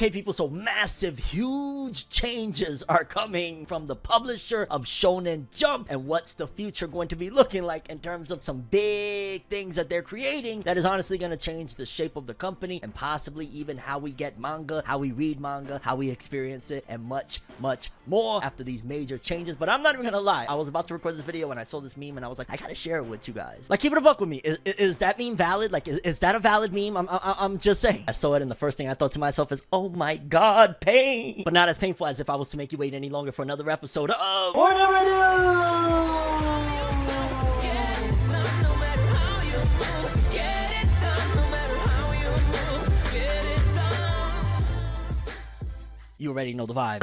Okay, people, so massive, huge changes are coming from the publisher of Shonen Jump, and what's the future going to be looking like in terms of some big things that they're creating that is honestly going to change the shape of the company and possibly even how we get manga, how we read manga, how we experience it, and much more after these major changes. But I'm not even gonna lie, I was about to record this video when I saw this meme and I was like, I gotta share it with you guys. Like, keep it a buck with me. Is that meme valid? Like, is that a valid meme? I'm just saying. I saw it and the first thing I thought to myself is, oh my god, pain. But not as painful as if I was to make you wait any longer for another episode of FORNEVERNEWS. You already know the vibe.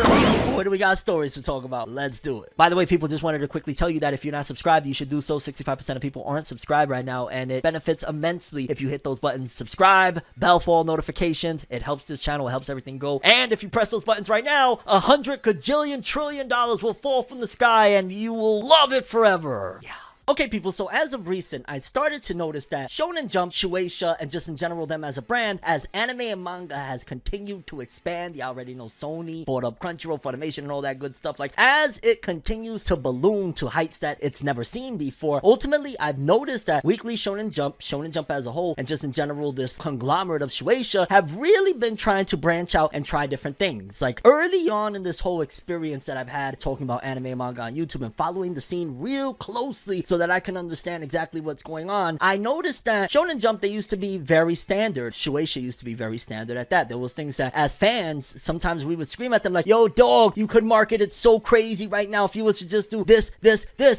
Boy, do we got stories to talk about. Let's do it. By the way, people, just wanted to quickly tell you that if you're not subscribed, you should do so. 65% of people aren't subscribed right now, and it benefits immensely if you hit those buttons. Subscribe, bell for all notifications. It helps this channel. It helps everything go. And if you press those buttons right now, 100 gajillion trillion dollars will fall from the sky, and you will love it forever. Yeah. Okay, people, so as of recent, I started to notice that Shonen Jump, Shueisha, and just in general them as a brand, as anime and manga has continued to expand. You already know Sony bought up Crunchyroll, Funimation, and all that good stuff. Like, as it continues to balloon to heights that it's never seen before, ultimately, I've noticed that Weekly Shonen Jump as a whole, and just in general, this conglomerate of Shueisha have really been trying to branch out and try different things. Like, early on in this whole experience that I've had talking about anime and manga on YouTube and following the scene real closely so that I can understand exactly what's going on, I noticed that Shonen Jump, they used to be very standard. Shueisha used to be very standard at that. There was things that, as fans, sometimes we would scream at them like, yo, dog, you could market it so crazy right now if you was to just do this,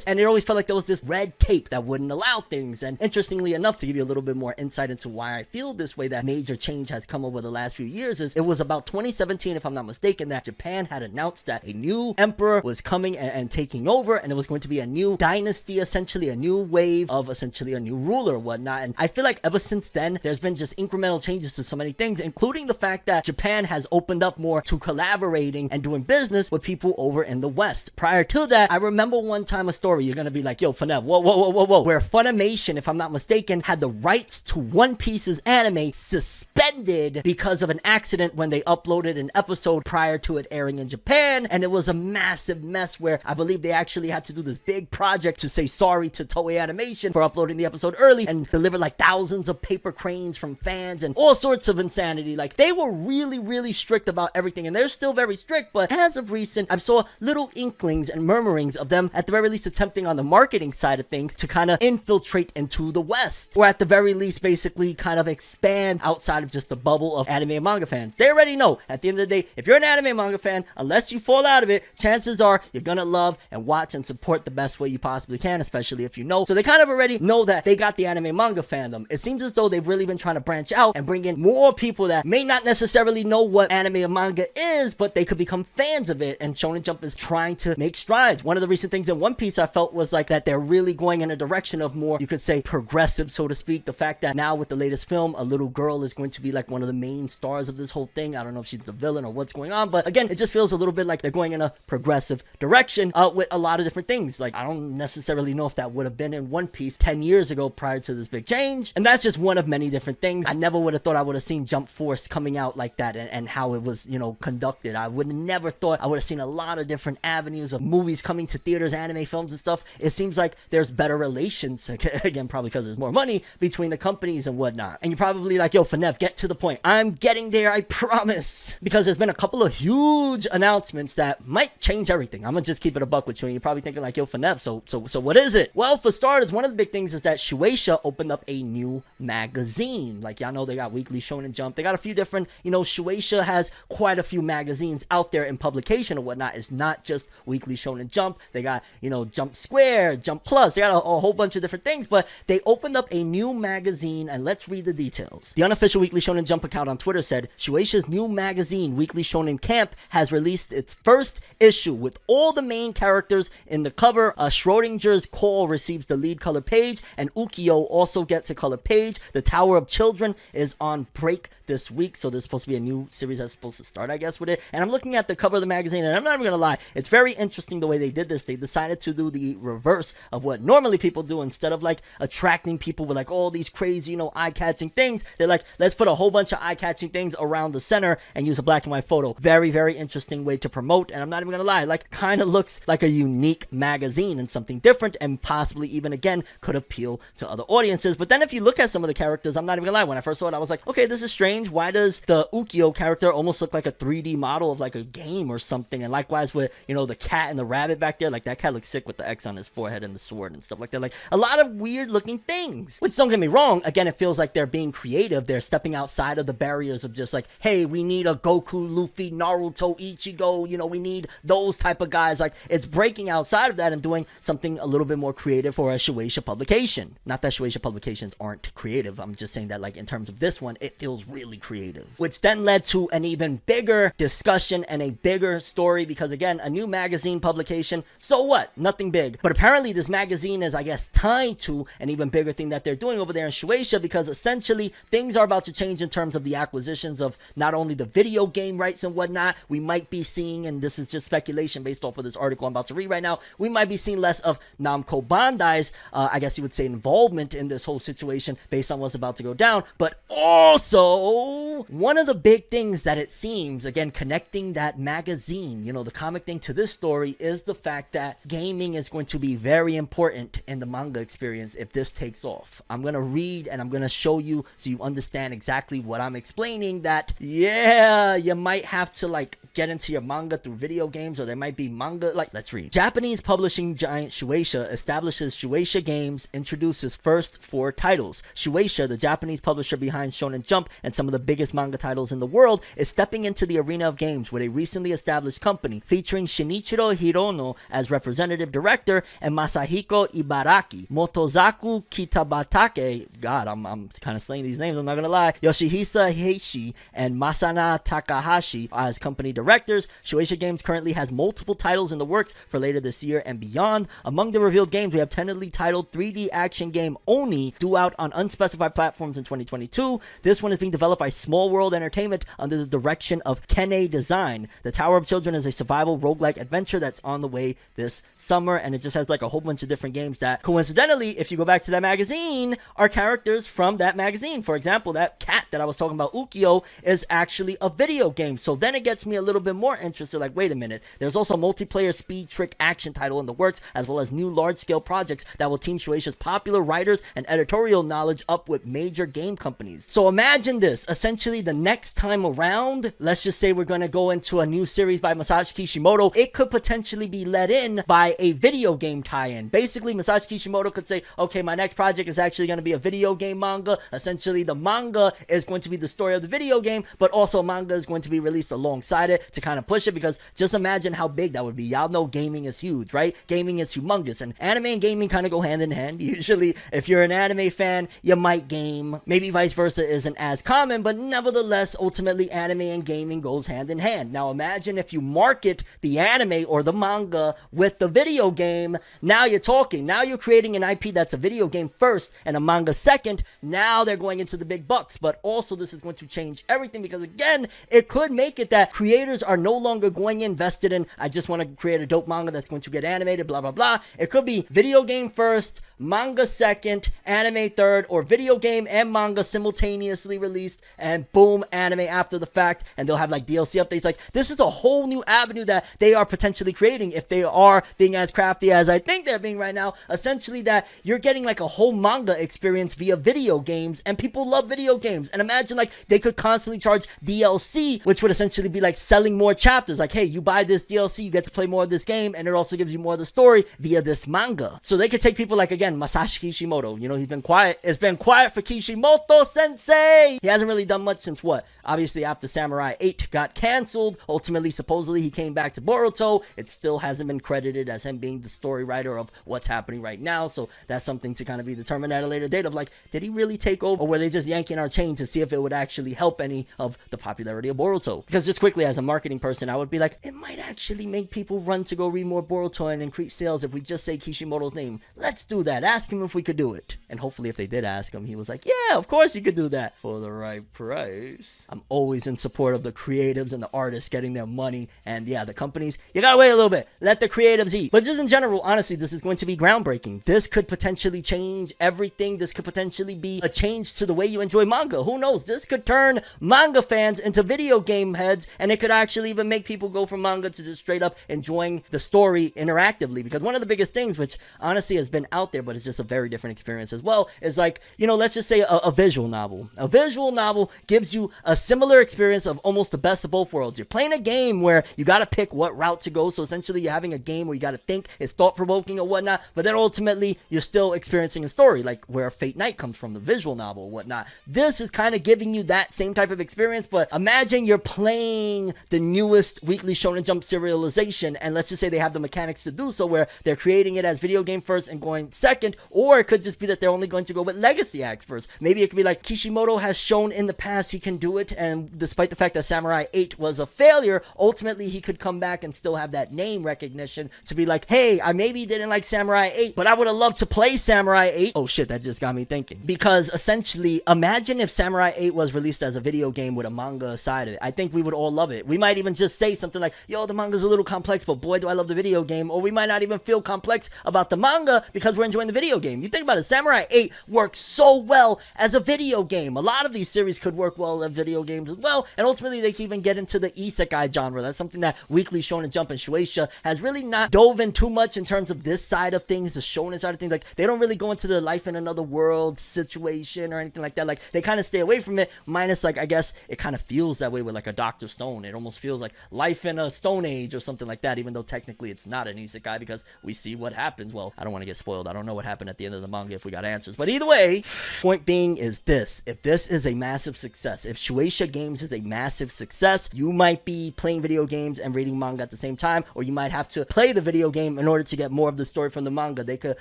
and it always felt like there was this red tape that wouldn't allow things. And interestingly enough, to give you a little bit more insight into why I feel this way, that major change has come over the last few years, is it was about 2017, if I'm not mistaken, that Japan had announced that a new emperor was coming and taking over, and it was going to be a new dynasty, essentially a new wave of essentially a new ruler or whatnot. And I feel like ever since then, there's been just incremental changes to so many things, including the fact that Japan has opened up more to collaborating and doing business with people over in the West. Prior to that, I remember one time a story, you're gonna be like, yo, Funev, whoa, where Funimation, if I'm not mistaken, had the rights to One Piece's anime suspended because of an accident when they uploaded an episode prior to it airing in Japan, and it was a massive mess where I believe they actually had to do this big project to say sorry to Toei Animation for uploading the episode early and deliver like thousands of paper cranes from fans and all sorts of insanity. Like, they were really strict about everything, and they're still very strict, but as of recent, I've saw little inklings and murmurings of them at the very least attempting on the marketing side of things to kind of infiltrate into the West, or at the very least basically kind of expand outside of just the bubble of anime and manga fans. They already know at the end of the day, if you're an anime and manga fan, unless you fall out of it, chances are you're gonna love and watch and support the best way you possibly can, especially if you know. So they kind of already know that they got the anime manga fandom. It seems as though they've really been trying to branch out and bring in more people that may not necessarily know what anime and manga is, but they could become fans of it, and Shonen Jump is trying to make strides. One of the recent things in One Piece I felt was like that they're really going in a direction of more, you could say, progressive, so to speak. The fact that now with the latest film, a little girl is going to be like one of the main stars of this whole thing. I don't know if she's the villain or what's going on, but again, it just feels a little bit like they're going in a progressive direction with a lot of different things. Like, I don't necessarily know if that would have been in One Piece 10 years ago prior to this big change, and that's just one of many different things. I never would have thought I would have seen Jump Force coming out like that, and how it was, you know, conducted. I would have never thought I would have seen a lot of different avenues of movies coming to theaters, anime films and stuff. It seems like there's better relations, again, probably because there's more money between the companies and whatnot. And you're probably like, yo, Funev, get to the point. I'm getting there, I promise, because there's been a couple of huge announcements that might change everything. I'm gonna just keep it a buck with you, and you're probably thinking like, yo, Funev, so what is it? Well, for starters, one of the big things is that Shueisha opened up a new magazine. Like, y'all know they got Weekly Shonen Jump. They got a few different, you know, Shueisha has quite a few magazines out there in publication and whatnot. It's not just Weekly Shonen Jump. They got, you know, Jump Square, Jump Plus. They got a whole bunch of different things, but they opened up a new magazine, and let's read the details. The unofficial Weekly Shonen Jump account on Twitter said, Shueisha's new magazine, Weekly Shonen Camp, has released its first issue with all the main characters in the cover, Schrodinger's Fall receives the lead color page, and Ukyo also gets a color page. The Tower of Children is on break this week, so there's supposed to be a new series that's supposed to start, I guess, with it. And I'm looking at the cover of the magazine, and I'm not even gonna lie, it's very interesting the way they did this. They decided to do the reverse of what normally people do. Instead of like attracting people with like all these crazy, eye-catching things, they're like, let's put a whole bunch of eye-catching things around the center and use a black and white photo. Very, very interesting way to promote, and I'm not even gonna lie, like, kind of looks like a unique magazine and something different, and possibly even again could appeal to other audiences. But then if you look at some of the characters, I'm not even gonna lie, when I first saw it, I was like, okay, this is strange. Why does the Ukyo character almost look like a 3D model of like a game or something? And likewise with, the cat and the rabbit back there, like that cat looks sick with the X on his forehead and the sword and stuff like that. Like a lot of weird looking things, which, don't get me wrong, again, it feels like they're being creative. They're stepping outside of the barriers of just like, hey, we need a Goku, Luffy, Naruto, Ichigo, we need those type of guys. Like, it's breaking outside of that and doing something a little bit more creative for a Shueisha publication. Not that Shueisha publications aren't creative, I'm just saying that, like, in terms of this one, it feels really creative, which then led to an even bigger discussion and a bigger story, because again, a new magazine publication, so what? Nothing big. But apparently this magazine is, I guess, tied to an even bigger thing that they're doing over there in Shueisha, because essentially things are about to change in terms of the acquisitions of not only the video game rights and whatnot. We might be seeing, and this is just speculation based off of this article I'm about to read right now, we might be seeing less of Namco Bandai's, I guess you would say, involvement in this whole situation based on what's about to go down. But also, one of the big things that it seems, again, connecting that magazine, the comic thing to this story, is the fact that gaming is going to be very important in the manga experience if this takes off. I'm going to read and I'm going to show you so you understand exactly what I'm explaining, that, yeah, you might have to, like, get into your manga through video games, or there might be manga, like, let's read. Japanese publishing giant Shueisha establishes Shueisha Games, introduces first 4 titles. Shueisha, the Japanese publisher behind Shonen Jump and some of the biggest manga titles in the world, is stepping into the arena of games with a recently established company featuring Shinichiro Hirono as representative director and Masahiko Ibaraki, Motozaku Kitabatake, God, I'm kind of slaying these names, I'm not gonna lie, Yoshihisa Heishi, and Masana Takahashi as company directors. Shueisha Games currently has multiple titles in the works for later this year and beyond. Among the revealed games, we have tentatively titled 3D action game Oni, due out on unspecified platforms in 2022. This one is being developed by Small World Entertainment under the direction of Kene Design. The Tower of Children is a survival roguelike adventure that's on the way this summer, and it just has like a whole bunch of different games that, coincidentally, if you go back to that magazine, are characters from that magazine. For example, that cat that I was talking about, Ukyo, is actually a video game. So then it gets me a little bit more interested, like, wait a minute, there's also a multiplayer speed trick action title in the works, as well as new large-scale projects that will team Shueisha's popular writers and editorial knowledge up with major game companies. So imagine this, essentially the next time around, let's just say we're going to go into a new series by Masashi Kishimoto, it could potentially be led in by a video game tie-in. Basically, Masashi Kishimoto could say, okay, my next project is actually going to be a video game manga. Essentially, the manga is going to be the story of the video game, but also manga is going to be released alongside it to kind of push it, because just imagine how big that would be. Y'all know gaming is huge, right? Gaming is humongous, and anime and gaming kind of go hand in hand. Usually, if you're an anime fan, you might game. Maybe vice versa isn't as common, but nevertheless, ultimately, anime and gaming goes hand in hand. Now, imagine if you market the anime or the manga with the video game. Now you're talking. Now you're creating an IP that's a video game first and a manga second. Now they're going into the big bucks, but also this is going to change everything, because again, it could make it that creators are no longer going invested in, I just want to create a dope manga that's going to get animated, blah, blah, blah. It could be video game first, manga second, anime third, or video game and manga simultaneously released, and boom, anime after the fact, and they'll have like DLC updates. Like, this is a whole new avenue that they are potentially creating if they are being as crafty as I think they're being right now. Essentially, that you're getting like a whole manga experience via video games, and people love video games. And imagine like they could constantly charge DLC, which would essentially be like selling more chapters. Like, hey, you buy this DLC, you get to play more of this game, and it also gives you more of the story via this manga. So they could take people like, again, Masashi Kishimoto. He's been quiet. It's been quiet for Kishimoto sensei. He hasn't really done much since what? Obviously, after Samurai 8 got canceled, ultimately, supposedly, he came back to Boruto. It still hasn't been credited as him being the story writer of what's happening right now. So that's something to kind of be determined at a later date of like, did he really take over, or were they just yanking our chain to see if it would actually help any of the popularity of Boruto? Because just quickly, as a marketing person, I would be like, it might actually make people run to go read more Boruto and increase sales if we just say Kishimoto's name. Let's do that. Ask him if we could do it. And hopefully if they did ask him, he was like, yeah, of course you could do that for the right price. I'm always in support of the creatives and the artists getting their money. And yeah, the companies, you gotta wait a little bit. Let the creatives eat. But just in general, honestly, this is going to be groundbreaking. This could potentially change everything. This could potentially be a change to the way you enjoy manga. Who knows? This could turn manga fans into video game heads, and it could actually even make people go from manga to just straight up enjoying the story interactively. Because one of the biggest things, which honestly has been out there, but it's just a very different experience as well, is like, you know, let's just say a visual novel. A visual novel gives you a similar experience of almost the best of both worlds. You're playing a game where you got to pick what route to go. So essentially you're having a game where you got to think, it's thought-provoking or whatnot, but then ultimately you're still experiencing a story, like where Fate Night comes from, the visual novel or whatnot. This is kind of giving you that same type of experience, but imagine you're playing the newest Weekly Shonen Jump serialization, and let's just say they have the mechanics to do so where they're creating it as video game first and going second, or it could just be that they're only going to go with legacy acts first. Maybe it could be like, Kishimoto has shown in the past he can do it, and despite the fact that Samurai 8 was a failure, ultimately he could come back and still have that name recognition to be like, hey, I maybe didn't like Samurai 8, but I would have loved to play Samurai 8. Oh shit, that just got me thinking. Because essentially, imagine if Samurai 8 was released as a video game with a manga side of it. I think we would all love it. We might even just say something like, yo, the manga's a little complex, but boy, do I love the video game. Or we might not even feel complex about the manga because we're enjoying the video game. You think about it, Samurai 8 works so well as a video game. A lot of these series could work well as video games as well, and ultimately they can even get into the isekai genre. That's something that Weekly Shonen Jump and Shueisha has really not dove in too much in terms of this side of things, the shonen side of things. Like, they don't really go into the life in another world situation or anything like that. Like, they kind of stay away from it, minus, like, I guess it kind of feels that way with like a Dr. Stone. It almost feels like life in a Stone Age or something like that, even though technically it's not an isekai because we see what happens. Well, I don't want to get spoiled. I don't know what happened at the end of the manga if we got answers. But either way, point being is this. If this is a massive success, if Shueisha Games is a massive success, you might be playing video games and reading manga at the same time, or you might have to play the video game in order to get more of the story from the manga. They could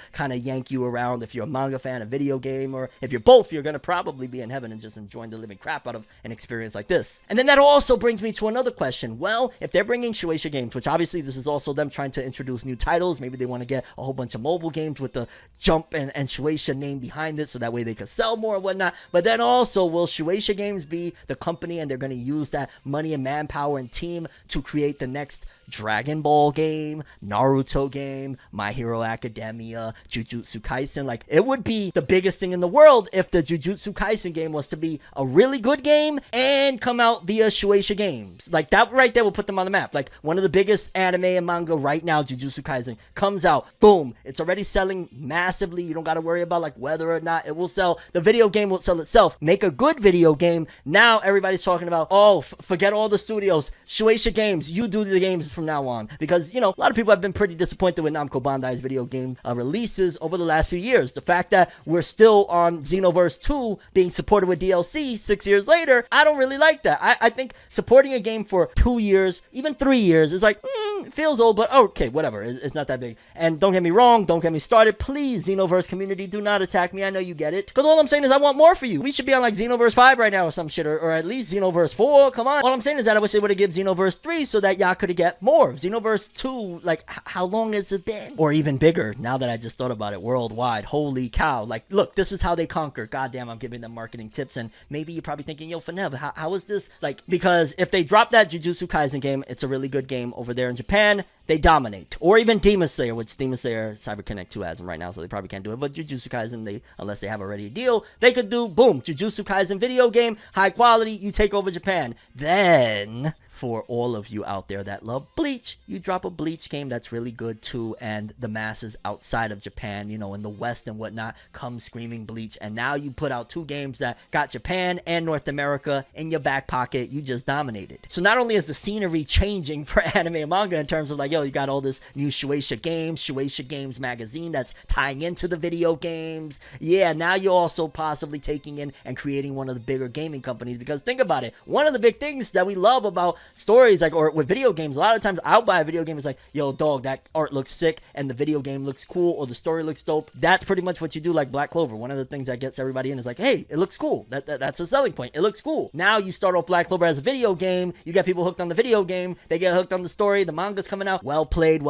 kind of yank you around. If you're a manga fan, a video game, or if you're both, you're going to probably be in heaven and just enjoying the living crap out of an experience like this. And then that also brings me to another question. Well, if they're bringing Shueisha Games, which obviously this is also them trying to introduce new titles, maybe they want to get a whole bunch of mobile games with the Jump and Shueisha name behind it so that way they could sell more and whatnot. But then also, will Shueisha Games be the company and they're going to use that money and manpower and team to create the next Dragon Ball game, Naruto game, My Hero Academia, Jujutsu Kaisen? Like, it would be the biggest thing in the world if the Jujutsu Kaisen game was to be a really good game and come out via Shueisha Games. Like, that right there will put them on the map. Like, one of the biggest anime and manga right now, Jujutsu Kaisen, comes out, boom, it's already selling massively. You don't got to worry about like whether or not it will sell. The video game will sell itself. Make a good video game. Now everybody's talking about, oh, forget all the studios, Shueisha Games, you do the games from now on. Because, you know, a lot of people have been pretty disappointed with Namco Bandai's video game releases over the last few years. The fact that we're still on Xenoverse 2 being supported with DLC 6 years later, I don't really like that. I think supporting a game for 2 years, even 3 years, is like, it feels old, but okay, whatever. It's not that big. And don't get me wrong, don't get me started. Please, Xenoverse community, do not attack me. I know you get it. Because all I'm saying is I want more for you. We should be on like Xenoverse 5 right now or some shit, or at least Xenoverse 4. Come on. All I'm saying is that I wish they would have given Xenoverse 3 so that y'all could have get more. Xenoverse 2, like, how long has it been? Or even bigger, now that I just thought about it, worldwide. Holy cow. Like, look, this is how they conquer. Goddamn, I'm giving them marketing tips, and maybe you're probably thinking, yo, Fonev, how is this? Like, because if they drop that Jujutsu Kaisen game, it's a really good game over there in Japan, they dominate. Or even Demon Slayer, which Demon Slayer Cyber Connect 2 has them right now, so they probably can't do it. But Jujutsu Kaisen, unless they have already a deal, they could do, boom, Jujutsu Kaisen video game, high quality, you take over Japan. Then, for all of you out there that love Bleach, you drop a Bleach game that's really good too, and the masses outside of Japan, you know, in the West and whatnot, come screaming Bleach, and now you put out 2 games that got Japan and North America in your back pocket. You just dominated. So not only is the scenery changing for anime and manga in terms of like, yo, you got all this new Shueisha Games magazine that's tying into the video games. Yeah, now you're also possibly taking in and creating one of the bigger gaming companies, because think about it, one of the big things that we love about stories, like, or with video games, a lot of times I'll buy a video game, it's like, yo, dog, that art looks sick, and the video game looks cool, or the story looks dope. That's pretty much what you do, like Black Clover. One of the things that gets everybody in is like, hey, it looks cool. That's a selling point. It looks cool. Now you start off Black Clover as a video game, you get people hooked on the video game, they get hooked on the story, the manga's coming out, well played.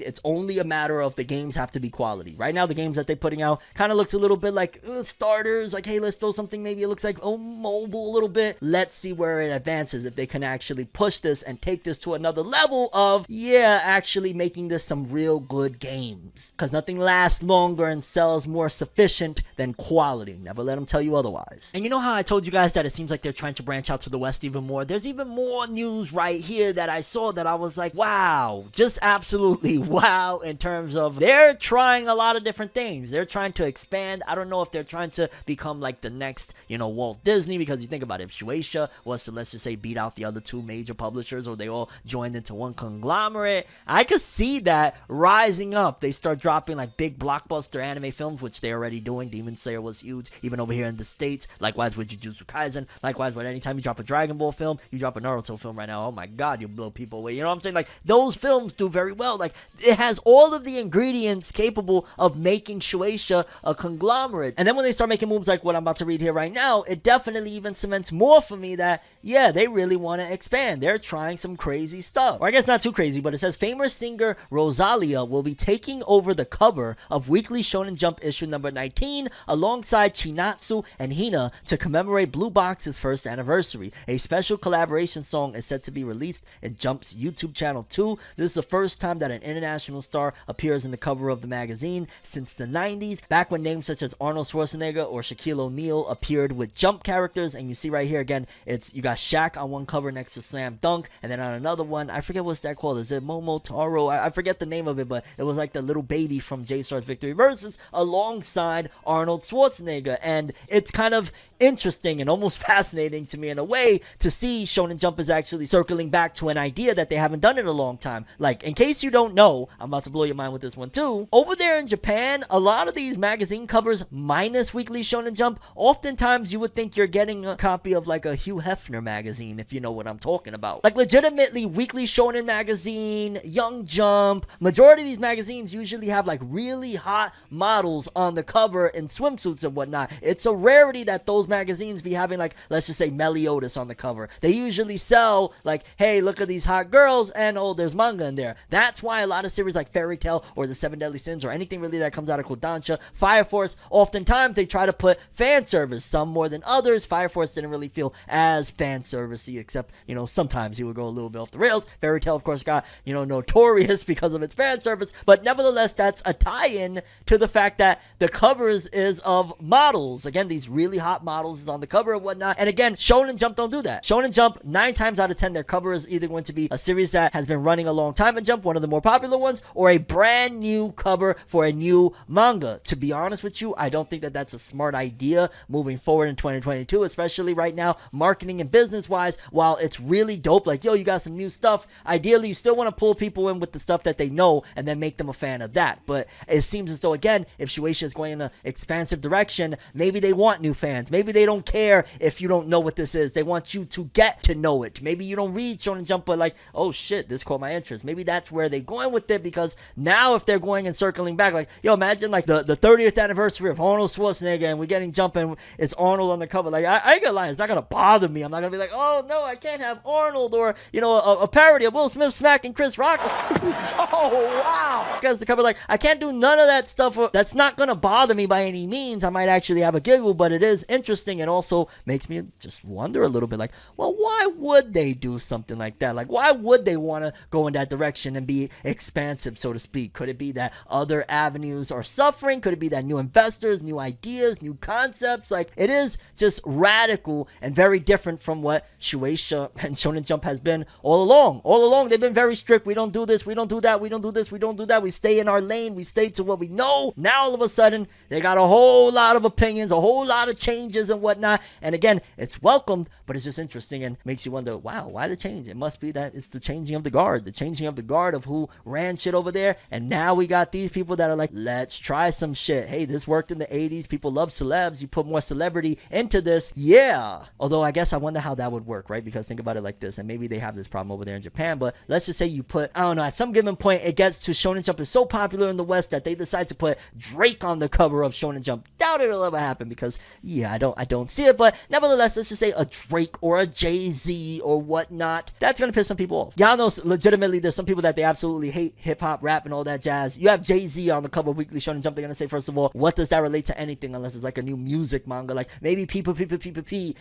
It's only a matter of the games have to be quality. Right now, the games that they're putting out kind of looks a little bit like starters, like, hey, let's throw something, maybe it looks like, mobile a little bit. Let's see where it advances, if they can actually push this and take this to another level of, yeah, actually making this some real good games. Because nothing lasts longer and sells more sufficient than quality. Never let them tell you otherwise. And you know how I told you guys that it seems like they're trying to branch out to the West even more? There's even more news right here that I saw that I was like, wow, just absolutely wow, in terms of they're trying a lot of different things. They're trying to expand. I don't know if they're trying to become like the next, Walt Disney, because you think about it, if Shueisha was to, let's just say, beat out the other two major publishers, or they all joined into one conglomerate, I could see that rising up. They start dropping like big blockbuster anime films, which they're already doing. Demon Slayer was huge, even over here in the States. Likewise with Jujutsu Kaisen. Likewise with anytime you drop a Dragon Ball film, you drop a Naruto film right now, oh my god, you blow people away. You know what I'm saying? Like, those films do very well. Like, it has all of the ingredients capable of making Shueisha a conglomerate. And then when they start making moves like what I'm about to read here right now, it definitely even cements more for me that, yeah, they really want to expand. They're trying some crazy stuff. Or I guess not too crazy, but it says famous singer Rosalia will be taking over the cover of Weekly Shonen Jump issue number 19 alongside Chinatsu and Hina to commemorate Blue Box's first anniversary. A special collaboration song is set to be released in Jump's YouTube channel too. This is the first time that an international star appears in the cover of the magazine since the 90s, back when names such as Arnold Schwarzenegger or Shaquille O'Neal appeared with Jump characters. And you see right here again, you got Shaq on one cover next to Slam Dunk, and then on another one, I forget what's that called. Is it Momotaro? I forget the name of it, but it was like the little baby from J-Star's Victory Versus alongside Arnold Schwarzenegger. And it's kind of interesting and almost fascinating to me in a way to see Shonen Jump is actually circling back to an idea that they haven't done in a long time. Like, in case you don't know, I'm about to blow your mind with this one too. Over there in Japan, a lot of these magazine covers minus Weekly Shonen Jump, oftentimes you would think you're getting a copy of like a Hugh Hefner magazine, if you know what I'm talking about. Like, legitimately, Weekly Shonen magazine, Young Jump, majority of these magazines usually have like really hot models on the cover in swimsuits and whatnot. It's a rarity that those magazines be having, like, let's just say Meliodas on the cover. They usually sell like, hey, look at these hot girls, and oh, there's manga in there. That's why a lot of series like Fairy Tail or the Seven Deadly Sins or anything really that comes out of Kodansha, Fire Force, oftentimes they try to put fan service, some more than others. Fire Force didn't really feel as fan servicey, except, sometimes he would go a little bit off the rails. Fairy Tail, of course, got, notorious because of its fan service, but nevertheless, that's a tie-in to the fact that the covers is of models. Again, these really hot models is on the cover and whatnot. And again, Shonen Jump don't do that. Shonen Jump, 9 times out of 10, their cover is either going to be a series that has been running a long time in Jump, one of the more popular ones, or a brand new cover for a new manga. To be honest with you, I don't think that that's a smart idea moving forward in 2022, especially right now, marketing and business-wise. While it's really dope, like, yo, you got some new stuff, ideally, you still want to pull people in with the stuff that they know and then make them a fan of that. But it seems as though, again, if Shueisha is going in an expansive direction, maybe they want new fans. Maybe they don't care if you don't know what this is. They want you to get to know it. Maybe you don't read Shonen Jump, but like, oh shit, this caught my interest. Maybe that's where they're going with it, because now if they're going and circling back, like, yo, imagine like the 30th anniversary of Arnold Schwarzenegger and we're getting Jump and it's Arnold on the cover. Like, I ain't gonna lie, it's not gonna bother me. I'm not gonna be like, oh no, I can't have Arnold, or, a parody of Will Smith smacking Chris Rock. Oh wow. Because the cover, like, I can't do none of that stuff. That's not gonna bother me by any means. I might actually have a giggle, but it is interesting and also makes me just wonder a little bit, like, well, why would they do something like that? Like, why would they want to go in that direction and be expansive, so to speak? Could it be that other avenues are suffering? Could it be that new investors, new ideas, new concepts? Like, it is just radical and very different from what Shueisha and Shonen Jump has been all along. All along, they've been very strict. We don't do this, we don't do that, we don't do this, we don't do that. We stay in our lane, we stay to what we know. Now, all of a sudden, they got a whole lot of opinions, a whole lot of changes and whatnot. And again, it's welcomed, but it's just interesting and makes you wonder, wow, why the change? It must be that it's the changing of the guard of who ran shit over there. And now we got these people that are like, let's try some shit. Hey, this worked in the 80s. People love celebs. You put more celebrity into this. Yeah. Although I guess I wonder how that would work, right? Because think about it, like, like this, and maybe they have this problem over there in Japan, but let's just say you put, I don't know, at some given point, it gets to Shonen Jump is so popular in the West that they decide to put Drake on the cover of Shonen Jump. Doubt it'll ever happen because, yeah, I don't see it, but nevertheless, let's just say a Drake or a Jay-Z or whatnot. That's gonna piss some people off. Y'all know legitimately there's some people that they absolutely hate hip-hop, rap, and all that jazz. You have Jay-Z on the cover of Weekly Shonen Jump, they're gonna say, first of all, what does that relate to anything unless it's like a new music manga, like maybe P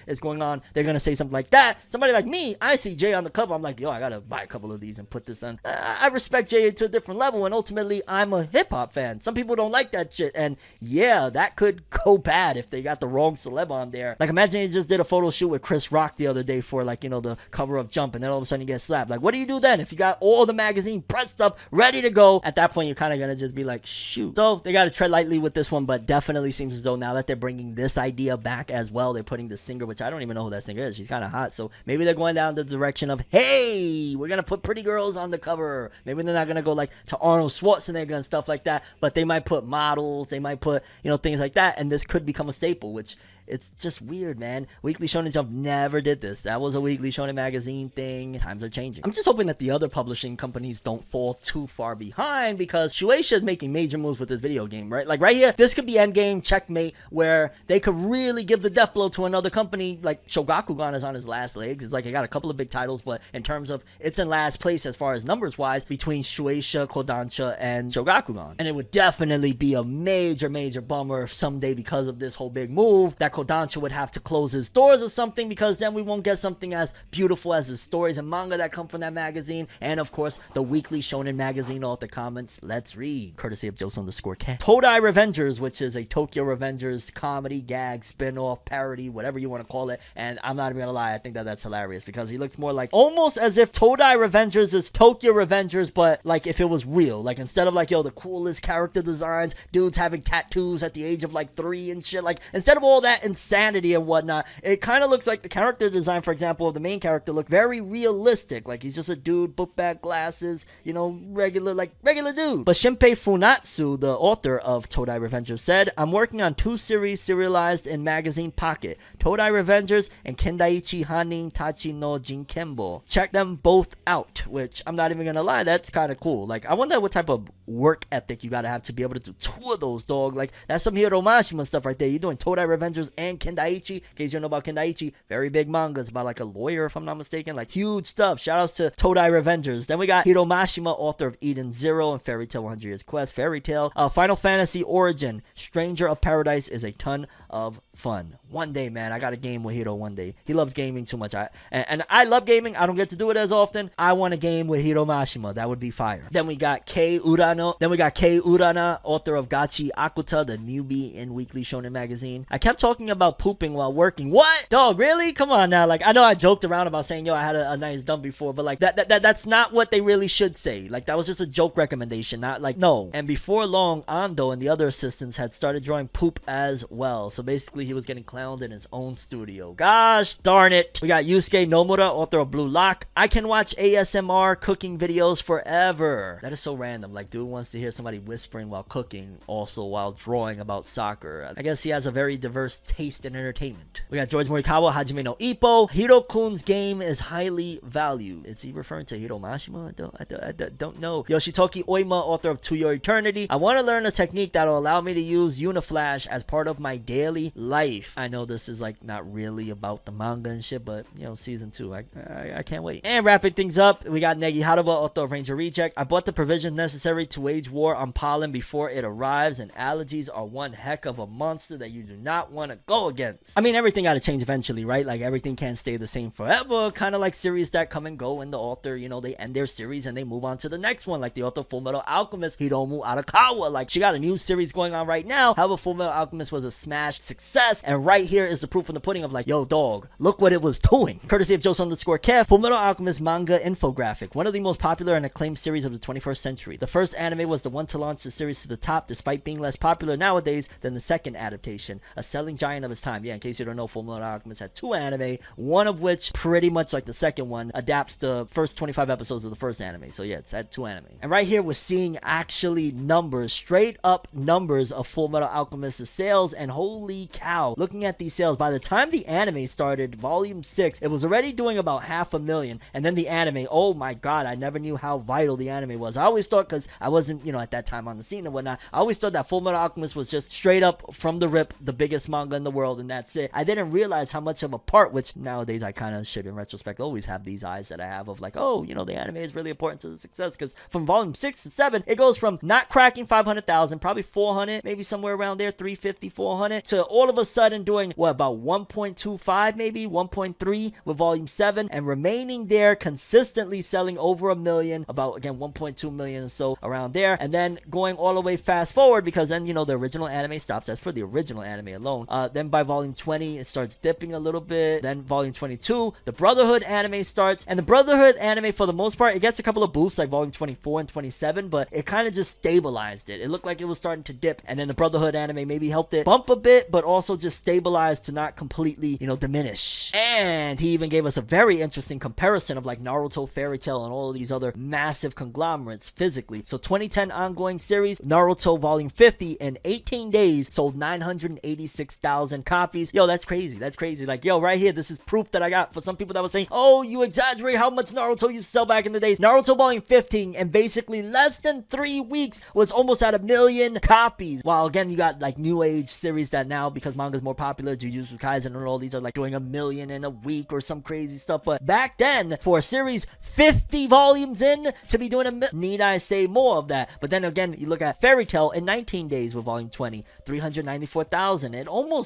is going on, they're gonna say something like that. Somebody like me, I see Jay on the cover, I'm like, yo, I gotta buy a couple of these and put this on. I respect Jay to a different level, and ultimately, I'm a hip-hop fan. Some people don't like that shit, and yeah, that could go bad if they got the wrong celeb on there. Like, imagine you just did a photo shoot with Chris Rock the other day for, like, you know, the cover of Jump, and then all of a sudden you get slapped. Like, what do you do then if you got all the magazine pressed up, ready to go? At that point, you're kind of gonna just be like, shoot. So, they gotta tread lightly with this one, but definitely seems as though now that they're bringing this idea back as well, they're putting the singer, which I don't even know who that singer is. She's kind of hot, so maybe they're going down the direction of, hey, we're gonna put pretty girls on the cover. Maybe they're not gonna go like to Arnold Schwarzenegger and stuff like that, but they might put models, they might put, you know, things like that, and this could become a staple, which it's just weird, man. Weekly Shonen Jump never did this. That was a Weekly Shonen magazine thing. Times are changing. I'm just hoping that the other publishing companies don't fall too far behind, because Shueisha is making major moves with this video game, right? Like right here, this could be endgame checkmate, where they could really give the death blow to another company. Like Shogakukan is on his last legs. It's like it got a couple of big titles, but in terms of, it's in last place as far as numbers wise between Shueisha, Kodansha, and Shogakukan. And it would definitely be a major bummer if someday, because of this whole big move, that Kodansha would have to close his doors or something, because then we won't get something as beautiful as the stories and manga that come from that magazine, and of course the Weekly Shonen magazine. All the comments, let's read, courtesy of Jose_Cat. Todai Revengers, which is a Tokyo Revengers comedy, gag, spin-off, parody, whatever you want to call it, and I'm not even gonna lie, I think that that's hilarious, because he looks more like, almost as if Todai Revengers is Tokyo Revengers, but like if it was real, like instead of like, yo, the coolest character designs, dudes having tattoos at the age of like 3 and shit, like instead of all that insanity and whatnot, it kind of looks like the character design, for example, of the main character look very realistic, like he's just a dude, book bag, glasses, you know, regular dude. But Shinpei Funatsu, the author of Todai Revengers, said, I'm working on 2 series serialized in Magazine Pocket, Todai Revengers and Kendaichi Hanin Tachi no Jinkembo. Check them both out, which I'm not even gonna lie, that's kind of cool. Like, I wonder what type of work ethic you gotta have to be able to do 2 of those, dog. Like, that's some Hiro Mashima stuff right there. You're doing Todai Revengers and Kendaichi. In case you don't know about Kendaichi, very big manga. It's about like a lawyer, if I'm not mistaken. Like, huge stuff. Shout outs to Todai Revengers. Then we got Hiro Mashima, author of Eden Zero and Fairy Tail 100 Years Quest, Fairy Tail, Final Fantasy Origin, Stranger of Paradise is a ton of fun. One day, man, I got a game with Hiro one day. He loves gaming too much. And I love gaming. I don't get to do it as often. I want a game with Hiro Mashima. That would be fire. Then we got Kei Urana, author of Gachi Akuta, the newbie in Weekly Shonen magazine. I kept talking about pooping while working. What? Dog, really? Come on now. Like, I know I joked around about saying, yo, I had a nice dump before, but like that's not what they really should say. Like, that was just a joke recommendation, not like, no. And before long, Ando and the other assistants had started drawing poop as well. So basically, he was getting clowned in his own studio. Gosh darn it. We got Yusuke Nomura, author of Blue Lock. I can watch ASMR cooking videos forever. That is so random. Like, dude wants to hear somebody whispering while cooking, also while drawing about soccer. I guess he has a very diverse taste in entertainment. We got George Morikawa, Hajime no Ippo. Hiro-kun's game is highly valued. Is he referring to Hiro Mashima? I don't know. Yoshitoki Oima, author of To Your Eternity. I want to learn a technique that will allow me to use Uniflash as part of my daily life. I know this is like not really about the manga and shit, but you know, season 2, I can't wait. And wrapping things up, we got Negi Haraba, author of Ranger Reject. I bought the provisions necessary to wage war on pollen before it arrives, and allergies are one heck of a monster that you do not want to go against. I mean, everything got to change eventually, right? Like, everything can't stay the same forever, kind of like series that come and go, and the author, you know, they end their series and they move on to the next one, like the author of Fullmetal Alchemist, Hiromu Arakawa. Like, she got a new series going on right now. However, Fullmetal Alchemist was a smash success, and right here is the proof in the pudding of like, yo, dog, look what it was doing. Courtesy of Jose_Kev, Fullmetal Alchemist manga infographic, one of the most popular and acclaimed series of the 21st century. The first anime was the one to launch the series to the top, despite being less popular nowadays than the second adaptation. A selling giant giant of his time. Yeah, in case you don't know, Fullmetal Alchemist had 2 anime, one of which pretty much like the second one adapts the first 25 episodes of the first anime. So yeah, it's had 2 anime. And right here we're seeing actually numbers, straight up numbers of Fullmetal Alchemist's sales, and holy cow, looking at these sales, by the time the anime started, volume 6, it was already doing about 500,000, and then the anime, oh my god, I never knew how vital the anime was. I always thought, because I wasn't, you know, at that time on the scene and whatnot, I always thought that Fullmetal Alchemist was just straight up from the rip the biggest manga in the world, and that's it. I didn't realize how much of a part, which nowadays I kind of should in retrospect always have these eyes that I have of like, oh, you know, the anime is really important to the success, because from volume 6 to 7, it goes from not cracking 500,000, probably 400, maybe somewhere around there, 350, 400, to all of a sudden doing, what, about 1.25, maybe 1.3 with volume 7, and remaining there consistently selling over 1 million, about, again, 1.2 million or so around there, and then going all the way fast forward, because then, you know, the original anime stops. That's for the original anime alone. Then by volume 20, it starts dipping a little bit. Then volume 22, the Brotherhood anime starts, and the Brotherhood anime, for the most part, it gets a couple of boosts like volume 24 and 27, but it kind of just stabilized it. It looked like it was starting to dip, and then the Brotherhood anime maybe helped it bump a bit, but also just stabilized to not completely, you know, diminish. And he even gave us a very interesting comparison of like Naruto, Fairy Tail, and all of these other massive conglomerates physically. So 2010 ongoing series, Naruto volume 50 in 18 days sold 986,000 copies. Yo, that's crazy. That's crazy. Like, yo, right here, this is proof that I got for some people that were saying, oh, you exaggerate how much Naruto used to sell back in the days. Naruto volume 15 in basically less than 3 weeks was almost at 1 million copies. While again, you got like new age series that now, because manga's more popular, Jujutsu Kaisen and all these are like doing 1 million in a week or some crazy stuff. But back then, for a series 50 volumes in to be doing need I say more of that? But then again, you look at Fairy Tail in 19 days with volume 20, 394,000.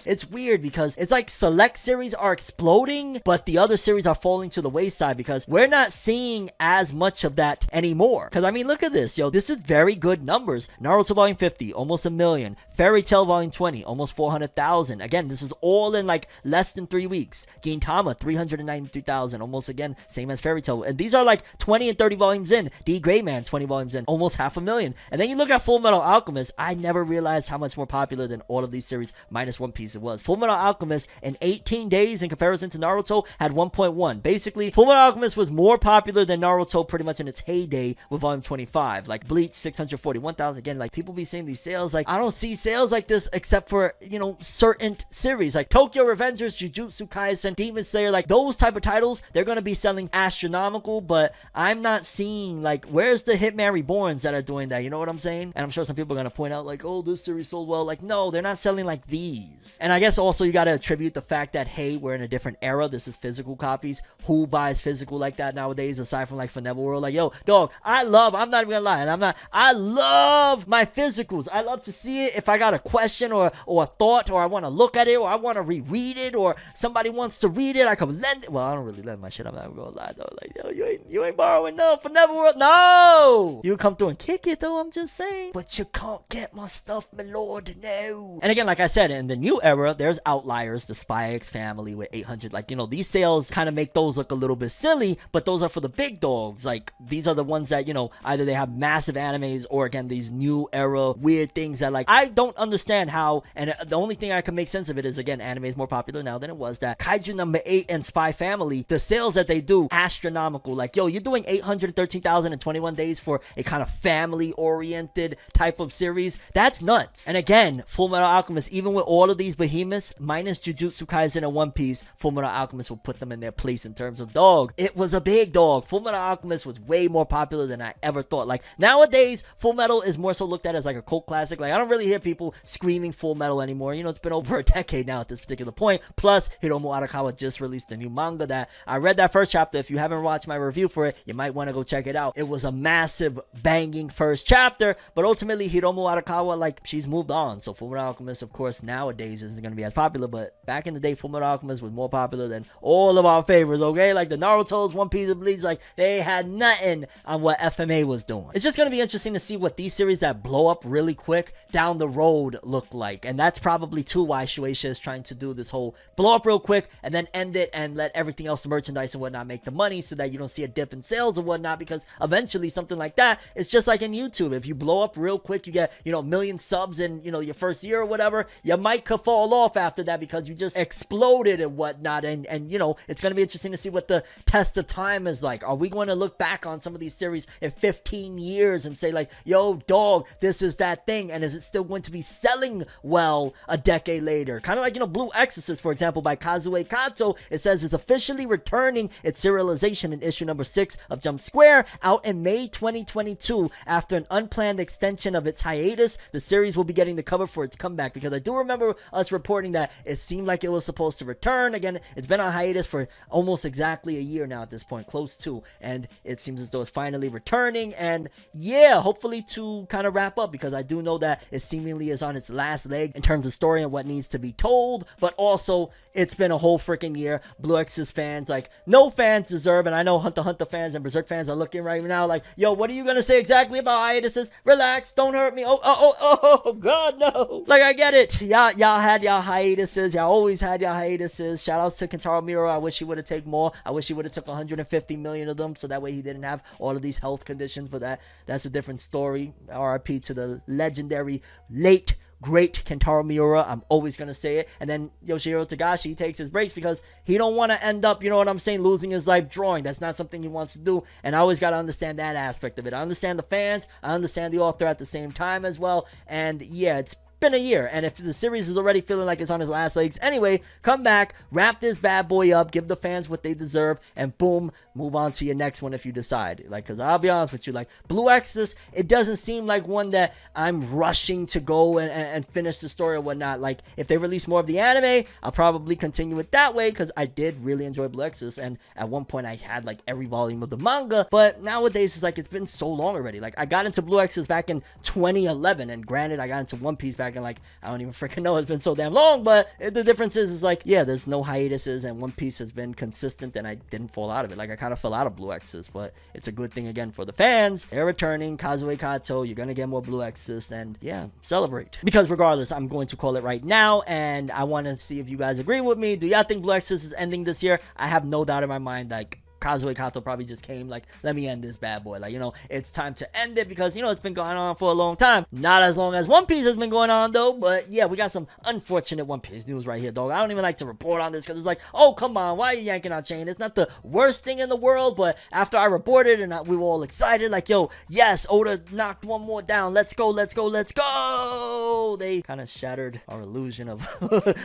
It's weird because it's like select series are exploding, but the other series are falling to the wayside because we're not seeing as much of that anymore. Because I mean, look at this, yo, this is very good numbers. Naruto volume 50, almost 1 million. Fairy Tail volume 20, almost 400,000. Again, this is all in like less than 3 weeks. Gintama, 393,000, almost again, same as Fairy Tail. And these are like 20 and 30 volumes in. D Gray Man, 20 volumes in, almost 500,000. And then you look at Fullmetal Alchemist, I never realized how much more popular than all of these series, minus One Piece it was. Fullmetal Alchemist, in 18 days in comparison to Naruto, had 1.1. Basically, Fullmetal Alchemist was more popular than Naruto pretty much in its heyday with volume 25. Like Bleach, 641,000. Again, like people be saying these sales, like I don't see sales like this except for, you know, certain series like Tokyo Revengers, Jujutsu Kaisen, Demon Slayer, like those type of titles, they're gonna be selling astronomical, but I'm not seeing like, where's the Hitman Reborns that are doing that? You know what I'm saying? And I'm sure some people are gonna point out like, oh, this series sold well. Like, no, they're not selling like these. And I guess also you gotta attribute the fact that, hey, we're in a different era. This is physical copies. Who buys physical like that nowadays aside from like ForneverWorld? Like, yo, dog, I'm not even gonna lie, and I love my physicals. I love to see it. If I got a question or a thought, or I want to look at it, or I want to reread it, or somebody wants to read it, I can lend it. Well, I don't really lend my shit. I'm not gonna lie though. Like, yo, you ain't borrowing no ForneverWorld. No, you come through and kick it though. I'm just saying. But you can't get my stuff, my lord. No. And again, like I said, in the new era, there's outliers. The Spy X Family with 800. Like, you know, these sales kind of make those look a little bit silly, but those are for the big dogs. Like, these are the ones that, you know, either they have massive animes or again these new era weird things that like I don't understand how. And the only thing I can make sense of it is, again, anime is more popular now than it was. That Kaiju number 8 and Spy Family, the sales that they do, astronomical. Like, yo, you're doing 813,000 in 21 days for a kind of family oriented type of series. That's nuts. And again, Fullmetal Alchemist, even with all of these behemoths, minus Jujutsu Kaisen and One Piece, Fullmetal Alchemist will put them in their place in terms of dog. It was a big dog. Fullmetal Alchemist was way more popular than I ever thought. Like, nowadays, Fullmetal is more so looked at as like a cult classic. Like, I don't really hear people screaming Fullmetal anymore. You know, it's been over a decade now at this particular point. Plus, Hiromu Arakawa just released a new manga that I read that first chapter. If you haven't watched my review for it, you might want to go check it out. It was a massive, banging first chapter, but ultimately, Hiromu Arakawa, like, she's moved on. So, Fullmetal Alchemist, of course, nowadays isn't going to be as popular, but back in the day, Fullmetal Alchemist was more popular than all of our favorites, okay? Like, the Naruto's, One Piece, and Bleach, like, they had nothing on what FMA was doing. It's just going to be interesting to see what these series that blow up really quick down the road look like. And that's probably too why Shueisha is trying to do this whole blow up real quick and then end it and let everything else, the merchandise and whatnot, make the money so that you don't see a dip in sales or whatnot, because eventually something like that, it's just like in YouTube. If you blow up real quick, you get, you know, 1 million subs in, you know, your first year or whatever, you might fall fall off after that because you just exploded and whatnot. And you know, it's going to be interesting to see what the test of time is like. Are we going to look back on some of these series in 15 years and say like, yo, dog, this is that thing, and is it still going to be selling well a decade later? Kind of like, you know, Blue Exorcist, for example, by Kazuo Kato. It says it's officially returning its serialization in issue number 6 of Jump Square out in May 2022. After an unplanned extension of its hiatus, the series will be getting the cover for its comeback, because I do remember us reporting that it seemed like it was supposed to return. Again, it's been on hiatus for almost exactly a year now at this point, close to, and it seems as though it's finally returning. And yeah, hopefully to kind of wrap up, because I do know that it seemingly is on its last leg in terms of story and what needs to be told. But also, it's been a whole freaking year. Blue X's fans, like, no fans deserve, and I know Hunter x Hunter fans and Berserk fans are looking right now like, yo, what are you gonna say exactly about hiatuses? Relax, don't hurt me. Oh god, no. Like, I get it, y'all had y'all hiatuses, y'all always had y'all hiatuses. Shout outs to Kentaro Miura. I wish he would have taken more. I wish he would have took 150 million of them, so that way he didn't have all of these health conditions. But that's a different story. RIP to the legendary late great Kentaro Miura. I'm always going to say it. And then Yoshihiro Togashi takes his breaks because he don't want to end up, you know what I'm saying, losing his life drawing. That's not something he wants to do. And I always got to understand that aspect of it. I understand the fans. I understand the author at the same time as well. And yeah, it's been a year, and if the series is already feeling like it's on his last legs anyway, come back, wrap this bad boy up, give the fans what they deserve, and boom, move on to your next one if you decide. Like, because I'll be honest with you, like, Blue Exorcist, it doesn't seem like one that I'm rushing to go and finish the story or whatnot. Like, if they release more of the anime, I'll probably continue it that way, because I did really enjoy Blue Exorcist, and at one point I had like every volume of the manga. But nowadays it's like, it's been so long already. Like, I got into Blue Exorcist back in 2011, and granted, I got into One Piece back in, like, I don't even freaking know, it's been so damn long. But the difference is like, yeah, there's no hiatuses, and One Piece has been consistent, and I didn't fall out of it. Like, I kind of fell out of Blue Exorcist, but it's a good thing again for the fans. They're returning. Kazuo Kato, you're gonna get more Blue Exorcist, and yeah, celebrate. Because regardless, I'm going to call it right now, and I want to see if you guys agree with me. Do y'all think Blue Exorcist is ending this year? I have no doubt in my mind, like, Kazuo Kato probably just came like, let me end this bad boy. Like, you know, it's time to end it, because, you know, it's been going on for a long time. Not as long as One Piece has been going on, though. But yeah, we got some unfortunate One Piece news right here, dog. I don't even like to report on this, because it's like, oh, come on, why are you yanking our chain? It's not the worst thing in the world, but after I reported and we were all excited, like, yo, yes, Oda knocked one more down. Let's go, let's go, let's go. They kind of shattered our illusion of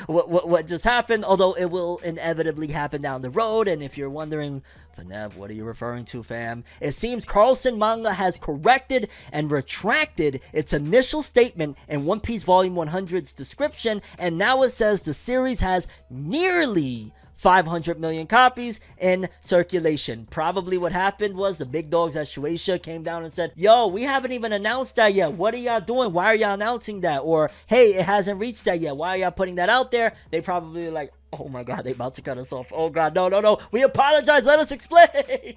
what just happened, although it will inevitably happen down the road. And if you're wondering, Nev, what are you referring to, fam? It seems Carlson Manga has corrected and retracted its initial statement in One Piece Volume 100's description, and now it says the series has nearly 500 million copies in circulation. Probably what happened was the big dogs at Shueisha came down and said, yo, we haven't even announced that yet. What are y'all doing? Why are y'all announcing that? Or, hey, it hasn't reached that yet. Why are y'all putting that out there? They probably like, oh my god, they about to cut us off. Oh god, no. We apologize. Let us explain.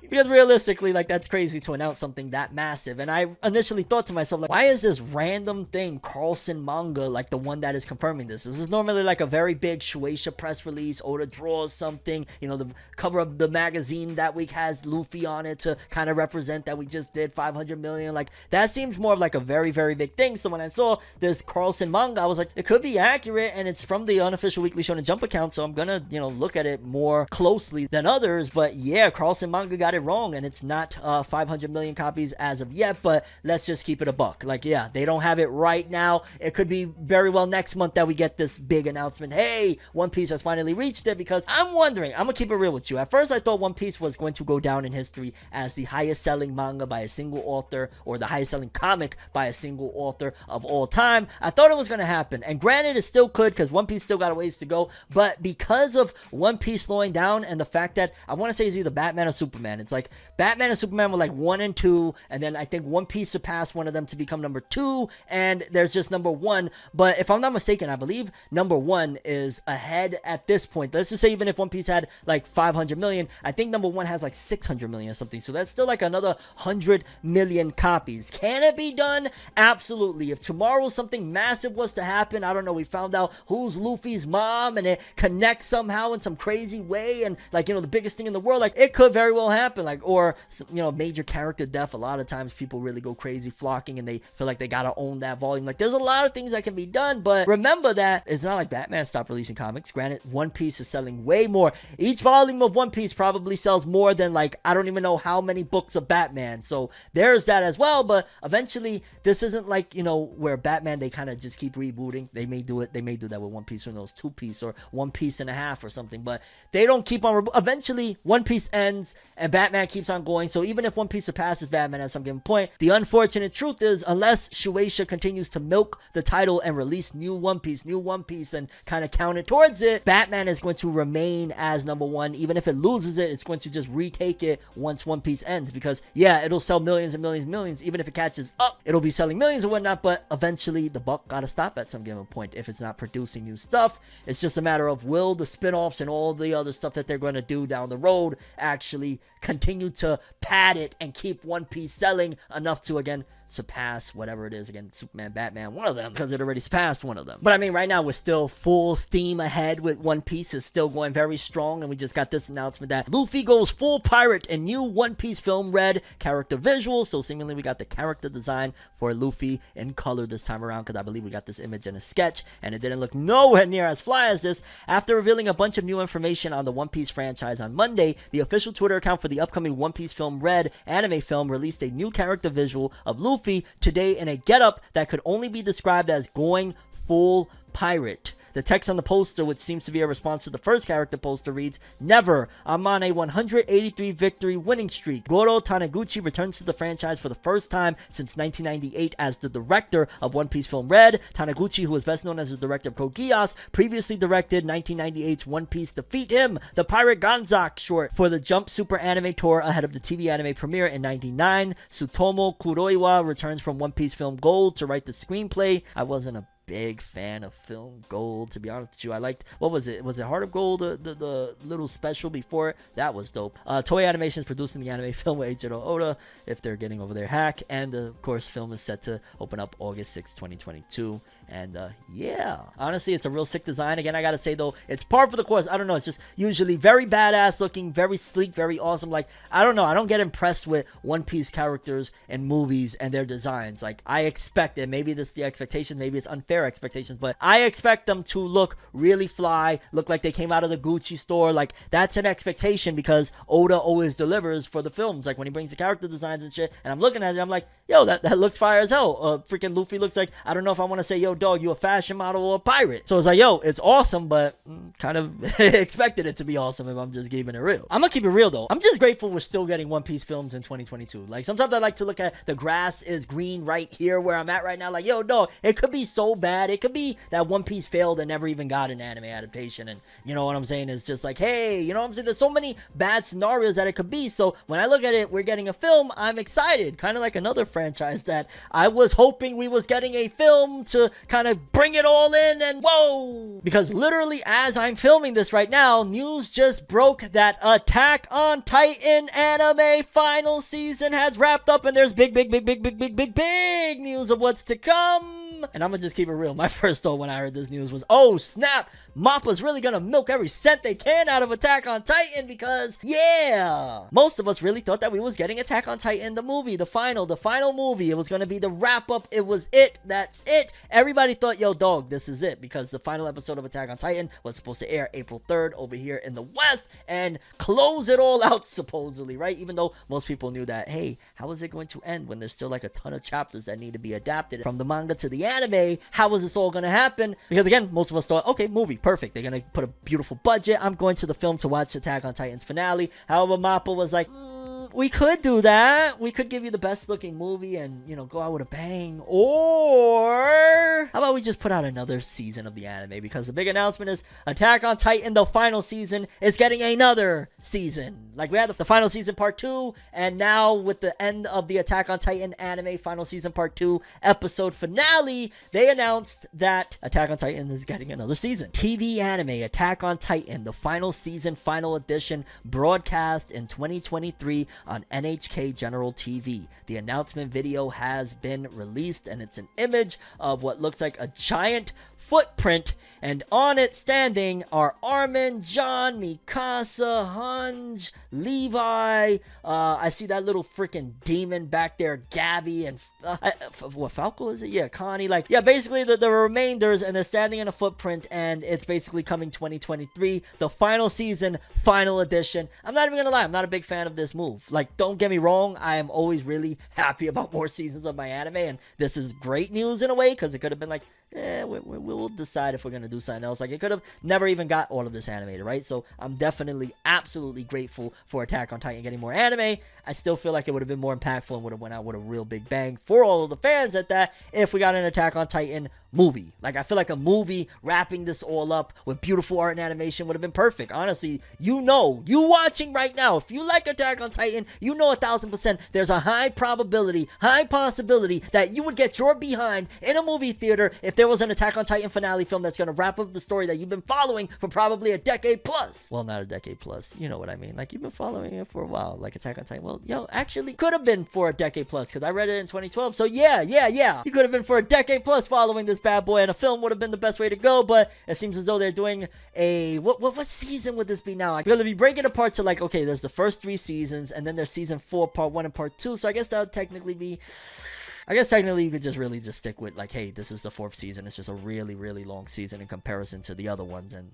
Because realistically, like, that's crazy to announce something that massive. And I initially thought to myself, like, why is this random thing, Carlson Manga, like the one that is confirming this? This is normally like a very big Shueisha press release. Oda draws something. You know, the cover of the magazine that week has Luffy on it to kind of represent that we just did 500 million. Like, that seems more of like a very, very big thing. So when I saw this Carlson Manga, I was like, it could be accurate, and it's from the unofficial Weekly Shonen Jump account. So I'm gonna, you know, look at it more closely than others. But yeah, Carlson Manga got it wrong, and it's not 500 million copies as of yet. But let's just keep it a buck. Like, yeah, they don't have it right now. It could be very well next month that we get this big announcement. Hey, One Piece has finally reached it. Because I'm wondering, I'm gonna keep it real with you. At first, I thought One Piece was going to go down in history as the highest selling manga by a single author, or the highest selling comic by a single author of all time. I thought it was gonna happen, and granted, it still could, because One Piece still got a ways to go. But because of One Piece slowing down, and the fact that I want to say it's either Batman or Superman. It's like Batman and Superman were like 1 and 2, and then I think One Piece surpassed one of them to become number 2, and there's just number 1. But if I'm not mistaken, I believe number 1 is ahead at this point. Let's just say even if One Piece had like 500 million, I think number 1 has like 600 million or something. So that's still like another 100 million copies. Can it be done? Absolutely. If tomorrow something massive was to happen, I don't know, we found out who's Luffy's mom, and it connects connect somehow in some crazy way, and like, you know, the biggest thing in the world, like it could very well happen. Like, or, you know, major character death. A lot of times people really go crazy flocking and they feel like they gotta own that volume. Like, there's a lot of things that can be done, but remember that it's not like Batman stopped releasing comics. Granted, One Piece is selling way more. Each volume of One Piece probably sells more than, like, I don't even know how many books of Batman. So there's that as well. But eventually, this isn't like, you know, where Batman, they kind of just keep rebooting. They may do it. They may do that with One Piece, who knows, 2 Piece or 1 Piece and a half or something. But they don't keep on. Eventually, One Piece ends and Batman keeps on going. So even if One Piece surpasses Batman at some given point, the unfortunate truth is, unless Shueisha continues to milk the title and release new One Piece, and kind of count it towards it, Batman is going to remain as number one. Even if it loses it, it's going to just retake it once One Piece ends, because yeah, it'll sell millions and millions and millions. Even if it catches up, it'll be selling millions and whatnot, but eventually the buck gotta stop at some given point if it's not producing new stuff. It's just a matter of, will the spin-offs and all the other stuff that they're going to do down the road actually continue to pad it and keep One Piece selling enough to, again, surpass whatever it is, again, Superman, Batman, one of them, because it already surpassed one of them. But I mean, right now we're still full steam ahead with One Piece. Is still going very strong, and we just got this announcement that Luffy goes full pirate in new One Piece film Red character visuals. So seemingly we got the character design for Luffy in color this time around, because I believe we got this image in a sketch and it didn't look nowhere near as fly as this. After revealing a bunch of new information on the One Piece franchise on Monday, the official Twitter account for the upcoming One Piece film Red anime film released a new character visual of Luffy today in a getup that could only be described as going full pirate. The text on the poster, which seems to be a response to the first character poster, reads, "Never. I'm on a 183 victory winning streak. Goro Taniguchi returns to the franchise for the first time since 1998 as the director of One Piece film Red. Taniguchi, who is best known as the director of Code Geass, previously directed 1998's One Piece Defeat Him, the Pirate Ganzak short, for the Jump Super Anime Tour ahead of the TV anime premiere in 99. Tsutomu Kuroiwa returns from One Piece film Gold to write the screenplay." I wasn't a big fan of film Gold, to be honest with you. I liked, what was it? Was it Heart of Gold, the little special before it? That was dope. Toei Animation is producing the anime film with Eiichiro Oda, if they're getting over their hack. And of course, film is set to open up August 6, 2022. And yeah, honestly, it's a real sick design. Again, I gotta say though, it's par for the course. I don't know, it's just usually very badass looking, very sleek, very awesome. Like, I don't know, I don't get impressed with One Piece characters and movies and their designs. Like, I expect it, maybe this is the expectation, maybe it's unfair expectations, but I expect them to look really fly, look like they came out of the Gucci store. Like, that's an expectation, because Oda always delivers for the films. Like, when he brings the character designs and shit, and I'm looking at it, I'm like, yo, that looks fire as hell. Freaking Luffy looks like, I don't know if I want to say, yo, dog, you a fashion model or a pirate. So it's like, yo, it's awesome, but kind of expected it to be awesome if I'm just keeping it real. I'm gonna keep it real though. I'm just grateful we're still getting One Piece films in 2022. Like, sometimes I like to look at the grass is green right here where I'm at right now. Like, yo, dog, it could be so bad. It could be that One Piece failed and never even got an anime adaptation. And you know what I'm saying? It's just like, hey, you know what I'm saying? There's so many bad scenarios that it could be. So when I look at it, we're getting a film, I'm excited. Kind of like another franchise that I was hoping we was getting a film to kind of bring it all in, and whoa! Because literally as I'm filming this right now, news just broke that Attack on Titan anime final season has wrapped up, and there's big news of what's to come. And I'm gonna just keep it real. My first thought when I heard this news was, oh snap, Mappa's really gonna milk every cent they can out of Attack on Titan, because yeah, most of us really thought that we was getting Attack on Titan, the movie, the final movie. It was gonna be the wrap up. It was it. That's it. Everybody thought, yo, dog, this is it, because the final episode of Attack on Titan was supposed to air April 3rd over here in the West and close it all out, supposedly, right? Even though most people knew that, hey, how is it going to end when there's still like a ton of chapters that need to be adapted from the manga to the anime? How is this all going to happen? Because again, most of us thought, okay, movie, perfect. They're going to put a beautiful budget. I'm going to the film to watch Attack on Titan's finale. However, Mappa was like, we could do that. We could give you the best looking movie and, you know, go out with a bang. Or how about we just put out another season of the anime? Because the big announcement is Attack on Titan, the final season, is getting another season. Like, we had the final season part 2, and now with the end of the Attack on Titan anime final season part 2 episode finale, they announced that Attack on Titan is getting another season. TV anime Attack on Titan, the final season, final edition, broadcast in 2023 on NHK General TV. The announcement video has been released, and it's an image of what looks like a giant footprint, and on it standing are Armin, John, Mikasa, Hunj, Levi. I see that little freaking demon back there, Gabby, and what, Falco is it? Yeah, Connie. Like, yeah, basically the remainders, and they're standing in a footprint, and it's basically coming 2023, the final season, final edition. I'm not even gonna lie, I'm not a big fan of this move. Like, don't get me wrong, I am always really happy about more seasons of my anime, and this is great news in a way, because it could have been like, we'll decide if we're gonna do something else. Like, it could have never even got all of this animated, right? So I'm definitely absolutely grateful for Attack on Titan getting more anime. I still feel like it would have been more impactful and would have went out with a real big bang for all of the fans at that if we got an Attack on Titan movie. Like, I feel like a movie wrapping this all up with beautiful art and animation would have been perfect. Honestly, you watching right now, if you like Attack on Titan, you know 1000% there's a high probability, high possibility that you would get your behind in a movie theater if there was an Attack on Titan finale film that's going to wrap up the story that you've been following for probably a decade plus. Well, not a decade plus, you know what I mean. Like, you've been following it for a while, like Attack on Titan. Well, yo, actually could have been for a decade plus, because I read it in 2012. So yeah, you could have been for a decade plus following this bad boy, and a film would have been the best way to go. But it seems as though they're doing a what season would this be now? Like, we're gonna be breaking it apart to, like, okay, there's the first 3 seasons, and then there's season 4 part 1 and part 2. So I guess that would technically be, you could just really just stick with, like, hey, this is the 4th season. It's just a really, really long season in comparison to the other ones, and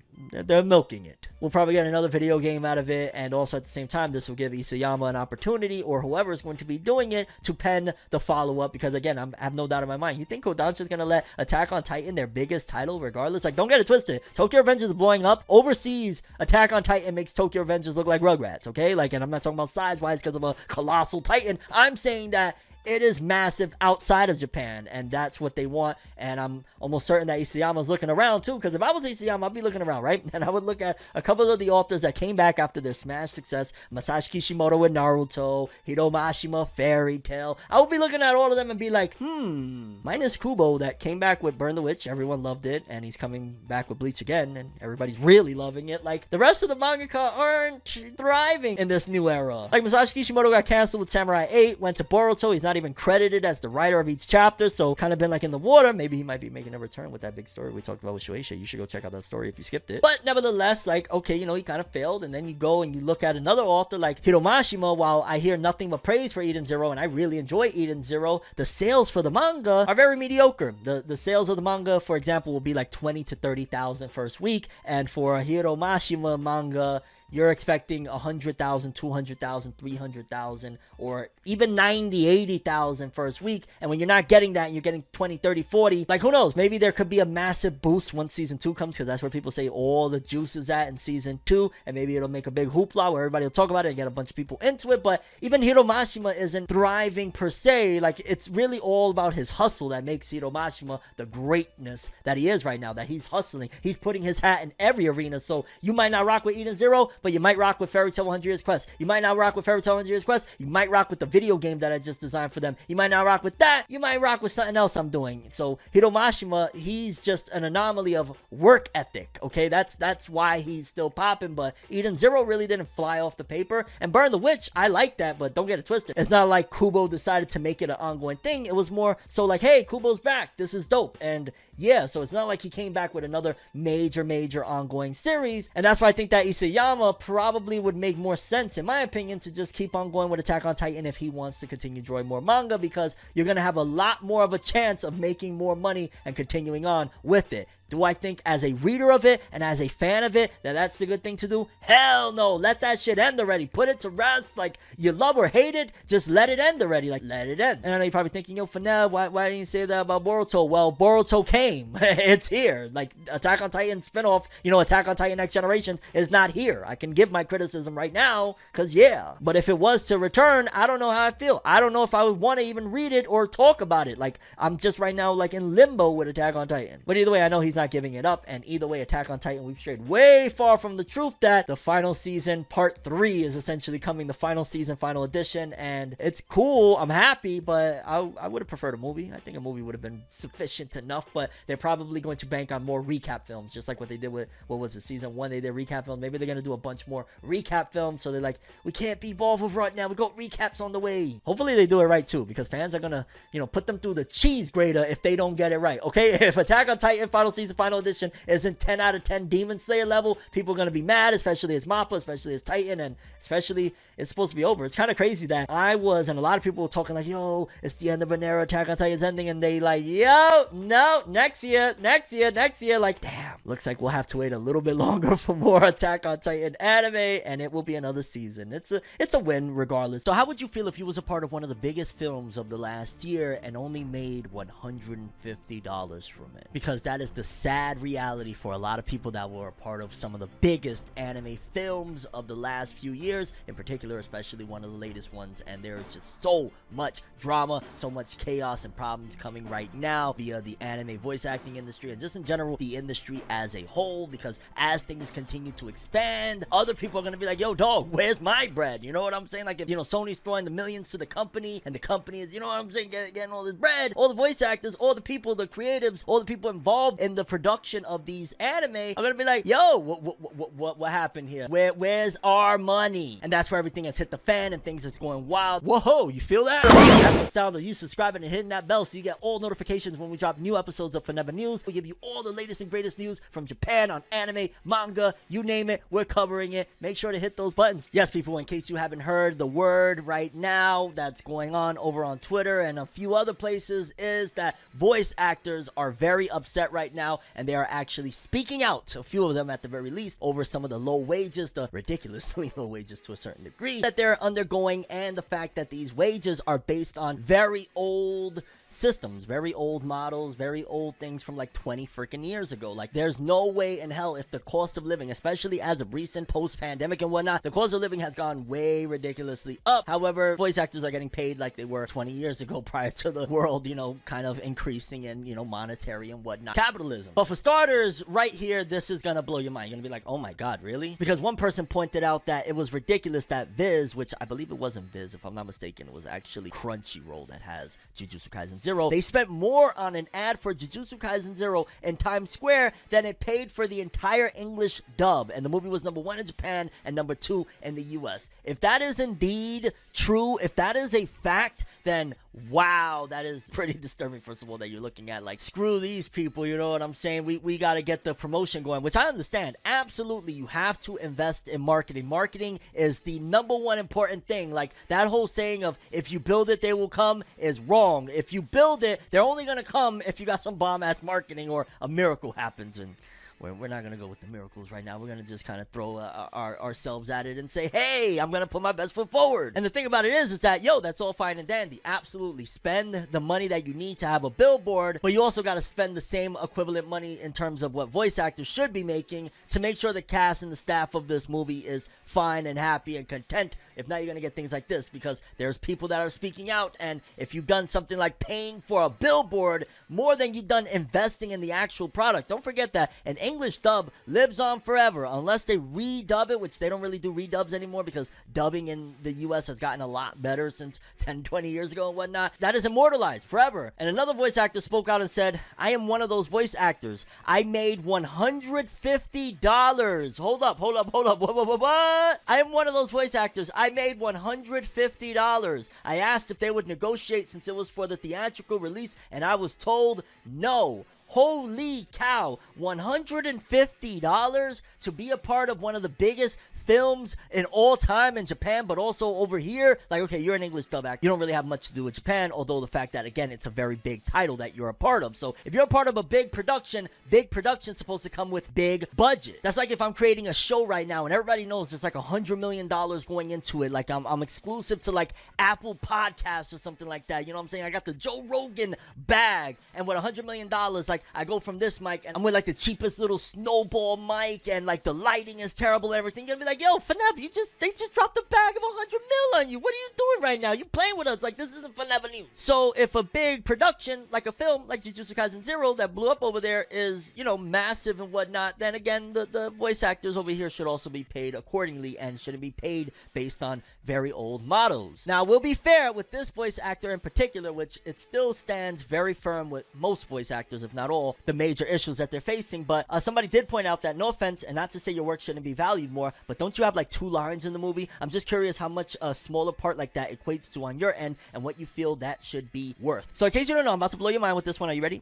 they're milking it. We'll probably get another video game out of it, and also at the same time, this will give Isayama an opportunity, or whoever is going to be doing it, to pen the follow-up, because, again, I have no doubt in my mind. You think Kodansha is going to let Attack on Titan, their biggest title, regardless? Like, don't get it twisted. Tokyo Revengers is blowing up. Overseas, Attack on Titan makes Tokyo Revengers look like Rugrats, okay? Like, and I'm not talking about size-wise because of a colossal Titan. I'm saying that it is massive outside of Japan, and that's what they want. And I'm almost certain that Isayama's looking around too, because if I was Isayama, I'd be looking around, right? And I would look at a couple of the authors that came back after their smash success: Masashi Kishimoto with Naruto, Hiro Mashima, Fairy Tail. I would be looking at all of them and be like, minus Kubo, that came back with Burn the Witch. Everyone loved it, and he's coming back with Bleach again, and everybody's really loving it. Like, the rest of the mangaka aren't thriving in this new era. Like, Masashi Kishimoto got canceled with Samurai 8, went to Boruto. He's not even credited as the writer of each chapter, so kind of been like in the water. Maybe he might be making a return with that big story we talked about with Shueisha. You should go check out that story if you skipped it. But nevertheless, like, okay, you know, he kind of failed, and then you go and you look at another author like Hiro Mashima. While I hear nothing but praise for Eden Zero, and I really enjoy Eden Zero, the sales for the manga are very mediocre. The sales of the manga, for example, will be like 20 to 30,000 first week, and for a Hiro Mashima manga, you're expecting 100,000, 200,000, 300,000, or even 90, 80,000 first week. And when you're not getting that, you're getting 20, 30, 40. Like, who knows? Maybe there could be a massive boost once season 2 comes, because that's where people say all the juice is at in season 2. And maybe it'll make a big hoopla where everybody will talk about it and get a bunch of people into it. But even Hiro Mashima isn't thriving per se. Like, it's really all about his hustle that makes Hiro Mashima the greatness that he is right now. That he's hustling. He's putting his hat in every arena. So you might not rock with Eden Zero, but you might rock with Fairy Tail 100 Years Quest. You might not rock with Fairy Tail 100 Years Quest. You might rock with the video game that I just designed for them. You might not rock with that. You might rock with something else I'm doing. So Hiro Mashima, he's just an anomaly of work ethic, okay? That's why he's still popping. But Eden Zero really didn't fly off the paper. And Burn the Witch, I like that, but don't get it twisted. It's not like Kubo decided to make it an ongoing thing. It was more so like, hey, Kubo's back. This is dope. And yeah, so it's not like he came back with another major ongoing series. And that's why I think that Isayama probably would make more sense, in my opinion, to just keep on going with Attack on Titan if he wants to continue drawing more manga, because you're going to have a lot more of a chance of making more money and continuing on with it. Do I think as a reader of it and as a fan of it that that's the good thing to do? Hell no. Let that shit end already. Put it to rest. Like, you love or hate it, just let it end already. Like, let it end. And I know you're probably thinking, yo, Finale, why didn't you say that about Boruto? Well, Boruto came. It's here. Like, Attack on Titan spinoff, you know, Attack on Titan Next Generation is not here. I can give my criticism right now, because yeah. But if it was to return, I don't know how I feel. I don't know if I would want to even read it or talk about it. Like, I'm just right now, like, in limbo with Attack on Titan. But either way, I know he's not giving it up. And either way, Attack on Titan, we've strayed way far from the truth that the final season, part 3, is essentially coming. The final season, final edition. And it's cool. I'm happy, but I would have preferred a movie. I think a movie would have been sufficient enough, but they're probably going to bank on more recap films, just like what they did with, what was it, season 1, they did recap films. Maybe they're going to do a bunch more recap films, so they're like, we can't be bothered right now, we got recaps on the way. Hopefully they do it right too, because fans are going to, you know, put them through the cheese grater if they don't get it right, okay? If Attack on Titan final season, final edition isn't 10 out of 10 Demon Slayer level, people are going to be mad, especially as Mappa, especially as Titan, and especially it's supposed to be over. It's kind of crazy that I was, and a lot of people were talking like, yo, it's the end of an era, Attack on Titan's ending, and they like, yo, no, next year, like, damn, looks like we'll have to wait a little bit longer for more Attack on Titan anime, and it will be another season. It's a win regardless. So how would you feel if you was a part of one of the biggest films of the last year and only made $150 from it? Because that is the sad reality for a lot of people that were a part of some of the biggest anime films of the last few years, in particular, especially one of the latest ones, and there is just so much drama, so much chaos and problems coming right now via the anime voice acting industry and just in general the industry as a whole, because as things continue to expand, other people are going to be like, yo dog, where's my bread? You know what I'm saying? Like, if, you know, Sony's throwing the millions to the company and the company is, you know what I'm saying, getting all this bread, all the voice actors, all the people, the creatives, all the people involved in the production of these anime are going to be like, yo, what happened here? Where's our money? And that's where everything has hit the fan and things is going wild. Whoa, you feel that? That's the sound of you subscribing and hitting that bell so you get all notifications when we drop new episodes of FORNEVER News. We give you all the latest and greatest news from Japan on anime, manga, you name it, we're covering it. Make sure to hit those buttons. Yes, people, in case you haven't heard, the word right now that's going on over on Twitter and a few other places is that voice actors are very upset right now, and they are actually speaking out, a few of them at the very least, over some of the low wages, the ridiculously low wages to a certain degree that they're undergoing, and the fact that these wages are based on very old systems, very old models, very old things from like 20 freaking years ago. Like, there's no way in hell, if the cost of living, especially as of recent post-pandemic and whatnot, the cost of living has gone way ridiculously up. However, voice actors are getting paid like they were 20 years ago prior to the world, you know, kind of increasing in, you know, monetary and whatnot, capitalism. But for starters, right here, this is gonna blow your mind. You're gonna be like, oh my god, really? Because one person pointed out that it was ridiculous that Viz, which I believe it wasn't Viz, if I'm not mistaken, it was actually Crunchyroll that has Jujutsu Kaisen Zero. They spent more on an ad for Jujutsu Kaisen Zero in Times Square than it paid for the entire English dub, and the movie was #1 in Japan and #2 in the US. If that is indeed true, if that is a fact, then wow, that is pretty disturbing. First of all, that you're looking at like, screw these people, you know what I'm saying? We got to get the promotion going, which I understand. Absolutely, you have to invest in marketing. Marketing is the #1 important thing. Like, that whole saying of, if you build it, they will come, is wrong. If you build it, they're only going to come if you got some bomb-ass marketing or a miracle happens. And we're not going to go with the miracles right now. We're going to just kind of throw ourselves at it and say, hey, I'm going to put my best foot forward. And the thing about it is that, yo, that's all fine and dandy. Absolutely. Spend the money that you need to have a billboard, but you also got to spend the same equivalent money in terms of what voice actors should be making to make sure the cast and the staff of this movie is fine and happy and content. If not, you're going to get things like this, because there's people that are speaking out, and if you've done something like paying for a billboard more than you've done investing in the actual product, don't forget that an English dub lives on forever unless they redub it, which they don't really do redubs anymore because dubbing in the US has gotten a lot better since 10-20 years ago and whatnot. That is immortalized forever. And another voice actor spoke out and said, I am one of those voice actors. I made $150. Hold up. What? I am one of those voice actors. I made $150. I asked if they would negotiate since it was for the theatrical release, and I was told no. Holy cow, $150 to be a part of one of the biggest films in all time in Japan, but also over here. Like, okay, you're an English dub actor. You don't really have much to do with Japan, although the fact that, again, it's a very big title that you're a part of. So if you're a part of a big production's supposed to come with big budget. That's like if I'm creating a show right now and everybody knows there's like $100 million going into it. Like, I'm exclusive to like Apple Podcasts or something like that. You know what I'm saying? I got the Joe Rogan bag, and with $100 million, like, I go from this mic and I'm with like the cheapest little snowball mic, and like the lighting is terrible and everything. You're gonna be like, like, yo, FNEF, they just dropped a bag of 100 mil on you. What are you doing right now? You playing with us like this isn't FORNEVERNEWS. So if a big production, like a film, like Jujutsu Kaisen 0 that blew up over there is, you know, massive and whatnot, then again, the voice actors over here should also be paid accordingly and shouldn't be paid based on very old models. Now, we'll be fair with this voice actor in particular, which it still stands very firm with most voice actors, if not all, the major issues that they're facing. But somebody did point out that, no offense, and not to say your work shouldn't be valued more, but don't you have like 2 lines in the movie? I'm just curious how much a smaller part like that equates to on your end and what you feel that should be worth. So in case you don't know, I'm about to blow your mind with this one. Are you ready?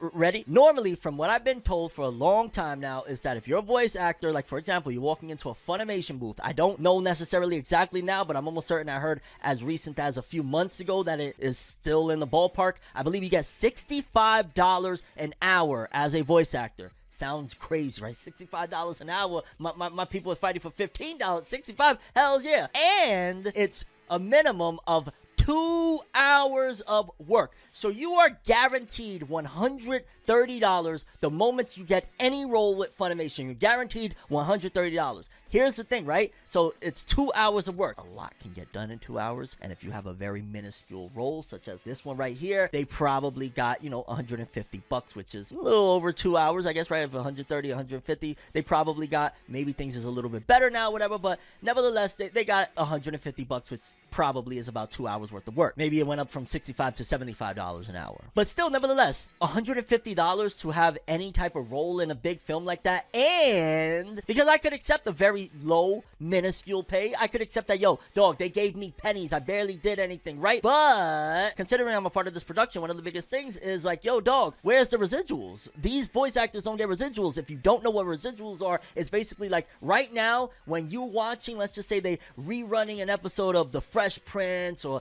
Ready? Normally, from what I've been told for a long time now, is that if you're a voice actor, like for example, you're walking into a Funimation booth, I don't know necessarily exactly now, but I'm almost certain I heard as recent as a few months ago that it is still in the ballpark. I believe you get $65 an hour as a voice actor. Sounds crazy, right? $65 an hour. My people are fighting for $15. 65, hells yeah. And it's a minimum of 2 hours of work. So you are guaranteed $130 the moment you get any role with Funimation. You're guaranteed $130. Here's the thing, right? So it's 2 hours of work. A lot can get done in 2 hours. And if you have a very minuscule role, such as this one right here, they probably got, you know, $150, which is a little over 2 hours, I guess, right? If 130, 150, they probably got, maybe things is a little bit better now, whatever. But nevertheless, they got $150, which probably is about 2 hours worth of work. Maybe it went up from $65 to $75 an hour. But still, nevertheless, $150 to have any type of role in a big film like that. And because I could accept a very low, minuscule pay, I could accept that, yo, dog, they gave me pennies. I barely did anything, right? But considering I'm a part of this production, one of the biggest things is like, yo, dog, where's the residuals? These voice actors don't get residuals. If you don't know what residuals are, it's basically like right now when you're watching, let's just say they rerunning an episode of The Fresh Prince or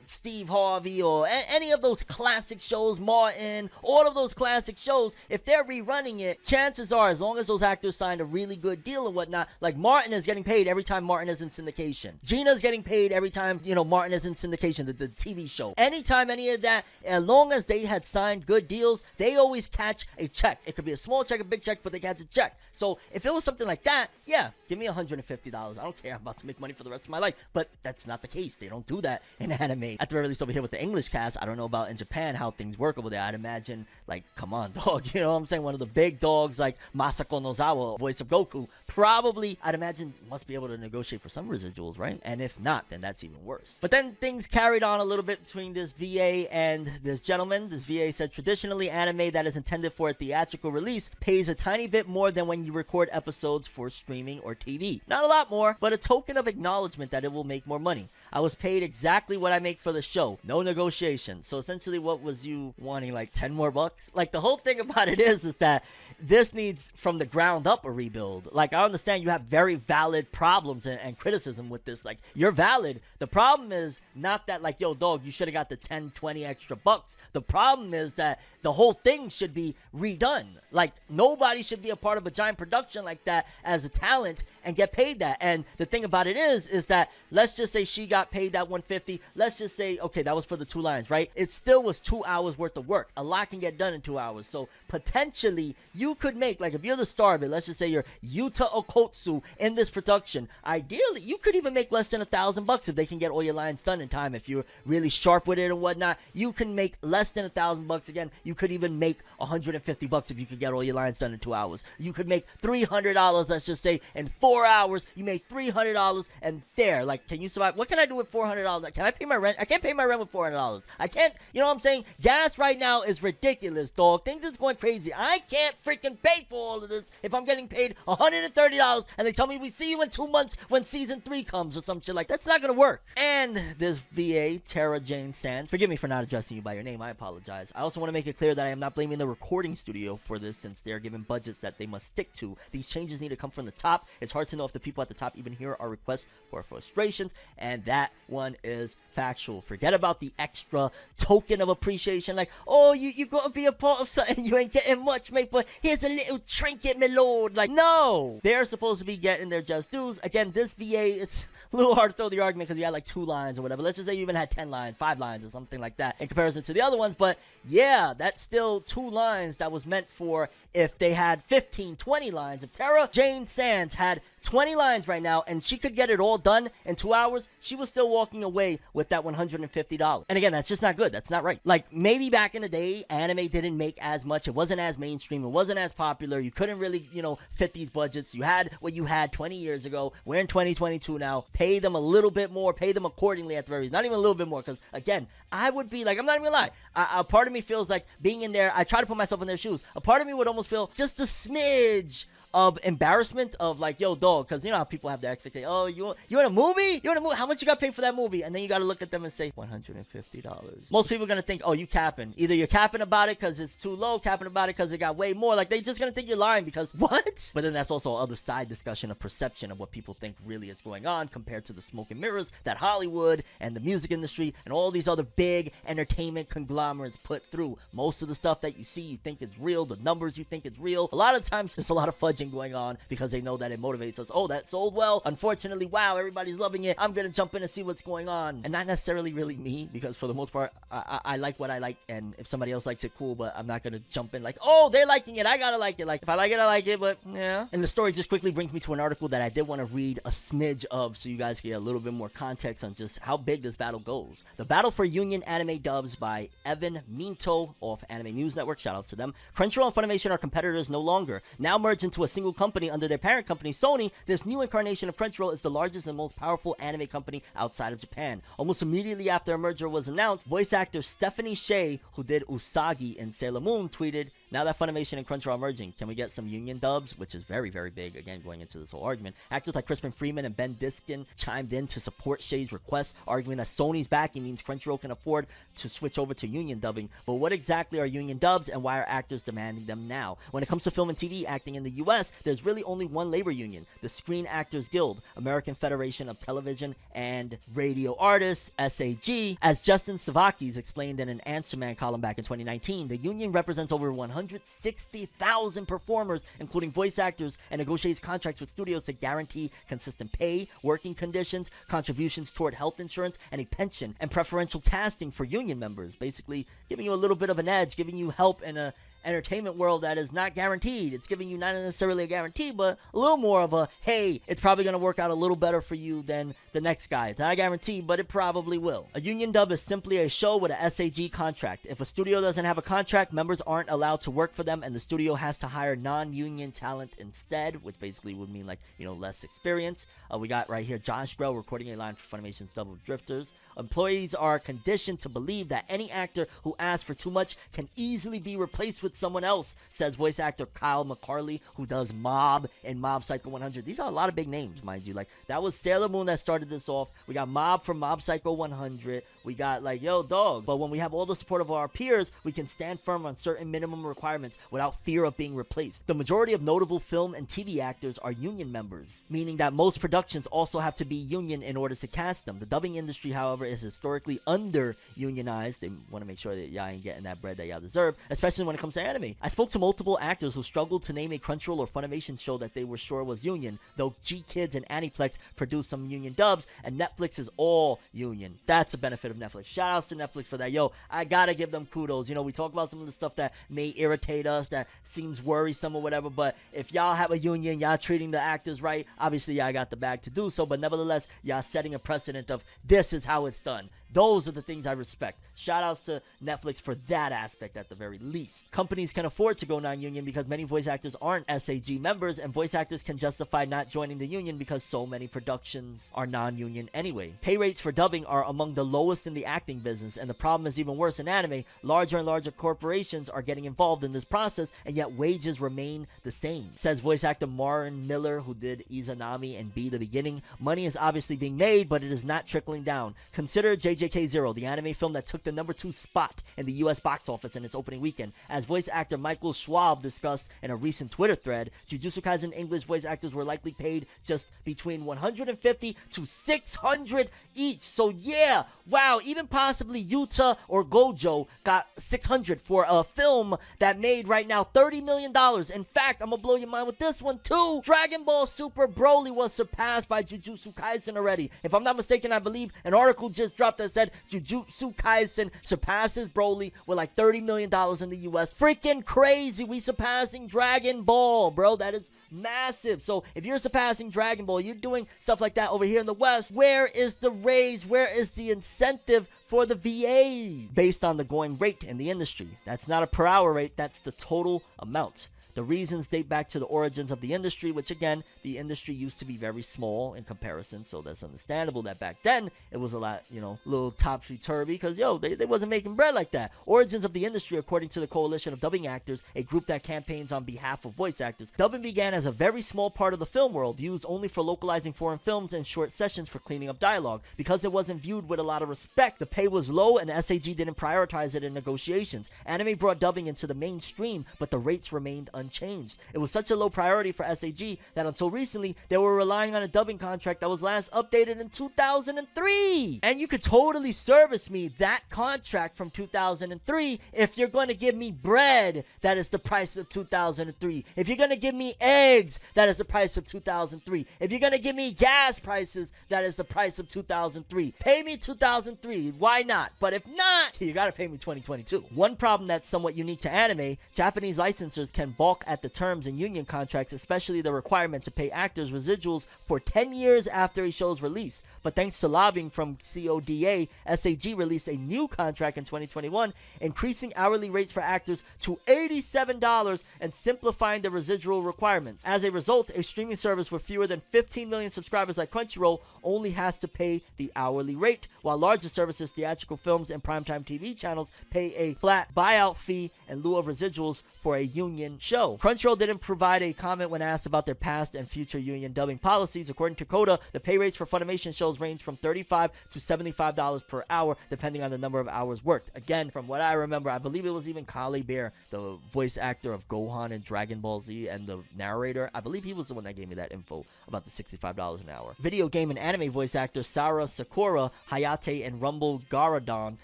Steve Harvey or any of those classic shows, Martin, all of those classic shows, if they're rerunning it, chances are, as long as those actors signed a really good deal and whatnot, like Martin is getting paid every time Martin is in syndication. Gina's getting paid every time, you know, Martin is in syndication, the TV show. Anytime any of that, as long as they had signed good deals, they always catch a check. It could be a small check, a big check, but they catch a check. So if it was something like that, yeah, give me $150. I don't care. I'm about to make money for the rest of my life. But that's not the case. They don't do that in anime. At the very least over here with the English cast, I don't know about in Japan how things work over there. I'd imagine, like, come on, dog. You know what I'm saying? One of the big dogs like Masako Nozawa, voice of Goku, probably, I'd imagine, must be able to negotiate for some residuals, right? And if not, then that's even worse. But then things carried on a little bit between this VA and this gentleman. This VA said, traditionally, anime that is intended for a theatrical release pays a tiny bit more than when you record episodes for streaming or TV. Not a lot more, but a token of acknowledgement that it will make more money. I was paid exactly what I make for the show. No negotiation. So essentially, what was you wanting, like 10 more bucks? Like, the whole thing about it is that this needs from the ground up a rebuild. Like, I understand you have very valid problems and criticism with this. Like, you're valid. The problem is not that, like, yo, dog, you should have got the 10, 20 extra bucks. The problem is that the whole thing should be redone. Like, nobody should be a part of a giant production like that as a talent and get paid that. And the thing about it is that, let's just say she got paid that $150. Let's just say, okay, that was for the 2 lines, right? It still was 2 hours worth of work. A lot can get done in 2 hours. So potentially you could make, like, if you're the star of it, let's just say you're Yuta Okotsu in this production, ideally you could even make less than $1,000 if they can get all your lines done in time. If you're really sharp with it and whatnot, you can make less than $1,000. Again, you could even make $150 if you could get all your lines done in 2 hours. You could make $300, let's just say, in 4 hours. You made $300 and there, like, can you survive? What can I do with $400? Can I pay my rent? I can't pay my rent with $400. I can't, you know what I'm saying? Gas right now is ridiculous, dog. Things is going crazy. I can't freaking pay for all of this if I'm getting paid $130 and they tell me we see you in 2 months when season 3 comes or some shit like that. That's not gonna work. And this VA, Tara Jane Sands, forgive me for not addressing you by your name, I apologize. I also want to make it clear that I am not blaming the recording studio for this, since they're given budgets that they must stick to. These changes need to come from the top. It's hard to know if the people at the top even hear our requests for frustrations, and that one is factual. Forget about the extra token of appreciation, like, oh, you gotta be a part of something, you ain't getting much, mate, but here's a little trinket, my lord. Like, no, they're supposed to be getting their just dues. Again, this VA, it's a little hard to throw the argument because you had like 2 lines or whatever. Let's just say you even had 10 lines, 5 lines or something like that in comparison to the other ones, but yeah, that's still 2 lines that was meant for if they had 15, 20 lines. If Tara Jane Sands had 20 lines right now, and she could get it all done in 2 hours. She was still walking away with that $150. And again, that's just not good. That's not right. Like, maybe back in the day, anime didn't make as much. It wasn't as mainstream. It wasn't as popular. You couldn't really, fit these budgets. You had what you had 20 years ago. We're in 2022 now. Pay them a little bit more. Pay them accordingly at the very least. Not even a little bit more, because, again, I would be like, I'm not even gonna lie. A part of me feels like being in there, I try to put myself in their shoes. A part of me would almost feel just a smidge of embarrassment of like, yo, dog, because you know how people have their expectation. Oh, you in a movie? You in a movie? How much you got paid for that movie? And then you got to look at them and say $150. Most people are gonna think, oh, you capping. Either you're capping about it because it's too low, capping about it because it got way more. Like, they just gonna think you're lying because what? But then that's also other side discussion of perception of what people think really is going on compared to the smoke and mirrors that Hollywood and the music industry and all these other big entertainment conglomerates put through. Most of the stuff that you see, you think it's real. The numbers you think it's real. A lot of times, there's a lot of fudging going on because they know that it motivates us. Oh, that sold well. Unfortunately, wow, everybody's loving it. I'm gonna jump in and see what's going on. And not necessarily really me, because for the most part, I like what I like, and if somebody else likes it, cool, but I'm not gonna jump in like, oh, they're liking it, I gotta like it. Like, if I like it, but yeah. And the story just quickly brings me to an article that I did want to read a smidge of so you guys get a little bit more context on just how big this battle goes. The Battle for Union Anime Dubs by Evan Minto of Anime News Network. Shoutouts to them. Crunchyroll and Funimation are competitors no longer. Now merged into a single company under their parent company, Sony, this new incarnation of Crunchyroll is the largest and most powerful anime company outside of Japan. Almost immediately after a merger was announced, voice actor Stephanie Shea, who did Usagi in Sailor Moon, tweeted, "Now that Funimation and Crunchyroll are merging, can we get some union dubs?" Which is very, very big, again, going into this whole argument. Actors like Crispin Freeman and Ben Diskin chimed in to support Shea's request, arguing that Sony's backing means Crunchyroll can afford to switch over to union dubbing. But what exactly are union dubs, and why are actors demanding them now? When it comes to film and TV acting in the US, there's really only one labor union, the Screen Actors Guild, American Federation of Television and Radio Artists, SAG. As Justin Savakis explained in an Answer Man column back in 2019, the union represents over 160,000 performers, including voice actors, and negotiates contracts with studios to guarantee consistent pay, working conditions, contributions toward health insurance, and a pension, and preferential casting for union members, basically giving you a little bit of an edge, giving you help in a entertainment world that is not guaranteed. It's giving you not necessarily a guarantee, but a little more of a, hey, it's probably going to work out a little better for you than the next guy. It's not a guarantee, but it probably will. A union dub is simply a show with a SAG contract. If a studio doesn't have a contract, members aren't allowed to work for them, and the studio has to hire non-union talent instead, which basically would mean, like, less experience. We got right here Josh Grell recording a line for Funimation's Double Drifters. Employees are conditioned to believe that any actor who asks for too much can easily be replaced with someone else, says voice actor Kyle McCarley, who does Mob and Mob Psycho 100. These are a lot of big names, mind you. Like, that was Sailor Moon that started this off. We got Mob from Mob Psycho 100. We got, like, yo, dog. But when we have all the support of our peers, we can stand firm on certain minimum requirements without fear of being replaced. The majority of notable film and TV actors are union members, meaning that most productions also have to be union in order to cast them. The dubbing industry, however, is historically under-unionized. They want to make sure that y'all ain't getting that bread that y'all deserve, especially when it comes to anime. I spoke to multiple actors who struggled to name a Crunchyroll or Funimation show that they were sure was union, though G-Kids and Aniplex produced some union dubs, and Netflix is all union. That's a benefit of Netflix. Shout outs to Netflix for that. Yo, I gotta give them kudos. We talk about some of the stuff that may irritate us, that seems worrisome or whatever, but if y'all have a union, y'all treating the actors right, obviously y'all got the bag to do so, but nevertheless, y'all setting a precedent of this is how it's done. Those are the things I respect. Shout outs to Netflix for that aspect at the very least. Companies can afford to go non-union because many voice actors aren't SAG members, and voice actors can justify not joining the union because so many productions are non-union anyway. Pay rates for dubbing are among the lowest in the acting business, and the problem is even worse in anime. Larger and larger corporations are getting involved in this process, and yet wages remain the same, says voice actor Marin Miller, who did Izanami and Be the Beginning. Money is obviously being made, but it is not trickling down. Consider JJK Zero, the anime film that took the #2 spot in the US box office in its opening weekend. As voice actor Michael Schwab discussed in a recent Twitter thread, Jujutsu Kaisen English voice actors were likely paid just between $150 to $600 each. So yeah, wow, even possibly Yuta or Gojo got $600 for a film that made right now $30 million. In fact, I'm gonna blow your mind with this one too. Dragon Ball Super Broly was surpassed by Jujutsu Kaisen already. If I'm not mistaken, I believe an article just dropped that said Jujutsu Kaisen surpasses Broly with like $30 million in the US. Freaking crazy. We surpassing Dragon Ball, bro. That is massive. So if you're surpassing Dragon Ball, you're doing stuff like that over here in the West, where is the raise? Where is the incentive for the VA? Based on the going rate in the industry. That's not a per hour rate, that's the total amount. The reasons date back to the origins of the industry, which again, the industry used to be very small in comparison, so that's understandable that back then it was a lot, you know, a little topsy-turvy, because, yo, they wasn't making bread like that. Origins of the industry, according to the Coalition of Dubbing Actors, a group that campaigns on behalf of voice actors. Dubbing began as a very small part of the film world, used only for localizing foreign films and short sessions for cleaning up dialogue. Because it wasn't viewed with a lot of respect, the pay was low and SAG didn't prioritize it in negotiations. Anime brought dubbing into the mainstream, but the rates remained unchanged. It was such a low priority for SAG that until recently, they were relying on a dubbing contract that was last updated in 2003. And you could totally service me that contract from 2003 if you're going to give me bread, that is the price of 2003. If you're going to give me eggs, that is the price of 2003. If you're going to give me gas prices, that is the price of 2003. Pay me 2003. Why not? But if not, you got to pay me 2022. One problem that's somewhat unique to anime, Japanese licensors can balk at the terms in union contracts, especially the requirement to pay actors residuals for 10 years after a show's release. But thanks to lobbying from CODA, SAG released a new contract in 2021, increasing hourly rates for actors to $87 and simplifying the residual requirements. As a result, a streaming service with fewer than 15 million subscribers like Crunchyroll only has to pay the hourly rate, while larger services, theatrical films, and primetime TV channels pay a flat buyout fee in lieu of residuals for a union show. Crunchyroll didn't provide a comment when asked about their past and future union dubbing policies. According to Coda, the pay rates for Funimation shows range from $35 to $75 per hour, depending on the number of hours worked. Again, from what I remember, I believe it was even Kale Bear, the voice actor of Gohan in Dragon Ball Z, and the narrator. I believe he was the one that gave me that info about the $65 an hour. Video game and anime voice actor Sara Sakura Hayate and Rumble Garadon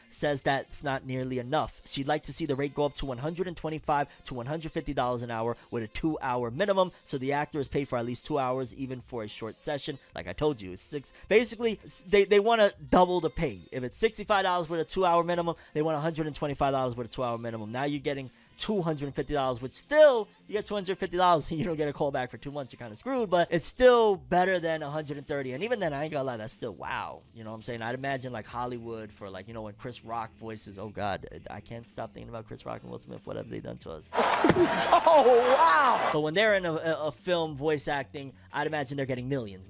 says that's not nearly enough. She'd like to see the rate go up to $125 to $150 an hour with a 2-hour minimum, so the actor is paid for at least 2 hours, even for a short session. Like I told you, it's six. Basically, they want to double the pay. If it's $65 with a 2-hour minimum, they want $125 with a 2-hour minimum. Now you're getting $250, which still, you get $250 and you don't get a call back for 2 months, you're kind of screwed, but it's still better than $130. And even then, I ain't gonna lie, that's still wow. You know what I'm saying? I'd imagine like Hollywood for, like, you know, when Chris Rock voices, oh god, I can't stop thinking about Chris Rock and Will Smith. What have they done to us? Oh wow. So when they're in a film voice acting, I'd imagine they're getting millions.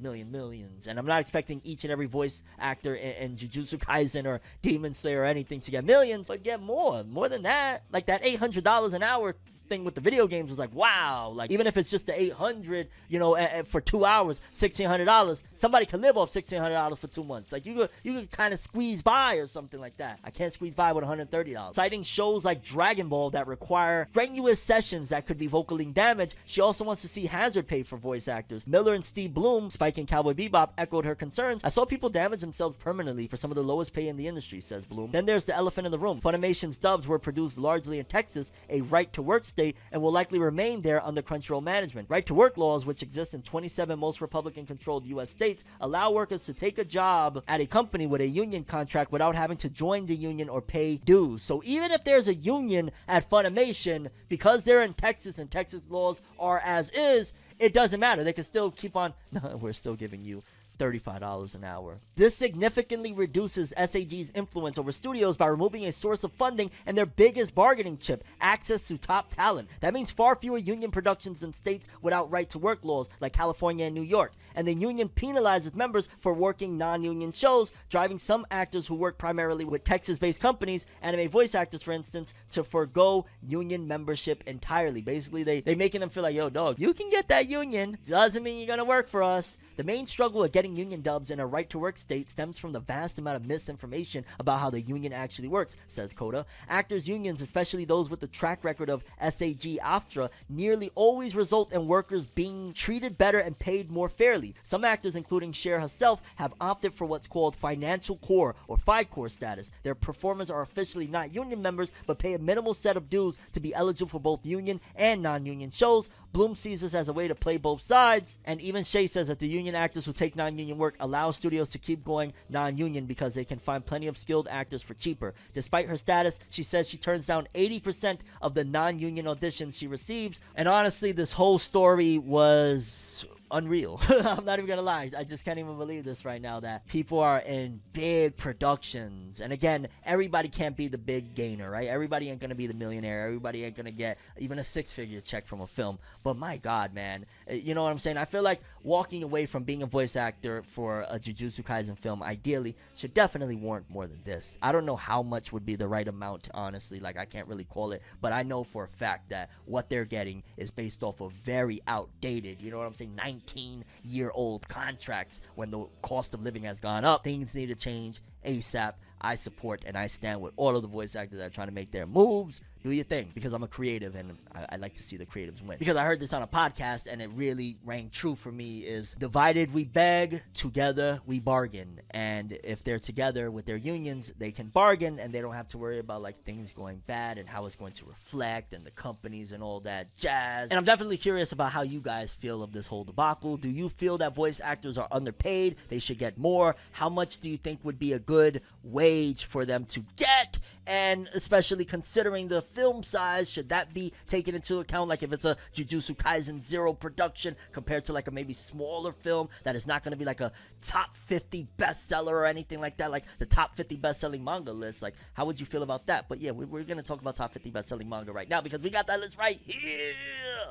And I'm not expecting each and every voice actor in Jujutsu Kaisen or Demon Slayer or anything to get millions, but get more than that. Like that $800 an hour thing with the video games was like, wow. Like, even if it's just the 800, you know, for 2 hours, $1,600, somebody can live off $1,600 for 2 months. Like, you could kind of squeeze by or something like that. I can't squeeze by with $130. Citing shows like Dragon Ball that require strenuous sessions that could be vocally damaged, she also wants to see hazard pay for voice actors. Miller and Steve Bloom, Spike and Cowboy Bebop, echoed her concerns. I saw people damage themselves permanently for some of the lowest pay in the industry, says Bloom. Then there's the elephant in the room. Funimation's dubs were produced largely in Texas, a right-to-work state, and will likely remain there under Crunchyroll management. Right-to-work laws, which exist in 27 most Republican-controlled U.S. states, allow workers to take a job at a company with a union contract without having to join the union or pay dues. So even if there's a union at Funimation, because they're in Texas and Texas laws are as is, it doesn't matter. They can still keep on, no, we're still giving you $35 an hour. This significantly reduces SAG's influence over studios by removing a source of funding and their biggest bargaining chip, access to top talent. That means far fewer union productions in states without right-to-work laws like California and New York. And the union penalizes members for working non-union shows, driving some actors who work primarily with Texas-based companies, anime voice actors for instance, to forego union membership entirely. Basically, they making them feel like, yo dog, you can get that union, doesn't mean you're gonna work for us. The main struggle with getting union dubs in a right-to-work state stems from the vast amount of misinformation about how the union actually works, says Coda. Actors' unions, especially those with the track record of SAG-AFTRA, nearly always result in workers being treated better and paid more fairly. Some actors, including Cher herself, have opted for what's called financial core or FICOR status. Their performers are officially not union members, but pay a minimal set of dues to be eligible for both union and non-union shows. Bloom sees this as a way to play both sides, and even Shay says that the union actors who take non-union work allow studios to keep going non-union because they can find plenty of skilled actors for cheaper. Despite her status, she says she turns down 80% of the non-union auditions she receives, and honestly, this whole story was unreal. I'm not even gonna lie, I just can't even believe this right now, that people are in big productions. And again, everybody can't be the big gainer, right? Everybody ain't gonna be the millionaire. Everybody ain't gonna get even a 6-figure check from a film. But my god, man, you know what I'm saying? I feel like walking away from being a voice actor for a Jujutsu Kaisen film ideally should definitely warrant more than this. I don't know how much would be the right amount, honestly. Like, I can't really call it, but I know for a fact that what they're getting is based off of very outdated, you know what I'm saying, 19-year-old contracts. When the cost of living has gone up, things need to change ASAP. I support and I stand with all of the voice actors that are trying to make their moves. Do your thing, because I'm a creative and I like to see the creatives win. Because I heard this on a podcast and it really rang true for me, is divided we beg, together we bargain. And if they're together with their unions, they can bargain and they don't have to worry about like things going bad and how it's going to reflect and the companies and all that jazz. And I'm definitely curious about how you guys feel of this whole debacle. Do you feel that voice actors are underpaid? They should get more? How much do you think would be a good wage for them to get? And especially considering the film size, should that be taken into account? Like if it's a Jujutsu Kaisen Zero production compared to like a maybe smaller film that is not going to be like a top 50 bestseller or anything like that, like the top 50 best-selling manga list, like how would you feel about that? But yeah, we're going to talk about top 50 best-selling manga right now because we got that list right here.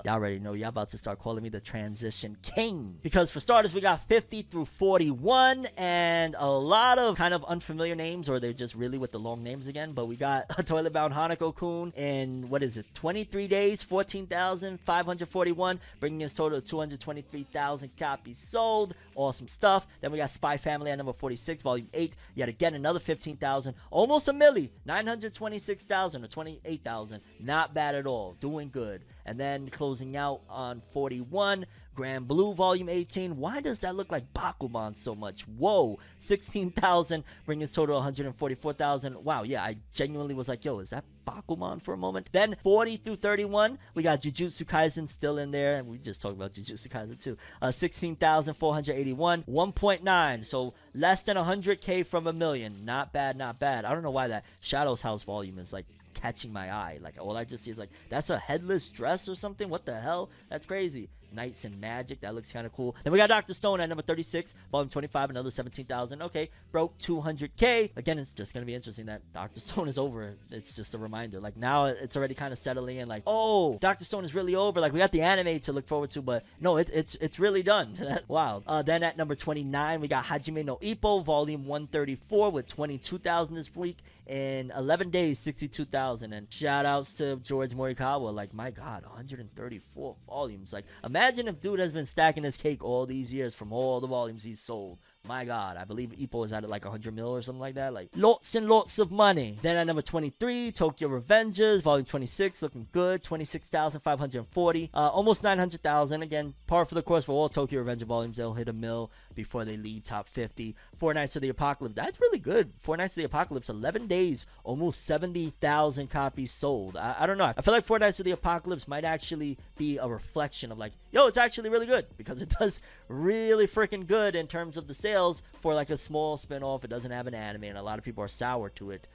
Y'all already know, y'all about to start calling me the transition king. Because for starters, we got 50 through 41 and a lot of kind of unfamiliar names, or they're just really with the long names again. But we got a Toilet Bound Hanako-kun in, what is it, 23 days, 14,541, bringing his total to 223,000 copies sold. Awesome stuff. Then we got Spy Family at number 46, volume 8. Yet again, another 15,000, almost a milli, 926,000 or 28,000. Not bad at all. Doing good. And then closing out on 41, Grand Blue Volume 18. Why does that look like Bakuman so much? Whoa, 16,000, bringing his total to 144,000. Wow, yeah, I genuinely was like, yo, is that Bakuman for a moment? Then 40 through 31, we got Jujutsu Kaisen still in there, and we just talked about Jujutsu Kaisen too. 16,481, 1.9, so less than 100K from a million. Not bad, not bad. I don't know why that Shadow's House volume is like catching my eye. Like all I just see is like, that's a headless dress or something. What the hell? That's crazy. Knights and Magic, that looks kind of cool. Then we got Dr. Stone at number 36, volume 25, another 17,000. Okay, broke 200K. Again, it's just gonna be interesting that Dr. Stone is over. It's just a reminder. Like now it's already kind of settling in. Like, oh, Dr. Stone is really over. Like we got the anime to look forward to, but no, it's really done. That's wild. Then at number 29, we got Hajime no Ippo, volume 134 with 22,000 this week. In 11 days, 62,000. And shout outs to George Morikawa. Like, my god, 134 volumes. Like, imagine if dude has been stacking his cake all these years from all the volumes he's sold. My god, I believe Ippo is at like 100 mil or something like that. Like, lots and lots of money. Then at number 23, Tokyo Revengers, volume 26, looking good, 26,540. Almost 900,000. Again, par for the course for all Tokyo Revenger volumes. They'll hit a mil before they leave top 50. Four Nights of the Apocalypse, that's really good. Four Nights of the Apocalypse, 11 days, almost 70,000 copies sold. I don't know. I feel like Four Nights of the Apocalypse might actually be a reflection of like, yo, it's actually really good, because it does really freaking good in terms of the sales for like a small spin-off. It doesn't have an anime and a lot of people are sour to it.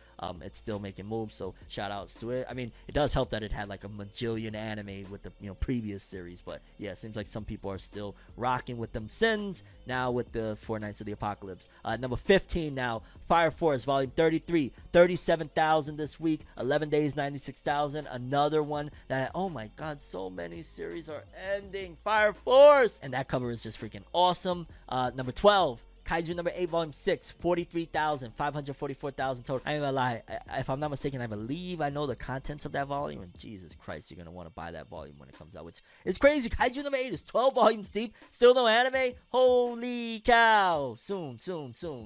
It's still making moves, so shout outs to it. I mean, it does help that it had like a majillion anime with the previous series, but yeah, it seems like some people are still rocking with them sins now with the Four Nights of the Apocalypse. Number 15 now, Fire Force volume 33, 37,000 this week, 11 days, 96,000. Another one that, oh my god, so many series are ending. Fire Force, and that cover is just freaking awesome. Number 12, Kaiju number 8, volume 6, 43,000, 544,000 total. I ain't gonna lie, if I'm not mistaken, I believe I know the contents of that volume, and Jesus Christ, you're gonna want to buy that volume when it comes out, which is crazy. Kaiju number 8 is 12 volumes deep, still no anime. Holy cow. Soon.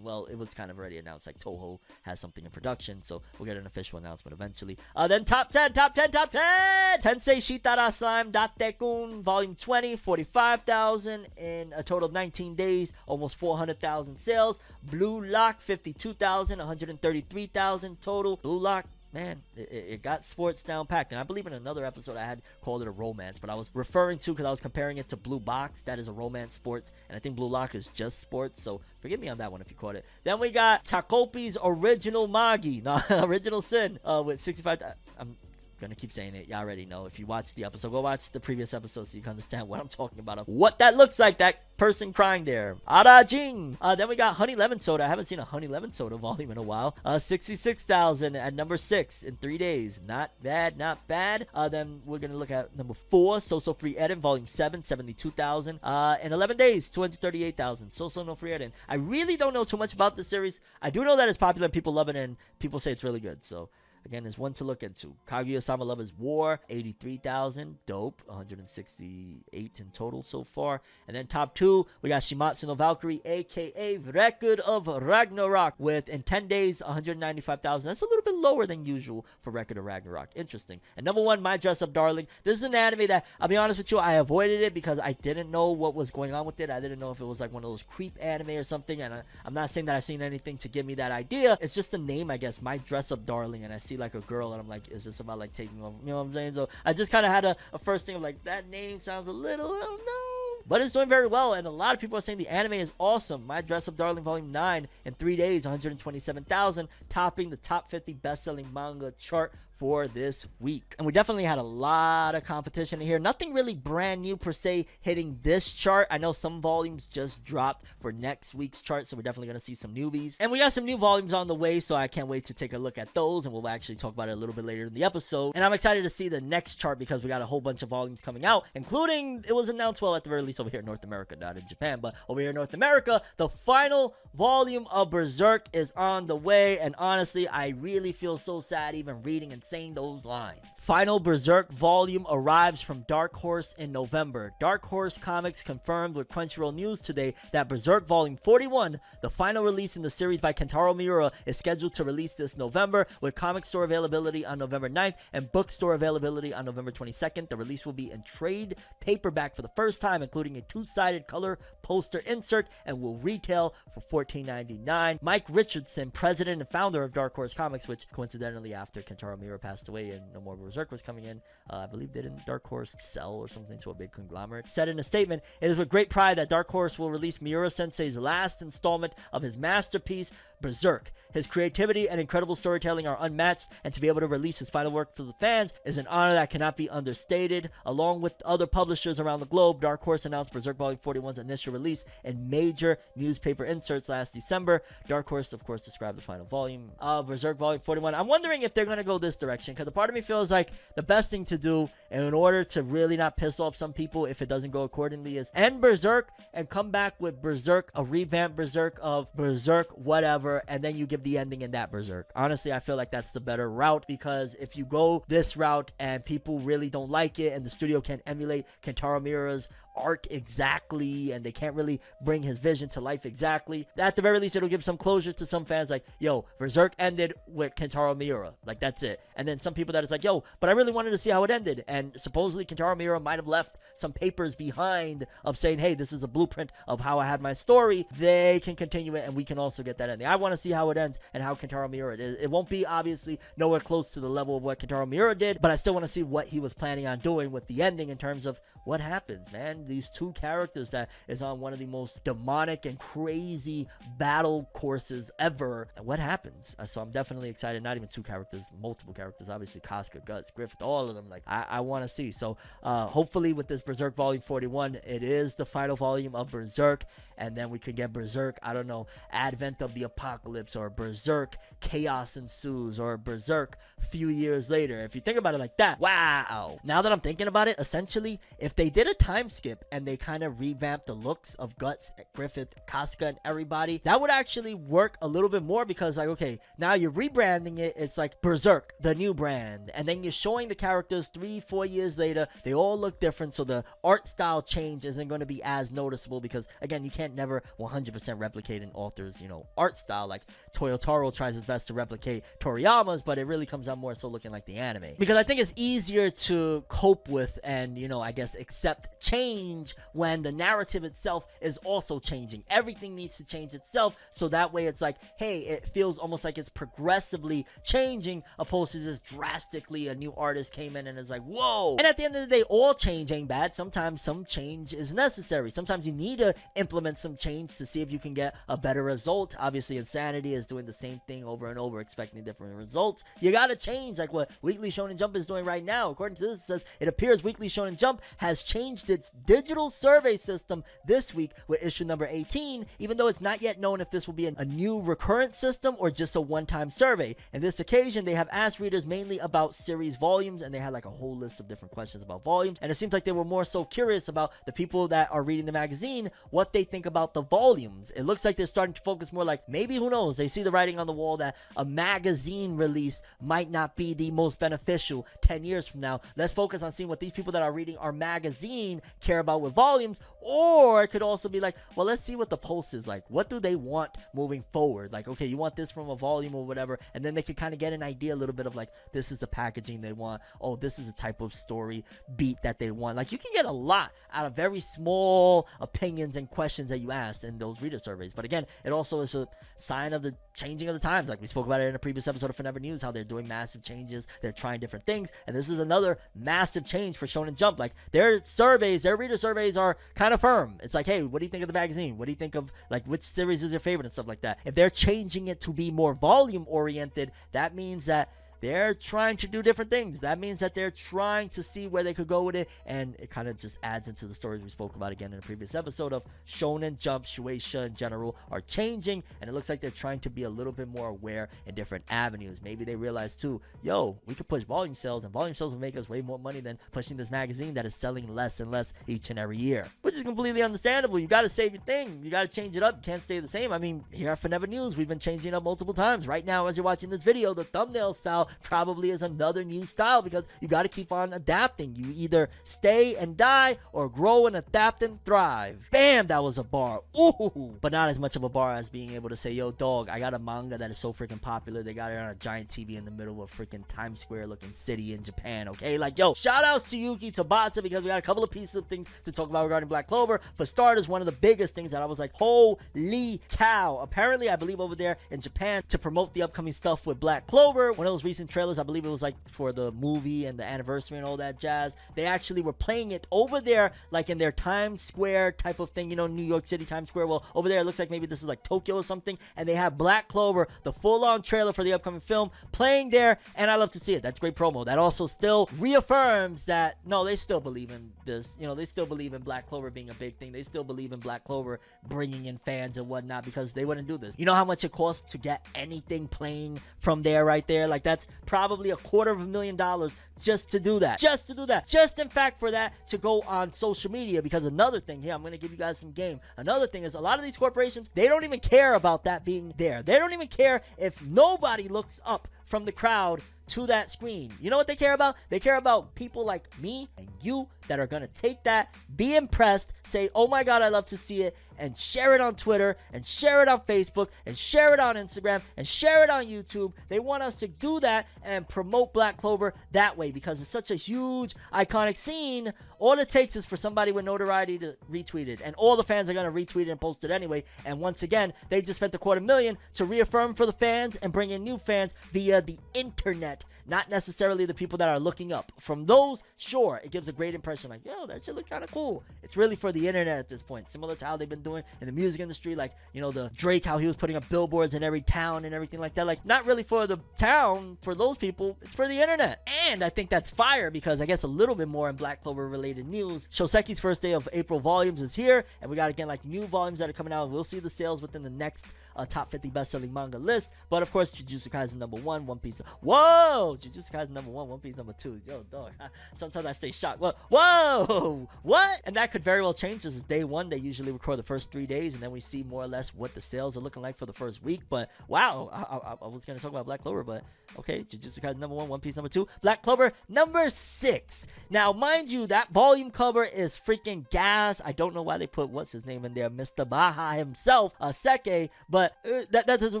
Well, it was kind of already announced, like Toho has something in production, so we'll get an official announcement eventually. Then top 10. Tensei Shitara Slime Date-kun, volume 20, 45,000 in a total of 19 days, almost 400,000 sales. Blue Lock, 52,000, 133,000 total. Blue Lock, man, it got sports down packed. And I believe in another episode I had called it a romance, but I was referring to, because I was comparing it to Blue Box. That is a romance sports, and I think Blue Lock is just sports, so forgive me on that one if you caught it. Then we got Takopi's Original Magi, Original Sin, with 65. I'm gonna keep saying it. Y'all already know. If you watched the episode, go watch the previous episode so you can understand what I'm talking about. What that looks like, that person crying there. Arajing. Then we got Honey Lemon Soda. I haven't seen a Honey Lemon Soda volume in a while. 66,000 at number 6 in 3 days. Not bad, not bad. Then we're gonna look at number 4, So Free Eden, volume 7, 72,000. In 11 days, 238,000. So No Free Eden. I really don't know too much about the series. I do know that it's popular and people love it, and people say it's really good. So again, there's one to look into. Kaguya-sama Lovers War, 83,000. Dope. 168 in total so far. And then top 2, we got Shimatsu no Valkyrie, a.k.a. Record of Ragnarok, with, in 10 days, 195,000. That's a little bit lower than usual for Record of Ragnarok. Interesting. And number 1, My Dress Up Darling. This is an anime that, I'll be honest with you, I avoided it because I didn't know what was going on with it. I didn't know if it was like one of those creep anime or something. And I'm not saying that I've seen anything to give me that idea. It's just the name, I guess. My Dress Up Darling. And I see like a girl and I'm like, is this about like taking over, you know what I'm saying? So I just kind of had a first thing of like, that name sounds a little, I don't know, but it's doing very well, and a lot of people are saying the anime is awesome. My Dress Up Darling volume 9 in 3 days, 127,000, topping the top 50 best-selling manga chart for this week. And we definitely had a lot of competition in here. Nothing really brand new per se hitting this chart. I know some volumes just dropped for next week's chart, so we're definitely going to see some newbies. And we got some new volumes on the way, so I can't wait to take a look at those, and we'll actually talk about it a little bit later in the episode. And I'm excited to see the next chart because we got a whole bunch of volumes coming out, including, it was announced, well, at the very least over here in North America, not in Japan, but over here in North America, the final volume of Berserk is on the way. And honestly, I really feel so sad even reading and saying those lines. Final Berserk volume arrives from Dark Horse in November. Dark Horse Comics confirmed with Crunchyroll News today that Berserk volume 41, the final release in the series by Kentaro Miura, is scheduled to release this November, with comic store availability on November 9th and bookstore availability on November 22nd. The release will be in trade paperback for the first time, including a 2-sided color poster insert, and will retail for $14.99. Mike Richardson, president and founder of Dark Horse Comics, which coincidentally after Kentaro Miura passed away and No More Berserk was coming in, I believe didn't Dark Horse sell or something to a big conglomerate, said in a statement, "It is with great pride that Dark Horse will release Miura Sensei's last installment of his masterpiece, Berserk. His creativity and incredible storytelling are unmatched, and to be able to release his final work for the fans is an honor that cannot be understated." Along with other publishers around the globe, Dark Horse announced Berserk Volume 41's initial release in major newspaper inserts last December. Dark Horse, of course, described the final volume of Berserk Volume 41. I'm wondering if they're going to go this direction, because the part of me feels like the best thing to do in order to really not piss off some people if it doesn't go accordingly is end Berserk and come back with Berserk, a revamped Berserk of Berserk whatever, and then you give the ending in that Berserk. Honestly, I feel like that's the better route, because if you go this route and people really don't like it and the studio can't emulate Kentaro Miura's arc exactly and they can't really bring his vision to life exactly, at the very least it'll give some closure to some fans, like, yo, Berserk ended with Kentaro Miura, like that's it. And then some people that it's like, yo, but I really wanted to see how it ended, and supposedly Kentaro Miura might have left some papers behind of saying, hey, this is a blueprint of how I had my story. They can continue it and we can also get that ending. I want to see how it ends and how Kentaro Miura did. It won't be obviously nowhere close to the level of what Kentaro Miura did, but I still want to see what he was planning on doing with the ending in terms of what happens, man. These two characters that is on one of the most demonic and crazy battle courses ever, and what happens? So I'm definitely excited. Not even two characters, multiple characters, obviously Casca, Guts, Griffith, all of them. Like I want to see. So hopefully with this Berserk Volume 41, it is the final volume of Berserk, and then we could get Berserk, I don't know, Advent of the Apocalypse, or Berserk Chaos Ensues, or Berserk few years later. If you think about it like that, wow. Now that I'm thinking about it, essentially, if they did a time skip and they kind of revamped the looks of Guts, Griffith, Casca, and everybody, that would actually work a little bit more, because like, okay, now you're rebranding it, it's like Berserk, the new brand, and then you're showing the characters 3-4 years later, they all look different, so the art style change isn't going to be as noticeable, because again, you can't never 100% replicate an author's, art style. style. Like Toyotaro tries his best to replicate Toriyama's, but it really comes out more so looking like the anime. Because I think it's easier to cope with and, you know, I guess accept change when the narrative itself is also changing. Everything needs to change itself, so that way it's like, hey, it feels almost like it's progressively changing, opposed to just drastically a new artist came in and it's like, whoa. And at the end of the day, all change ain't bad. Sometimes some change is necessary. Sometimes you need to implement some change to see if you can get a better result. Obviously, insanity is doing the same thing over and over, expecting different results. You gotta change, like what Weekly Shonen Jump is doing right now. According to this, it says it appears Weekly Shonen Jump has changed its digital survey system this week with issue number 18, even though it's not yet known if this will be a new recurrent system or just a one-time survey. In this occasion, they have asked readers mainly about series volumes, and they had like a whole list of different questions about volumes, and it seems like they were more so curious about the people that are reading the magazine, what they think about the volumes. It looks like they're starting to focus more like, maybe, who knows, they see the writing on the wall that a magazine release might not be the most beneficial 10 years from now. Let's focus on seeing what these people that are reading our magazine care about with volumes. Or it could also be like, well, let's see what the pulse is like. What do they want moving forward? Like, okay, you want this from a volume or whatever, and then they could kind of get an idea a little bit of like, this is the packaging they want. Oh, this is a type of story beat that they want. Like, you can get a lot out of very small opinions and questions that you asked in those reader surveys. But again, it also is a sign of the changing of the times. Like we spoke about it in a previous episode of Forever News, how they're doing massive changes, they're trying different things, and this is another massive change for Shonen Jump. Like, their surveys, their reader surveys are kind of firm. It's like, hey, what do you think of the magazine? What do you think of, like, which series is your favorite and stuff like that? If they're changing it to be more volume oriented, that means that they're trying to do different things. That means that they're trying to see where they could go with it, and it kind of just adds into the stories we spoke about again in a previous episode of Shonen Jump, Shueisha in general are changing, and it looks like they're trying to be a little bit more aware in different avenues. Maybe they realize too, yo, we could push volume sales, and volume sales will make us way more money than pushing this magazine that is selling less and less each and every year, which is completely understandable. You got to save your thing. You got to change it up. You can't stay the same. I mean, here at Forever News, we've been changing up multiple times. Right now, as you're watching this video, the thumbnail style probably is another new style, because you got to keep on adapting. You either stay and die or grow and adapt and thrive. Bam, that was a bar. Ooh, but not as much of a bar as being able to say, yo, dog, I got a manga that is so freaking popular, they got it on a giant TV in the middle of freaking Times Square looking city in Japan. Okay, like, yo, shout outs to Yuki Tabata, because we got a couple of pieces of things to talk about regarding Black Clover. For starters, one of the biggest things that I was like, holy cow, apparently I believe over there in Japan, to promote the upcoming stuff with Black Clover, one of those recent trailers, I believe it was like for the movie and the anniversary and all that jazz, they actually were playing it over there like in their Times Square type of thing, you know, New York City Times Square. Well, over there it looks like maybe this is like Tokyo or something, and they have Black Clover, the full-on trailer for the upcoming film, playing there, and I love to see it. That's great promo. That also still reaffirms that, no, they still believe in this, you know, they still believe in Black Clover being a big thing. They still believe in Black Clover bringing in fans and whatnot, because they wouldn't do this. You know how much it costs to get anything playing from there right there? Like, that's probably $250,000 just to do that. Just in fact for that to go on social media. Because another thing here, I'm going to give you guys some game. Another thing is, a lot of these corporations, they don't even care about that being there. They don't even care if nobody looks up from the crowd to that screen. You know what they care about? They care about people like me and you that are gonna take that, be impressed, say, oh my god, I love to see it, and share it on Twitter, and share it on Facebook, and share it on Instagram, and share it on YouTube. They want us to do that and promote Black Clover that way, because it's such a huge, iconic scene. All it takes is for somebody with notoriety to retweet it, and all the fans are gonna retweet it and post it anyway. And once again, they just spent $250,000 to reaffirm for the fans and bring in new fans via the internet, not necessarily the people that are looking up. From those, sure, it gives a great impression, like, yo, that shit look kind of cool. It's really for the internet at this point, similar to how they've been doing in the music industry, like, you know, the Drake, how he was putting up billboards in every town and everything like that. Like, not really for the town, for those people, it's for the internet. And I think that's fire, because I guess a little bit more in Black Clover related news. Shoseki's first day of April volumes is here, and we got, again, like, new volumes that are coming out. We'll see the sales within the next top 50 best-selling manga list. But of course, Jujutsu Kaisen #1, One Piece. Whoa! Jujutsu Kaisen #1, One Piece #2. Yo, dog. Sometimes I stay shocked. Whoa! What? And that could very well change. This is day one. They usually record the first 3 days, and then we see more or less what the sales are looking like for the first week. But wow, I was gonna talk about Black Clover, but okay. Jujutsu Kaisen #1, One Piece #2, Black Clover #6. Now, mind you, that volume cover is freaking gas. I don't know why they put what's his name in there, Mr. Baha himself, Seke, but but that is a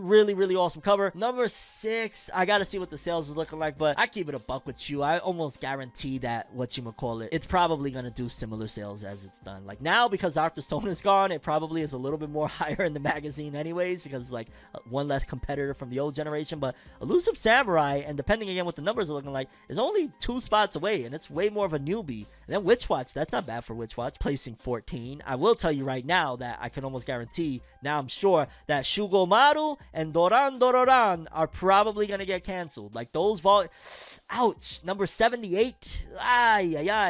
really, really awesome cover. Number 6, I gotta see what the sales is looking like, but I keep it a buck with you. I almost guarantee that it's probably gonna do similar sales as it's done. Like now, because Dr. Stone is gone, it probably is a little bit more higher in the magazine anyways, because it's like one less competitor from the old generation. But Elusive Samurai, and depending again what the numbers are looking like, is only 2 spots away, and it's way more of a newbie. And then Witch Watch, that's not bad for Witch Watch, placing 14. I will tell you right now that I can almost guarantee, now I'm sure, that Shugomaru and Doran Dororan are probably gonna get canceled. Like those ouch, number 78.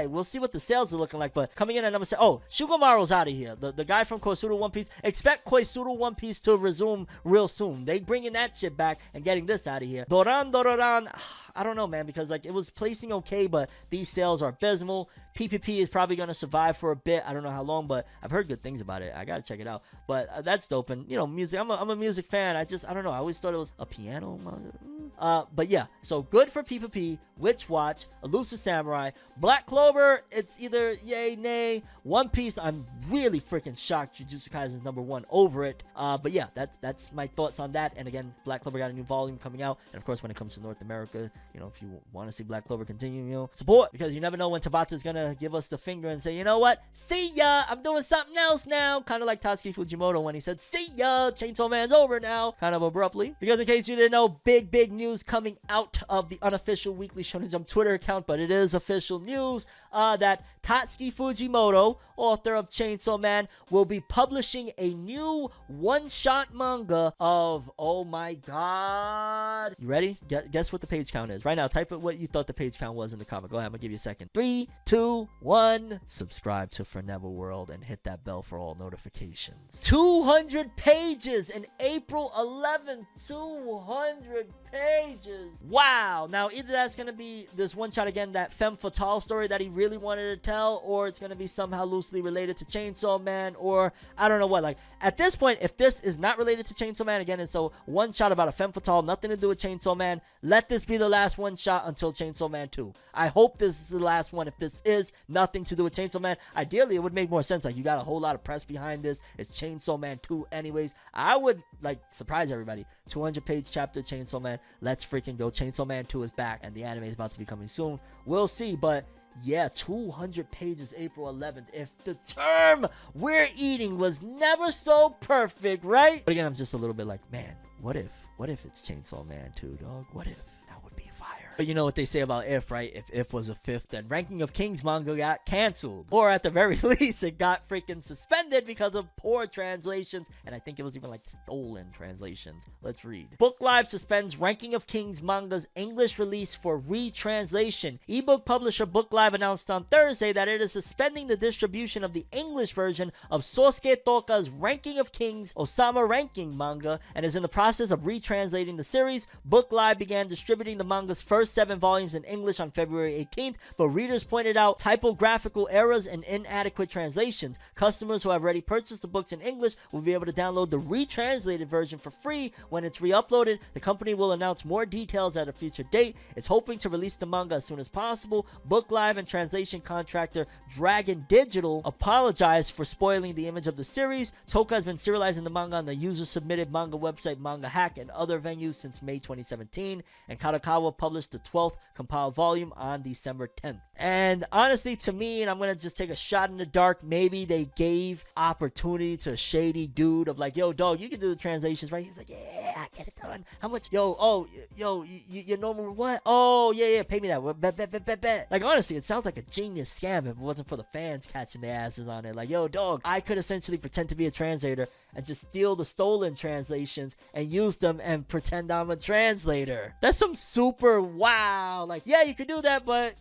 We'll see what the sales are looking like. But coming in at number 7, oh, Shugomaru's out of here. The guy from Koisuru One Piece. Expect Koisuru One Piece to resume real soon. They bringing that shit back and getting this out of here. Doran Dororan, I don't know, man, because like it was placing okay, but these sales are abysmal. PPP is probably going to survive for a bit. I don't know how long, but I've heard good things about it. I got to check it out. But that's dope. And, you know, music, I'm a music fan. I don't know. I always thought it was a piano manga. But yeah, so good for PPP, Witch Watch, Elusive Samurai, Black Clover, it's either yay, nay. One Piece, I'm really freaking shocked Jujutsu Kaisen's number 1 over it. But yeah, that's my thoughts on that. And again, Black Clover got a new volume coming out. And of course, when it comes to North America, you know, if you want to see Black Clover continue, you know, support, because you never know when Tabata's gonna give us the finger and say, you know what, see ya, I'm doing something else now, kind of like Tatsuki Fujimoto when he said, see ya, Chainsaw Man's over now, kind of abruptly. Because in case you didn't know, big news coming out of the unofficial Weekly Shonen Jump Twitter account, but it is official news, that Tatsuki Fujimoto, author of Chainsaw Man, will be publishing a new one-shot manga of, oh my god, you ready? Guess what the page count is right now. Type it what you thought the page count was in the comment. Go ahead, I'm gonna give you a second. 3, 2, 1. Subscribe to ForneverWorld and hit that bell for all notifications. 200 pages in April 11th. 200 pages. Wow. Now either that's gonna be this one shot again, that femme fatale story that he really wanted to tell, or it's gonna be somehow loosely related to Chainsaw Man, or I don't know what. Like at this point, if this is not related to Chainsaw Man again, and so one shot about a femme fatale, nothing to do with Chainsaw Man, let this be the last one shot until Chainsaw Man 2. I hope this is the last one. If this is nothing to do with Chainsaw Man, ideally it would make more sense. Like you got a whole lot of press behind this. It's Chainsaw Man 2 anyways. I would like surprise everybody. 200-page chapter Chainsaw Man. Let's freaking go. Chainsaw Man 2 is back and the anime is about to be coming soon. We'll see, but yeah, 200 pages April 11th. If the term we're eating was never so perfect, right? But again, I'm just a little bit like, man, what if it's Chainsaw Man 2, dog? What if? That would be fire. But you know what they say about if, right? If was a fifth, then Ranking of Kings manga got canceled. Or at the very least, it got freaking suspended because of poor translations. And I think it was even like stolen translations. Let's read. Book Live suspends Ranking of Kings manga's English release for retranslation. Ebook publisher Book Live announced on Thursday that it is suspending the distribution of the English version of Sosuke Toka's Ranking of Kings Osama Ranking manga and is in the process of retranslating the series. Book Live began distributing the manga's first 7 volumes in English on February 18th, but readers pointed out typographical errors and inadequate translations. Customers who have already purchased the books in English will be able to download the retranslated version for free when it's re-uploaded. The company will announce more details at a future date. It's hoping to release the manga as soon as possible. Book Live and translation contractor Dragon Digital apologized for spoiling the image of the series. Toka has been serializing the manga on the user-submitted manga website Manga Hack and other venues since May 2017, and Kadokawa published the 12th compiled volume on December 10th. And honestly, to me, and I'm gonna just take a shot in the dark, maybe they gave opportunity to a shady dude of like, yo, dog, you can do the translations, right? He's like, yeah, I get it done. How much? Yo, your normal what? Oh, yeah, pay me that. Bet. Like, honestly, it sounds like a genius scam if it wasn't for the fans catching their asses on it. Like, yo, dog, I could essentially pretend to be a translator and just steal the stolen translations and use them and pretend I'm a translator. That's some super wow. Like, yeah, you could do that, but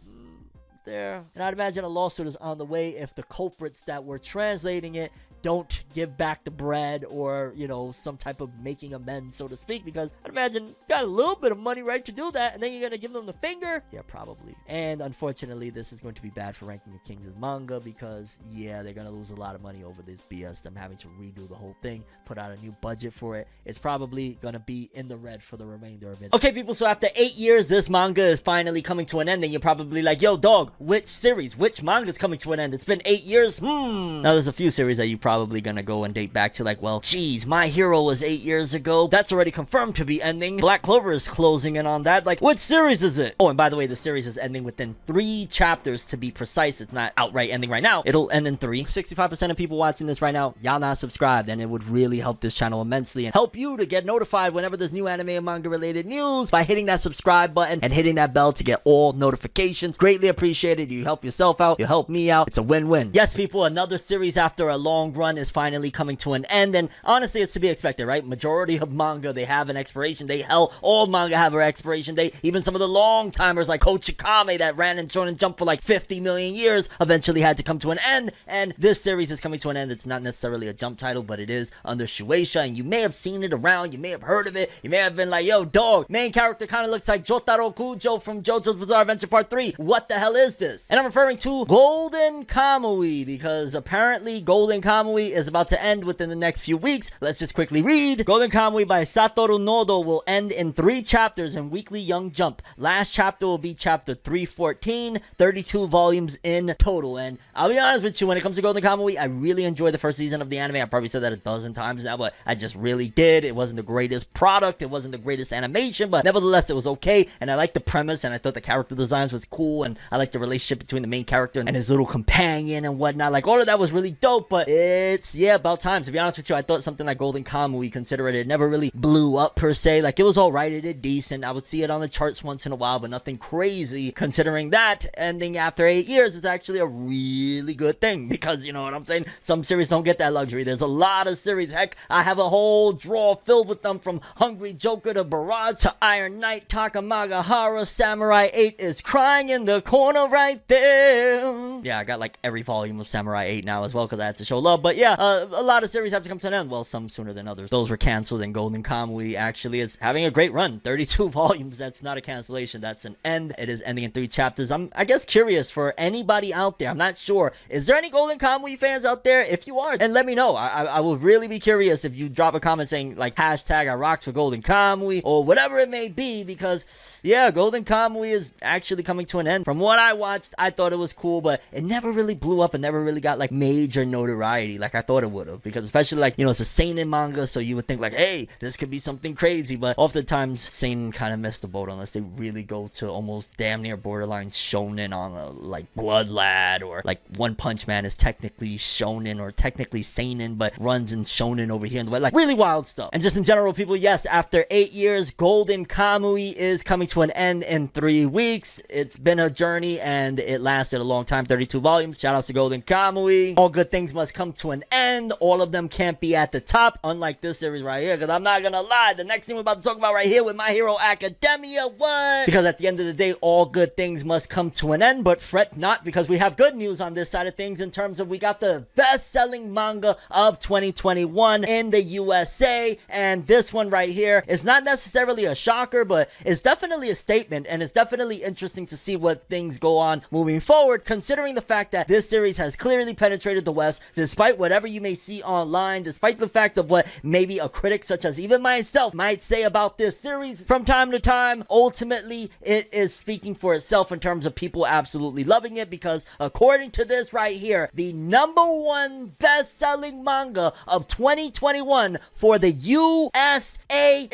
there. And I'd imagine a lawsuit is on the way if the culprits that were translating it don't give back the bread, or, you know, some type of making amends, so to speak, because I'd imagine you got a little bit of money, right, to do that, and then you're gonna give them the finger? Yeah, probably. And unfortunately, this is going to be bad for Ranking of Kings' manga because, yeah, they're gonna lose a lot of money over this BS, them having to redo the whole thing, put out a new budget for it. It's probably gonna be in the red for the remainder of it. Okay, people, so after 8 years, this manga is finally coming to an end, and you're probably like, yo, dog, which series, which manga is coming to an end? It's been 8 years? Now, there's a few series that you probably probably gonna go and date back to like, well, geez, My Hero was 8 years ago. That's already confirmed to be ending. Black Clover is closing in on that. Like, what series is it? Oh, and by the way, the series is ending within 3 chapters to be precise. It's not outright ending right now. It'll end in 3. 65% of people watching this right now, y'all not subscribed, and it would really help this channel immensely and help you to get notified whenever there's new anime and manga related news by hitting that subscribe button and hitting that bell to get all notifications. Greatly appreciated. You help yourself out, you help me out. It's a win-win. Yes, people, another series after a long run is finally coming to an end, and honestly, it's to be expected, right? Majority of manga, they have an expiration date. Hell, all manga have an expiration date. Even some of the long timers like Kochikame that ran in Shonen Jump for like 50 million years eventually had to come to an end, and this series is coming to an end. It's not necessarily a Jump title, but it is under Shueisha, and you may have seen it around, you may have heard of it, you may have been like, yo, dog, main character kind of looks like Jotaro Kujo from JoJo's Bizarre Adventure Part 3. What the hell is this? And I'm referring to Golden Kamui, because apparently Golden Kamui is about to end within the next few weeks. Let's just quickly read. Golden Kamui by Satoru Nodo will end in 3 chapters in Weekly Young Jump. Last chapter will be chapter 314, 32 volumes in total. And I'll be honest with you, when it comes to Golden Kamui, I really enjoyed the first season of the anime. I probably said that a dozen times now, but I just really did. It wasn't the greatest product, it wasn't the greatest animation, but nevertheless it was okay, and I liked the premise, and I thought the character designs was cool, and I liked the relationship between the main character and his little companion and whatnot. Like, all of that was really dope, but it's, yeah, about time. To be honest with you, I thought something like Golden Kamui, considering it never really blew up per se. Like, it was alright, it did decent. I would see it on the charts once in a while, but nothing crazy. Considering that ending after 8 years is actually a really good thing, because, you know what I'm saying, some series don't get that luxury. There's a lot of series, heck, I have a whole drawer filled with them, from Hungry Joker to Barrage to Iron Knight, Takamagahara, Samurai 8 is crying in the corner right there. Yeah, I got like every volume of Samurai 8 now as well, because I had to show love. But yeah, a lot of series have to come to an end. Well, some sooner than others. Those were canceled, and Golden Kamui actually is having a great run. 32 volumes, that's not a cancellation, that's an end. It is ending in 3 chapters. I'm, I guess, curious for anybody out there. I'm not sure. Is there any Golden Kamui fans out there? If you are, then let me know. I will really be curious if you drop a comment saying like hashtag I rocks for Golden Kamui or whatever it may be, because yeah, Golden Kamui is actually coming to an end. From what I watched, I thought it was cool, but it never really blew up and never really got like major notoriety like I thought it would have, because especially like, you know, it's a seinen manga, so you would think like, hey, this could be something crazy, but oftentimes seinen kind of miss the boat unless they really go to almost damn near borderline shonen on a like Blood Lad, or like One Punch Man is technically shonen or technically seinen but runs in shonen over here, and like really wild stuff. And just in general, people, yes, after 8 years, Golden Kamui is coming to an end in 3 weeks. It's been a journey and it lasted a long time. 32 volumes. Shout outs to Golden Kamui. All good things must come to an end. All of them can't be at the top, unlike this series right here, because I'm not gonna lie, the next thing we're about to talk about right here with My Hero Academia, what? Because at the end of the day, all good things must come to an end, but fret not, because we have good news on this side of things in terms of we got the best-selling manga of 2021 in the USA, and this one right here is not necessarily a shocker, but it's definitely a statement, and it's definitely interesting to see what things go on moving forward, considering the fact that this series has clearly penetrated the West, despite whatever you may see online, despite the fact of what maybe a critic such as even myself might say about this series from time to time. Ultimately, it is speaking for itself in terms of people absolutely loving it, because according to this right here, the #1 best-selling manga of 2021 for the USA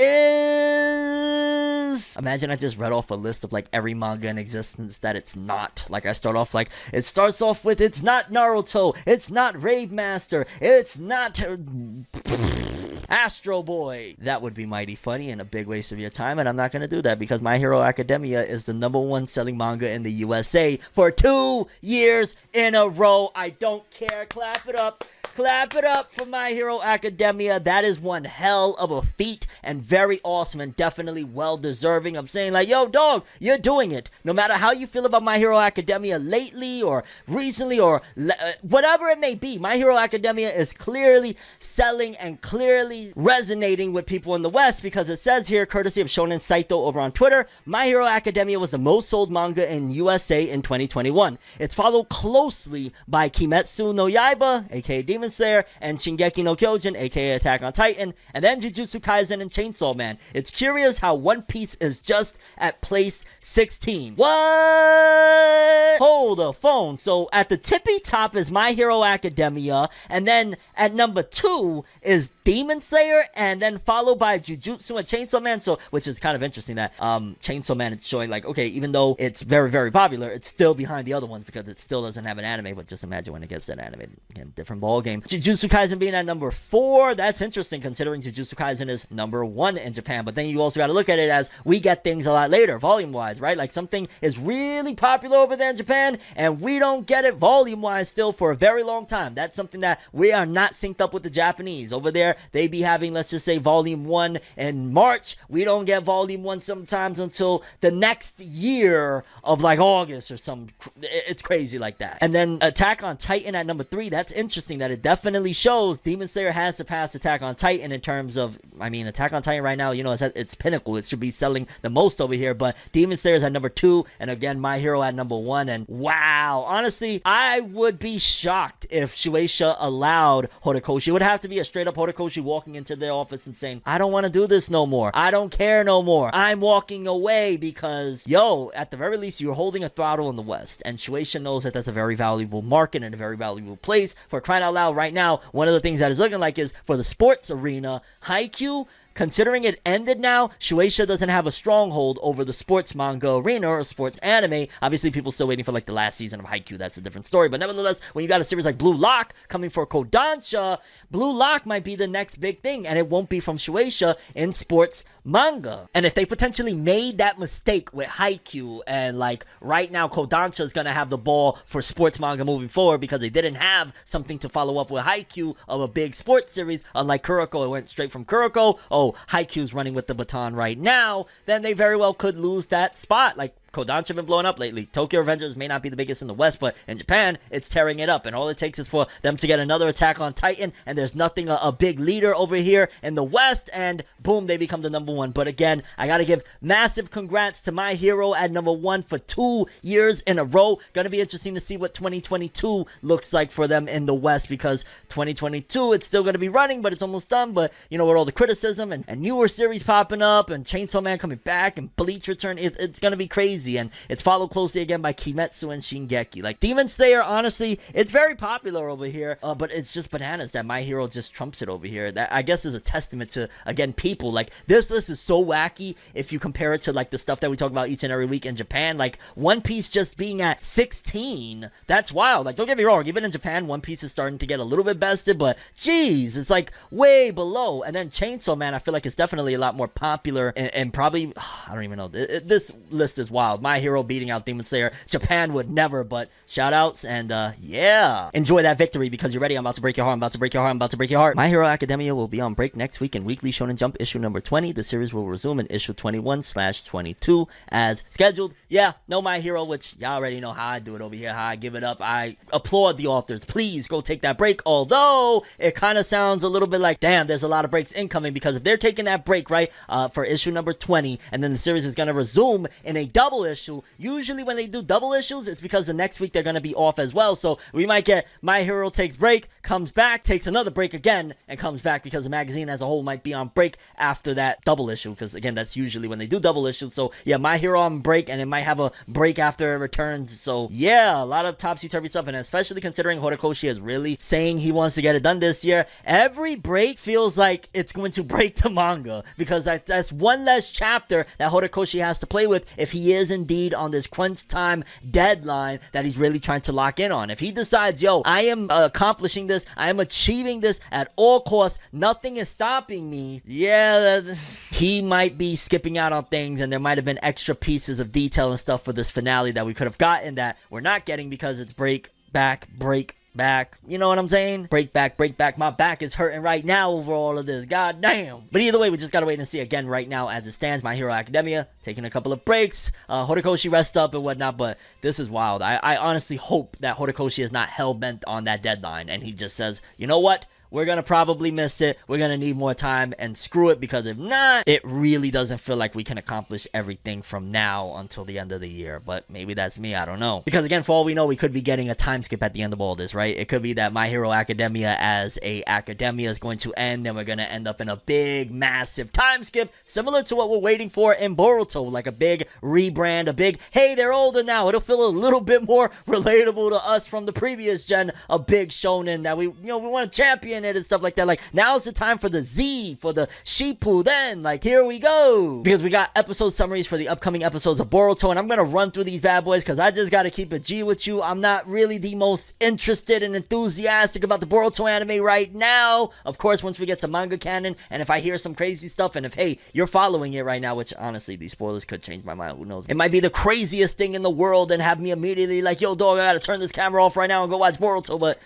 is... Imagine I just read off a list of like every manga in existence that it's not. Like, I start off like, it starts off with, it's not Naruto, it's not Rave Master, it's not... Astro Boy. That would be mighty funny and a big waste of your time, and I'm not going to do that, because My Hero Academia is the #1 selling manga in the USA for 2 years in a row. I don't care. Clap it up. Clap it up for My Hero Academia. That is one hell of a feat, and very awesome, and definitely well deserving. I'm saying like, yo, dog, you're doing it. No matter how you feel about My Hero Academia lately or recently or whatever it may be, My Hero Academia is clearly selling and clearly resonating with people in the West, because it says here, courtesy of Shonen Saito over on Twitter, My Hero Academia was the most sold manga in USA in 2021. It's followed closely by Kimetsu no Yaiba, aka Demon Demon Slayer and Shingeki no Kyojin, aka Attack on Titan, and then Jujutsu Kaisen and Chainsaw Man. It's curious how One Piece is just at place 16. What? Hold the phone. So at the tippy top is My Hero Academia, and then at number 2 is Demon Slayer, and then followed by Jujutsu and Chainsaw Man. So, which is kind of interesting that Chainsaw Man is showing, like, okay, even though it's very, very popular, it's still behind the other ones because it still doesn't have an anime. But just imagine when it gets that anime, again, different ball game. Jujutsu Kaisen being at number 4, that's interesting considering Jujutsu Kaisen is number 1 in Japan. But then you also got to look at it as we get things a lot later, volume-wise, right? Like something is really popular over there in Japan, and we don't get it volume-wise still for a very long time. That's something that we are not synced up with the Japanese. Over there, they be having, let's just say, volume 1 in March. We don't get volume 1 sometimes until the next year of like August or some. It's crazy like that. And then Attack on Titan at number 3. That's interesting that it definitely shows Demon Slayer has surpassed Attack on Titan in terms of, I mean, Attack on Titan right now, you know, it's at its pinnacle. It should be selling the most over here, but Demon Slayer is at number 2, and again, My Hero at number 1. And wow, honestly, I would be shocked if Shueisha allowed Horikoshi. It would have to be a straight up Horikoshi walking into their office and saying, I don't want to do this no more. I don't care no more. I'm walking away because, yo, at the very least, you're holding a throttle in the West, and Shueisha knows that that's a very valuable market and a very valuable place. For crying out loud, right now, one of the things that is looking like is for the sports arena, Haikyuu, considering it ended now, Shueisha doesn't have a stronghold over the sports manga arena or sports anime. Obviously, people still waiting for like the last season of Haikyuu. That's a different story. But nevertheless, when you got a series like Blue Lock coming for Kodansha, Blue Lock might be the next big thing, and it won't be from Shueisha in sports manga. And if they potentially made that mistake with Haikyuu, and like right now Kodansha is gonna have the ball for sports manga moving forward because they didn't have something to follow up with Haikyuu of a big sports series, unlike Kuroko, it went straight from Kuroko. Oh, Haikyuu's running with the baton right now, then they very well could lose that spot. Like Kodansha been blowing up lately. Tokyo Revengers may not be the biggest in the West, but in Japan, it's tearing it up. And all it takes is for them to get another Attack on Titan, and there's nothing a big leader over here in the West, and boom, they become the number 1. But again, I gotta give massive congrats to My Hero at number 1 for 2 years in a row. Gonna be interesting to see what 2022 looks like for them in the West, because 2022, it's still gonna be running, but it's almost done. But, you know, with all the criticism and newer series popping up, and Chainsaw Man coming back, and Bleach return, it's gonna be crazy. And it's followed closely again by Kimetsu and Shingeki. Like Demon Slayer, honestly, it's very popular over here, but it's just bananas that My Hero just trumps it over here. That, I guess, is a testament to, again, people. Like, this list is so wacky if you compare it to like the stuff that we talk about each and every week in Japan. Like One Piece just being at 16, that's wild. Like, don't get me wrong, even in Japan, One Piece is starting to get a little bit bested, but geez, it's like way below. And then Chainsaw Man, I feel like it's definitely a lot more popular, and probably, I don't even know, this list is wild. My Hero beating out Demon Slayer. Japan would never, but shout outs, and yeah, enjoy that victory because you're ready. I'm about to break your heart. I'm about to break your heart. I'm about to break your heart. My Hero Academia will be on break next week in Weekly Shonen Jump issue number 20. The series will resume in issue 21/22 as scheduled. Yeah, no My Hero, which y'all already know how I do it over here, how I give it up. I applaud the authors. Please go take that break, although it kind of sounds a little bit like, damn, there's a lot of breaks incoming, because if they're taking that break, right, for issue number 20, and then the series is going to resume in a double issue. Usually when they do double issues, it's because the next week they're going to be off as well. So we might get My Hero takes break, comes back, takes another break again, and comes back because the magazine as a whole might be on break after that double issue, because again, that's usually when they do double issues. So yeah, My Hero on break, and it might have a break after it returns. So yeah, a lot of topsy-turvy stuff, and especially considering Horikoshi is really saying he wants to get it done this year, every break feels like it's going to break the manga, because that's one less chapter that Horikoshi has to play with if he is indeed on this crunch time deadline that he's really trying to lock in on. If he decides, yo, I am accomplishing this, I am achieving this at all costs, nothing is stopping me, yeah, he might be skipping out on things, and there might have been extra pieces of detail and stuff for this finale that we could have gotten that we're not getting because it's break back. You know what I'm saying? Break back. My back is hurting right now over all of this. God damn. But either way, we just gotta wait and see. Again, right now, as it stands, My Hero Academia taking a couple of breaks. Horikoshi rest up and whatnot, but this is wild. I honestly hope that Horikoshi is not hell-bent on that deadline, and he just says, you know what? we're gonna probably miss it. We're gonna need more time, and screw it, because if not, it really doesn't feel like we can accomplish everything from now until the end of the year. But maybe that's me, I don't know. Because again, for all we know, we could be getting a time skip at the end of all this, right? It could be that My Hero Academia as a academia is going to end, and we're gonna end up in a big, massive time skip, similar to what we're waiting for in Boruto, like a big rebrand, a big, hey, they're older now. It'll feel a little bit more relatable to us from the previous gen, a big shonen that we want to champion it and stuff like that. Like, now's the time for the Z, for the Shippuden. Like, here we go. Because we got episode summaries for the upcoming episodes of Boruto, and I'm gonna run through these bad boys because I just gotta keep it G with you. I'm not really the most interested and enthusiastic about the Boruto anime right now. Of course, once we get to manga canon, and if I hear some crazy stuff, and if, hey, you're following it right now, which honestly, these spoilers could change my mind, who knows? It might be the craziest thing in the world and have me immediately like, yo, dog, I gotta turn this camera off right now and go watch Boruto, but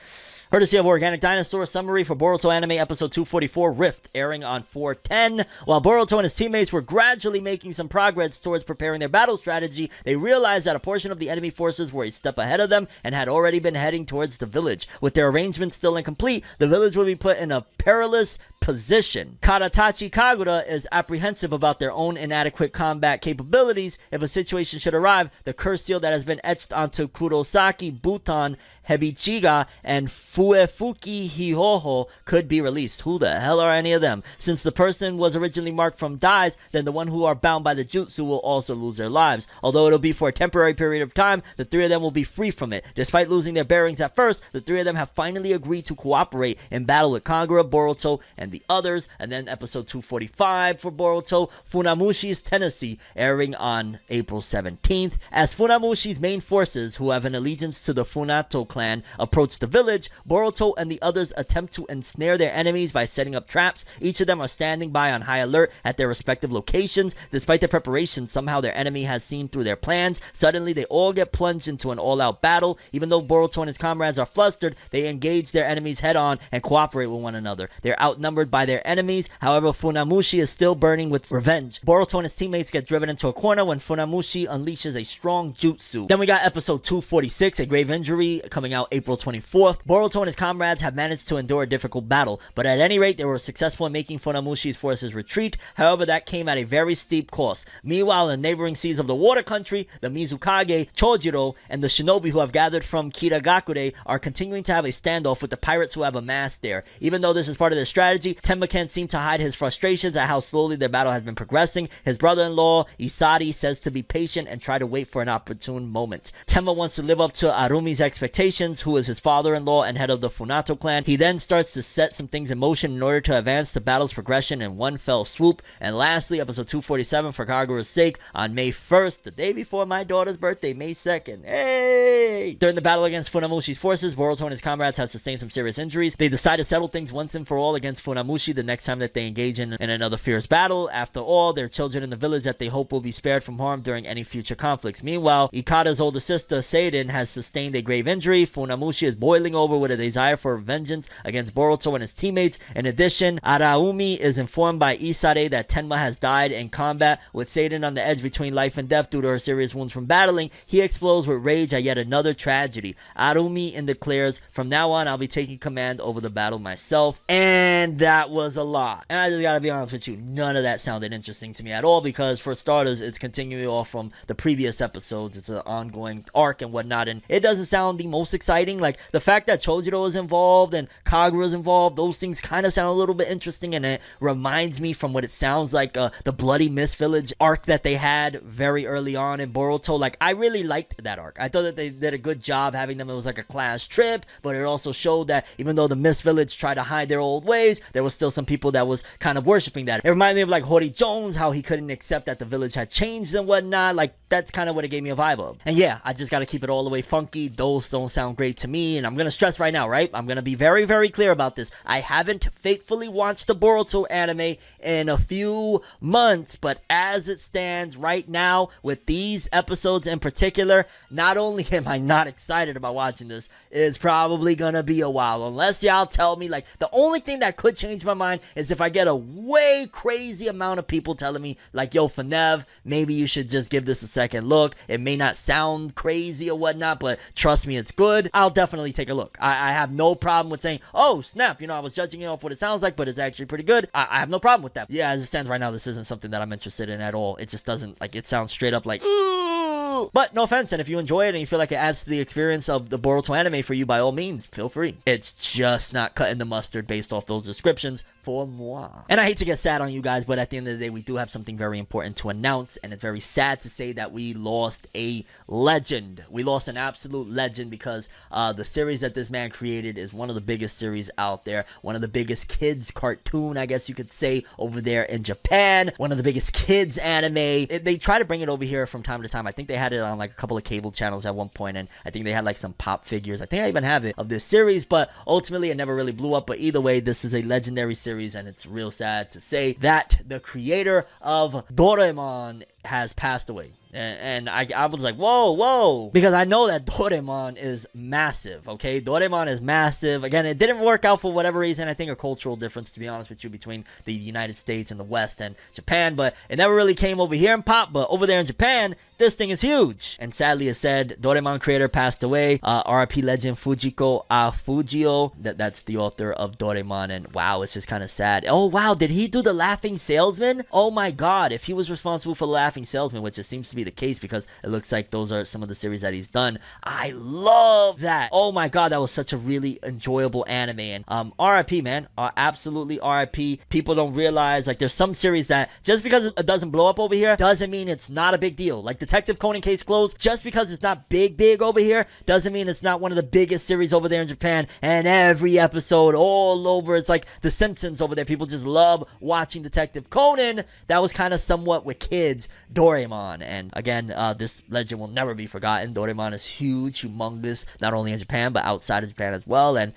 courtesy of Organic Dinosaur, summary for Boruto Anime Episode 244, Rift, airing on 4/10. While Boruto and his teammates were gradually making some progress towards preparing their battle strategy, they realized that a portion of the enemy forces were a step ahead of them and had already been heading towards the village. With their arrangements still incomplete, the village will be put in a perilous position. Karatachi Kagura is apprehensive about their own inadequate combat capabilities. If a situation should arrive, the curse seal that has been etched onto Kurosaki, Buton, Hebichiga, and Fuefuki Hihoho could be released. Who the hell are any of them? Since the person was originally marked from dies, then the one who are bound by the jutsu will also lose their lives. Although it'll be for a temporary period of time, the three of them will be free from it. Despite losing their bearings at first, the three of them have finally agreed to cooperate in battle with Kagura, Boruto, and the others. And then episode 245 for Boruto, Funamushi's Tennessee, airing on April 17th. As Funamushi's main forces, who have an allegiance to the Funato clan, approach the village, Boruto and the others attempt to ensnare their enemies by setting up traps. Each of them are standing by on high alert at their respective locations. Despite their preparations, somehow their enemy has seen through their plans. Suddenly, they all get plunged into an all-out battle. Even though Boruto and his comrades are flustered, they engage their enemies head-on and cooperate with one another. They're outnumbered by their enemies. However, Funamushi is still burning with revenge. Boruto and his teammates get driven into a corner when Funamushi unleashes a strong jutsu. Then we got episode 246, a grave injury, coming out April 24th. Boruto and his comrades have managed to endure a difficult battle, but at any rate, they were successful in making Funamushi's forces retreat. However, that came at a very steep cost. Meanwhile, in neighboring seas of the water country, the Mizukage, Chojiro, and the shinobi who have gathered from Kiragakure are continuing to have a standoff with the pirates who have amassed there. Even though this is part of their strategy, Tenma can't seem to hide his frustrations at how slowly their battle has been progressing. His brother-in-law, Isari, says to be patient and try to wait for an opportune moment. Tenma wants to live up to Arumi's expectations, who is his father-in-law and head of the Funato clan. He then starts to set some things in motion in order to advance the battle's progression in one fell swoop. And lastly, episode 247 for Kagura's sake, on May 1st, the day before my daughter's birthday, May 2nd. Hey! During the battle against Funamushi's forces, Boruto and his comrades have sustained some serious injuries. They decide to settle things once and for all against Funamushi the next time that they engage in another fierce battle. After all, they're children in the village that they hope will be spared from harm during any future conflicts. Meanwhile, Ikada's older sister, Seiden, has sustained a grave injury. Funamushi is boiling over with a desire for vengeance against Boruto and his teammates. In addition, Araumi is informed by Isare that Tenma has died in combat. With Seiden on the edge between life and death due to her serious wounds from battling, he explodes with rage at yet another tragedy. Arumi declares, "From now on, I'll be taking command over the battle myself." And that was a lot. And I just gotta be honest with you, none of that sounded interesting to me at all, because for starters, it's continuing off from the previous episodes. It's an ongoing arc and whatnot, and it doesn't sound the most exciting. Like, the fact that Chojiro is involved and Kagura is involved, those things kind of sound a little bit interesting, and it reminds me from what it sounds like the Bloody Mist Village arc that they had very early on in Boruto. Like, I really liked that arc. I thought that they did a good job having them. It was like a class trip, but it also showed that even though the Mist Village tried to hide their old ways, there was still some people that was kind of worshiping that. It reminded me of like Hori Jones, how he couldn't accept that the village had changed and whatnot. Like, that's kind of what it gave me a vibe of. And yeah, I just gotta keep it all the way funky. Those don't sound great to me, and I'm gonna stress right now, right? I'm gonna be very, very clear about this. I haven't faithfully watched the Boruto anime in a few months, but as it stands right now, with these episodes in particular, not only am I not excited about watching this, it's probably gonna be a while. Unless y'all tell me, like, the only thing that could change my mind is if I get a way crazy amount of people telling me, like, yo, Fornev, maybe you should just give this a second look. It may not sound crazy or whatnot, but trust me, it's good. I'll definitely take a look. I have no problem with saying, oh, snap, you know, I was judging it off what it sounds like, but it's actually pretty good. I have no problem with that. Yeah, as it stands right now, this isn't something that I'm interested in at all. It just doesn't, like, it sounds straight up like, ooh. But no offense, and if you enjoy it and you feel like it adds to the experience of the Boruto anime for you, by all means, feel free. It's just not cutting the mustard based off those descriptions for moi. And I hate to get sad on you guys, but at the end of the day, we do have something very important to announce, and it's very sad to say that we lost a legend. We lost an absolute legend because the series that this man created is one of the biggest series out there, one of the biggest kids cartoon, I guess you could say, over there in Japan, one of the biggest kids anime. They try to bring it over here from time to time. I think they had it on like a couple of cable channels at one point, and I think they had like some pop figures. I think I even have it of this series, but ultimately it never really blew up. But either way, this is a legendary series, and it's real sad to say that the creator of Doraemon has passed away. And I was like, whoa, because I know that Doraemon is massive, okay? Doraemon is massive. Again, it didn't work out for whatever reason. I think a cultural difference, to be honest with you, between the United States and the West and Japan, but it never really came over here and pop, but over there in Japan, this thing is huge. And sadly, it said Doraemon creator passed away. RIP legend Fujiko Fujio, that's the author of Doraemon, and wow, it's just kind of sad. Oh wow, did he do the Laughing Salesman? Oh my god, if he was responsible for the Laughing Salesman, which it seems to be the case because it looks like those are some of the series that he's done. I love that. Oh my god, that was such a really enjoyable anime. And RIP, man. Absolutely RIP. People don't realize, like, there's some series that just because it doesn't blow up over here doesn't mean it's not a big deal. Like Detective Conan Case Closed, just because it's not big over here doesn't mean it's not one of the biggest series over there in Japan. And every episode all over, it's like The Simpsons over there. People just love watching Detective Conan. That was kind of somewhat with kids Doraemon. And again, this legend will never be forgotten. Doraemon is huge, humongous, not only in Japan, but outside of Japan as well. And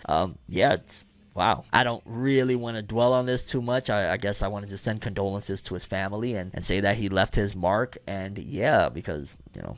yeah, it's wow. I don't really want to dwell on this too much. I guess I want to just send condolences to his family and say that he left his mark. And yeah, because, you know,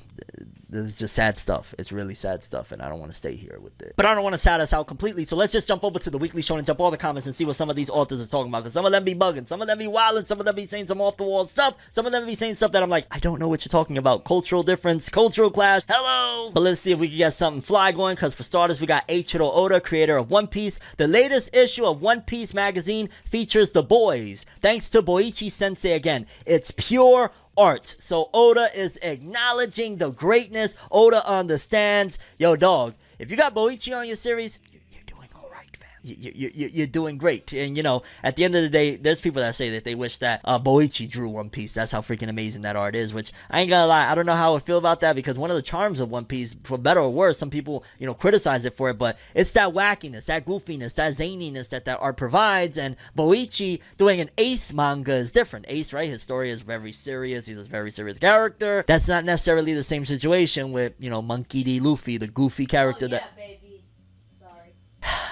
this is just sad stuff. It's really sad stuff, and I don't want to stay here with it. But I don't want to sad us out completely, so let's just jump over to the Weekly Shonen, jump all the comments, and see what some of these authors are talking about. Because some of them be bugging, some of them be wilding, some of them be saying some off-the-wall stuff, some of them be saying stuff that I'm like, I don't know what you're talking about. Cultural difference, cultural clash, hello! But let's see if we can get something fly going, because for starters, we got Eiichiro Oda, creator of One Piece. The latest issue of One Piece magazine features the boys. Thanks to Boichi Sensei again. It's pure arts. So Oda is acknowledging the greatness. Oda understands. Yo, dog, if you got Boichi on your series, you're doing all right, fam. You're doing great. And, you know, at the end of the day, there's people that say that they wish that Boichi drew One Piece. That's how freaking amazing that art is, which I ain't gonna lie, I don't know how I feel about that, because one of the charms of One Piece, for better or worse, some people, you know, criticize it for it, but it's that wackiness, that goofiness, that zaniness that art provides. And Boichi doing an Ace manga is different. Ace, right, his story is very serious. He's a very serious character. That's not necessarily the same situation with, you know, Monkey D. Luffy, the goofy character. Oh, yeah, baby. Sorry.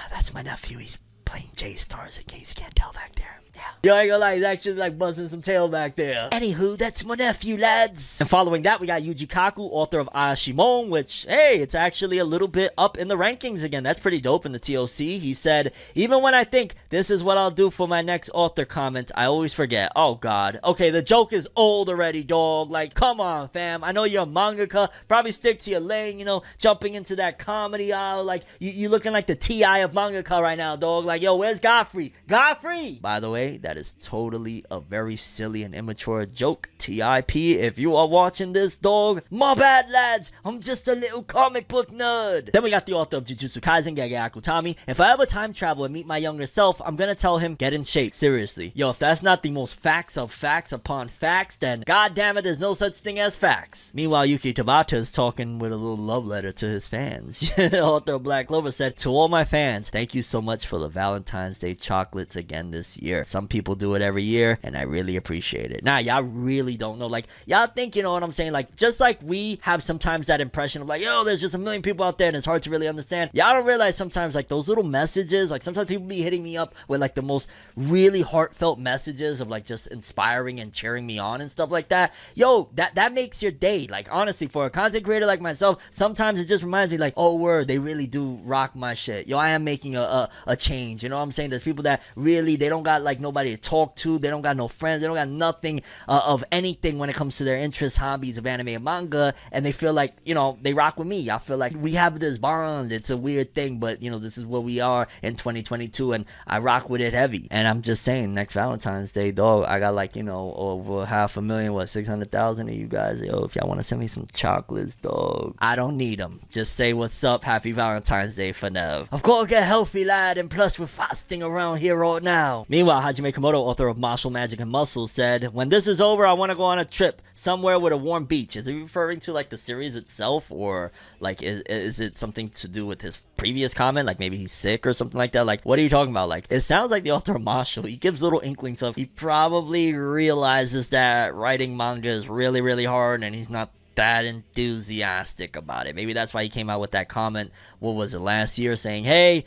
That's my nephew. He's playing J-Stars, in case you can't tell back there. Yeah. Yo, I ain't gonna lie, he's actually like buzzing some tail back there. Anywho, that's my nephew, lads. And following that, we got Yuji Kaku, author of Ashimon, which, hey, it's actually a little bit up in the rankings again. That's pretty dope in the TOC. He said, even when I think this is what I'll do for my next author comment, I always forget. Oh, God. Okay, the joke is old already, dog. Like, come on, fam. I know you're a mangaka. Probably stick to your lane, you know, jumping into that comedy aisle. Like, you looking like the T.I. of mangaka right now, dog. Like, yo, where's Godfrey? Godfrey! By the way, that is totally a very silly and immature joke. TIP, if you are watching this, dog, my bad, lads. I'm just a little comic book nerd. Then we got the author of Jujutsu Kaisen, Gege Akutami. If I ever time travel and meet my younger self, I'm gonna tell him, get in shape. Seriously. Yo, if that's not the most facts of facts upon facts, then god damn it, there's no such thing as facts. Meanwhile, Yuki Tabata is talking with a little love letter to his fans. Author of Black Clover said, to all my fans, thank you so much for the Valentine's Day chocolates again this year. Some people do it every year, and I really appreciate it. Nah, y'all really don't know. Like, y'all think, you know what I'm saying? Like, just like we have sometimes that impression of like, yo, there's just a million people out there and it's hard to really understand. Y'all don't realize sometimes, like, those little messages, like, sometimes people be hitting me up with, like, the most really heartfelt messages of, like, just inspiring and cheering me on and stuff like that. Yo, that makes your day. Like, honestly, for a content creator like myself, sometimes it just reminds me, like, oh, word, they really do rock my shit. Yo, I am making a change. You know what I'm saying? There's people that really, they don't got, like, no nobody to talk to. They don't got no friends. They don't got nothing of anything when it comes to their interests, hobbies of anime and manga. And they feel like, you know, they rock with me. I feel like we have this bond. It's a weird thing, but, you know, this is where we are in 2022, and I rock with it heavy. And I'm just saying, next Valentine's Day, dog, I got like, you know, over 500,000, 600,000 of you guys. Yo, if y'all want to send me some chocolates, dog, I don't need them. Just say what's up. Happy Valentine's Day for Nev. Of course, get healthy, lad, and plus we're fasting around here right now. Meanwhile, Hajime Komodo, author of Martial Magic and Muscle, said, when this is over, I want to go on a trip somewhere with a warm beach. Is he referring to like the series itself, or like is it something to do with his previous comment, like maybe he's sick or something like that? Like, what are you talking about? Like, it sounds like the author of Martial, he gives little inklings of, he probably realizes that writing manga is really, really hard, and he's not that enthusiastic about it. Maybe that's why he came out with that comment, what was it, last year, saying, hey,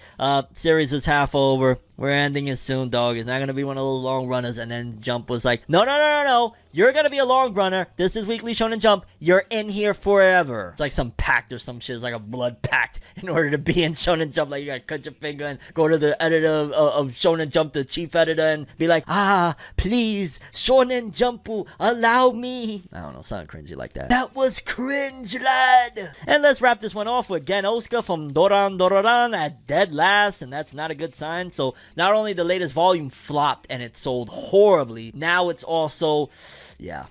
series is half over, we're ending it soon, dog. It's not gonna be one of those long runners. And then Jump was like, no, you're gonna be a long runner. This is Weekly Shonen Jump. You're in here forever. It's like some pact or some shit. It's like a blood pact in order to be in Shonen Jump. Like, you gotta cut your finger and go to the editor of Shonen Jump, the chief editor, and be like, please, Shonen Jump, allow me. I don't know, something cringy like that. That was cringe, lad. And let's wrap this one off with Gen Osuka from Doran at dead last, and that's not a good sign. So not only the latest volume flopped and it sold horribly, now it's also, yeah,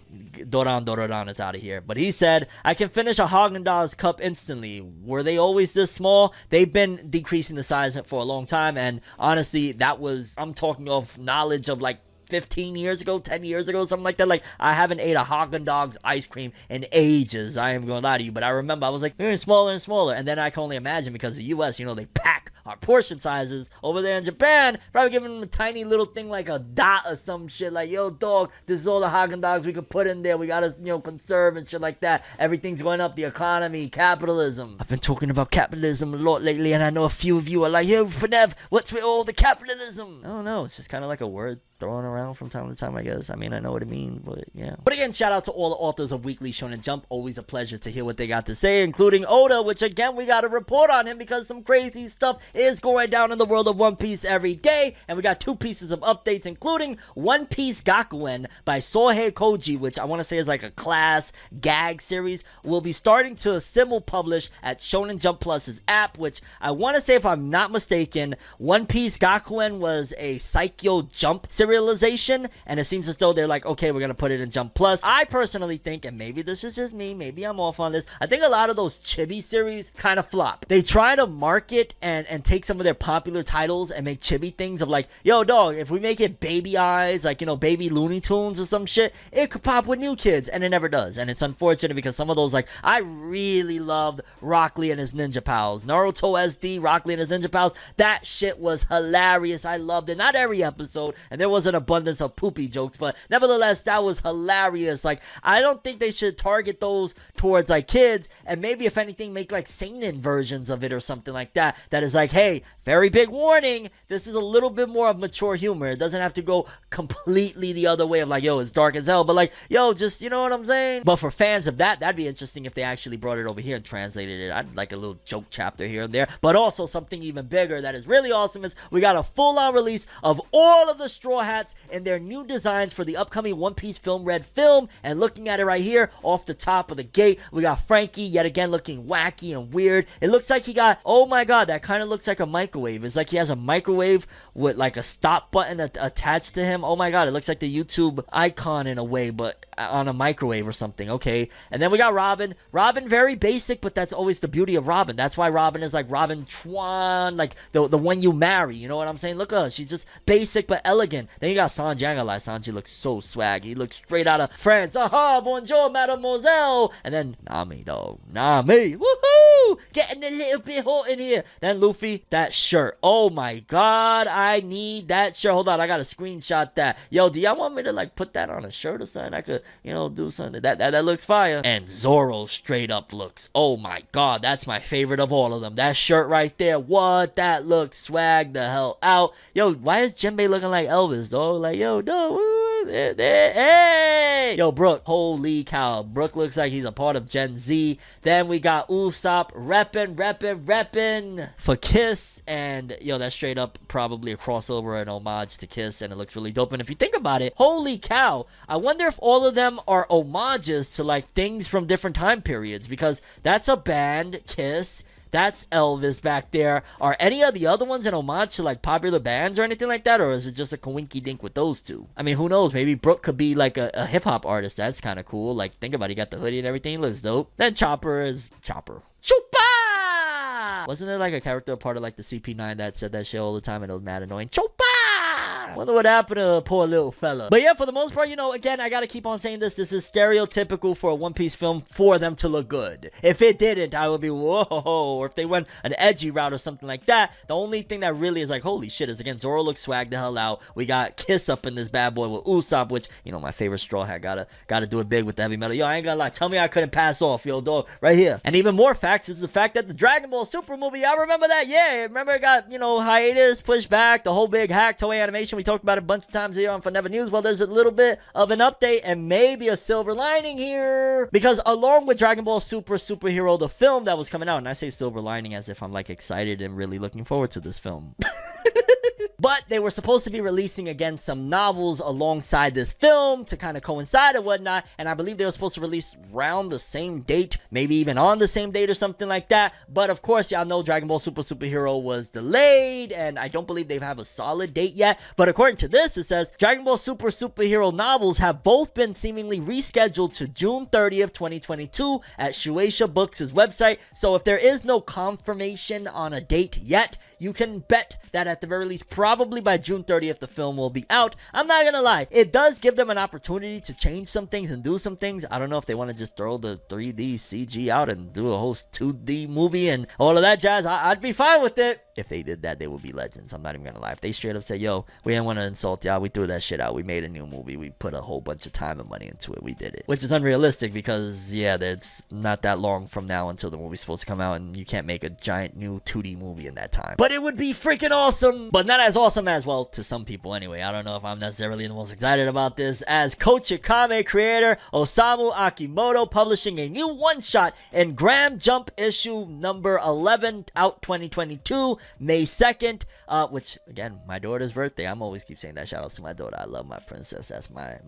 Doran is out of here. But he said, I can finish a Haagen-Dazs cup instantly. Were they always this small? They've been decreasing the size for a long time, and honestly, that was, I'm talking of knowledge of like 15 years ago, 10 years ago, something like that. Like, I haven't ate a Haagen-Dazs ice cream in ages. I am going to lie to you, but I remember I was like, they're smaller and smaller. And then I can only imagine, because the US, you know, they pack our portion sizes. Over there in Japan, probably giving them a tiny little thing like a dot or some shit. Like, yo, dog, this is all the Haagen-Dazs we could put in there. We gotta, you know, conserve and shit like that. Everything's going up, the economy, capitalism. I've been talking about capitalism a lot lately, and I know a few of you are like, yo, Fornev, what's with all the capitalism? I don't know, it's just kind of like a word thrown around from time to time, I guess. I mean, I know what it means, but yeah. But again, shout out to all the authors of Weekly Shonen Jump. Always a pleasure to hear what they got to say, including Oda, which again, we got to report on him because some crazy stuff is going down in the world of One Piece every day. And we got 2 pieces of updates, including One Piece Gakuen by Sohei Koji, which I want to say is like a class gag series. Will be starting to simul-publish at Shonen Jump Plus's app, which I want to say, if I'm not mistaken, One Piece Gakuen was a Saikyo Jump serialization, and it seems as though they're like, okay, we're gonna put it in Jump Plus. I personally think, and maybe this is just me, maybe I'm off on this, I think a lot of those chibi series kind of flop. They try to market and take some of their popular titles and make chibi things of like, yo, dog, if we make it Baby Eyes, like, you know, Baby Looney Tunes or some shit, it could pop with new kids, and it never does. And it's unfortunate because some of those, like, I really loved Rock Lee and his Ninja Pals, Naruto SD, Rock Lee and his Ninja Pals. That shit was hilarious. I loved it. Not every episode, and there was an abundance of poopy jokes, but nevertheless, that was hilarious. Like, I don't think they should target those towards like kids, and maybe if anything, make like seinen versions of it or something like that. That is like, hey, very big warning, this is a little bit more of mature humor. It doesn't have to go completely the other way of like, yo, it's dark as hell, but like, yo, just, you know what I'm saying? But for fans of that, that'd be interesting if they actually brought it over here and translated it. I'd like a little joke chapter here and there. But also something even bigger that is really awesome is we got a full-on release of all of the Straw Hats and their new designs for the upcoming One Piece Film Red film. And looking at it right here off the top of the gate, we got Frankie yet again looking wacky and weird. It looks like he got, oh my god, that kind of looks like a microwave. It's like he has a microwave with like a stop button attached to him. Oh my god, it looks like the YouTube icon in a way, but on a microwave or something. Okay. And then we got Robin. Robin, very basic, but that's always the beauty of Robin. That's why Robin is like Robin Chuan, like the one you marry. You know what I'm saying? Look at her. She's just basic but elegant. Then you got Sanji. I ain't gonna lie, Sanji looks so swag. He looks straight out of France. Aha, bonjour, mademoiselle. And then Nami, dog. Nami. Woohoo! Getting a little bit hot in here. Then Luffy, that shirt. Oh my god, I need that shirt. Hold on, I gotta screenshot that. Yo, do y'all want me to like put that on a shirt or something? I could, you know, do something. That looks fire. And Zoro straight up looks, oh my god, that's my favorite of all of them. That shirt right there, what? That looks swag the hell out. Yo, why is Jinbei looking like Elvis, dog? Like, yo, dog, Hey! Yo, Brook. Holy cow. Brook looks like he's a part of Gen Z. Then we got Usopp reppin' for Kiss. And, yo, that's straight up probably a crossover and homage to Kiss. And it looks really dope. And if you think about it, holy cow. I wonder if all of them are homages to, like, things from different time periods. Because that's a band, Kiss. That's Elvis back there. Are any of the other ones an homage to like popular bands or anything like that? Or is it just a coinky dink with those two? I mean, who knows? Maybe Brook could be like a hip hop artist. That's kind of cool. Like, think about it. He got the hoodie and everything. He looks dope. Then Chopper is Chopper. Chupa! Wasn't there like a character part of like the CP9 that said that shit all the time and it was mad annoying? Chupa! Wonder what happened to the poor little fella. But yeah, for the most part, you know, again, I gotta keep on saying this. This is stereotypical for a One Piece film for them to look good. If it didn't, I would be, whoa. Or if they went an edgy route or something like that, the only thing that really is like, holy shit, is again, Zoro looks swagged the hell out. We got Kiss up in this bad boy with Usopp, which, you know, my favorite Straw Hat gotta do it big with the heavy metal. Yo, I ain't gonna lie. Tell me I couldn't pass off, yo, dog. Right here. And even more facts is the fact that the Dragon Ball Super movie, y'all remember that? Yeah, remember it got, you know, hiatus, pushed back, the whole big hack, Toei Animation. We talked about it a bunch of times here on FORNEVERNEWS. Well, there's a little bit of an update and maybe a silver lining here, because along with Dragon Ball Super Superhero, the film that was coming out, and I say silver lining as if I'm like excited and really looking forward to this film. But they were supposed to be releasing, again, some novels alongside this film to kind of coincide and whatnot. And I believe they were supposed to release around the same date, maybe even on the same date or something like that. But of course, y'all know Dragon Ball Super Superhero was delayed, and I don't believe they have a solid date yet. But according to this, it says Dragon Ball Super Superhero novels have both been seemingly rescheduled to June 30th, 2022 at Shueisha Books' website. So if there is no confirmation on a date yet, you can bet that at the very least, probably by June 30th, the film will be out. I'm not gonna lie, it does give them an opportunity to change some things and do some things. I don't know if they want to just throw the 3D CG out and do a whole 2D movie and all of that jazz. I'd be fine with it. If they did that, they would be legends. I'm not even gonna lie. If they straight up say, yo, we didn't want to insult y'all, we threw that shit out, we made a new movie, we put a whole bunch of time and money into it, we did it. Which is unrealistic because, yeah, it's not that long from now until the movie's supposed to come out, and you can't make a giant new 2D movie in that time. But it would be freaking awesome. But not as awesome as, well, to some people anyway. I don't know if I'm necessarily the most excited about this, as Kochikame creator Osamu Akimoto publishing a new one-shot in Graham Jump issue number 11, out 2022, May 2nd, which, again, my daughter's birthday. I'm always keep saying that. Shout outs to my daughter. I love my princess. That's my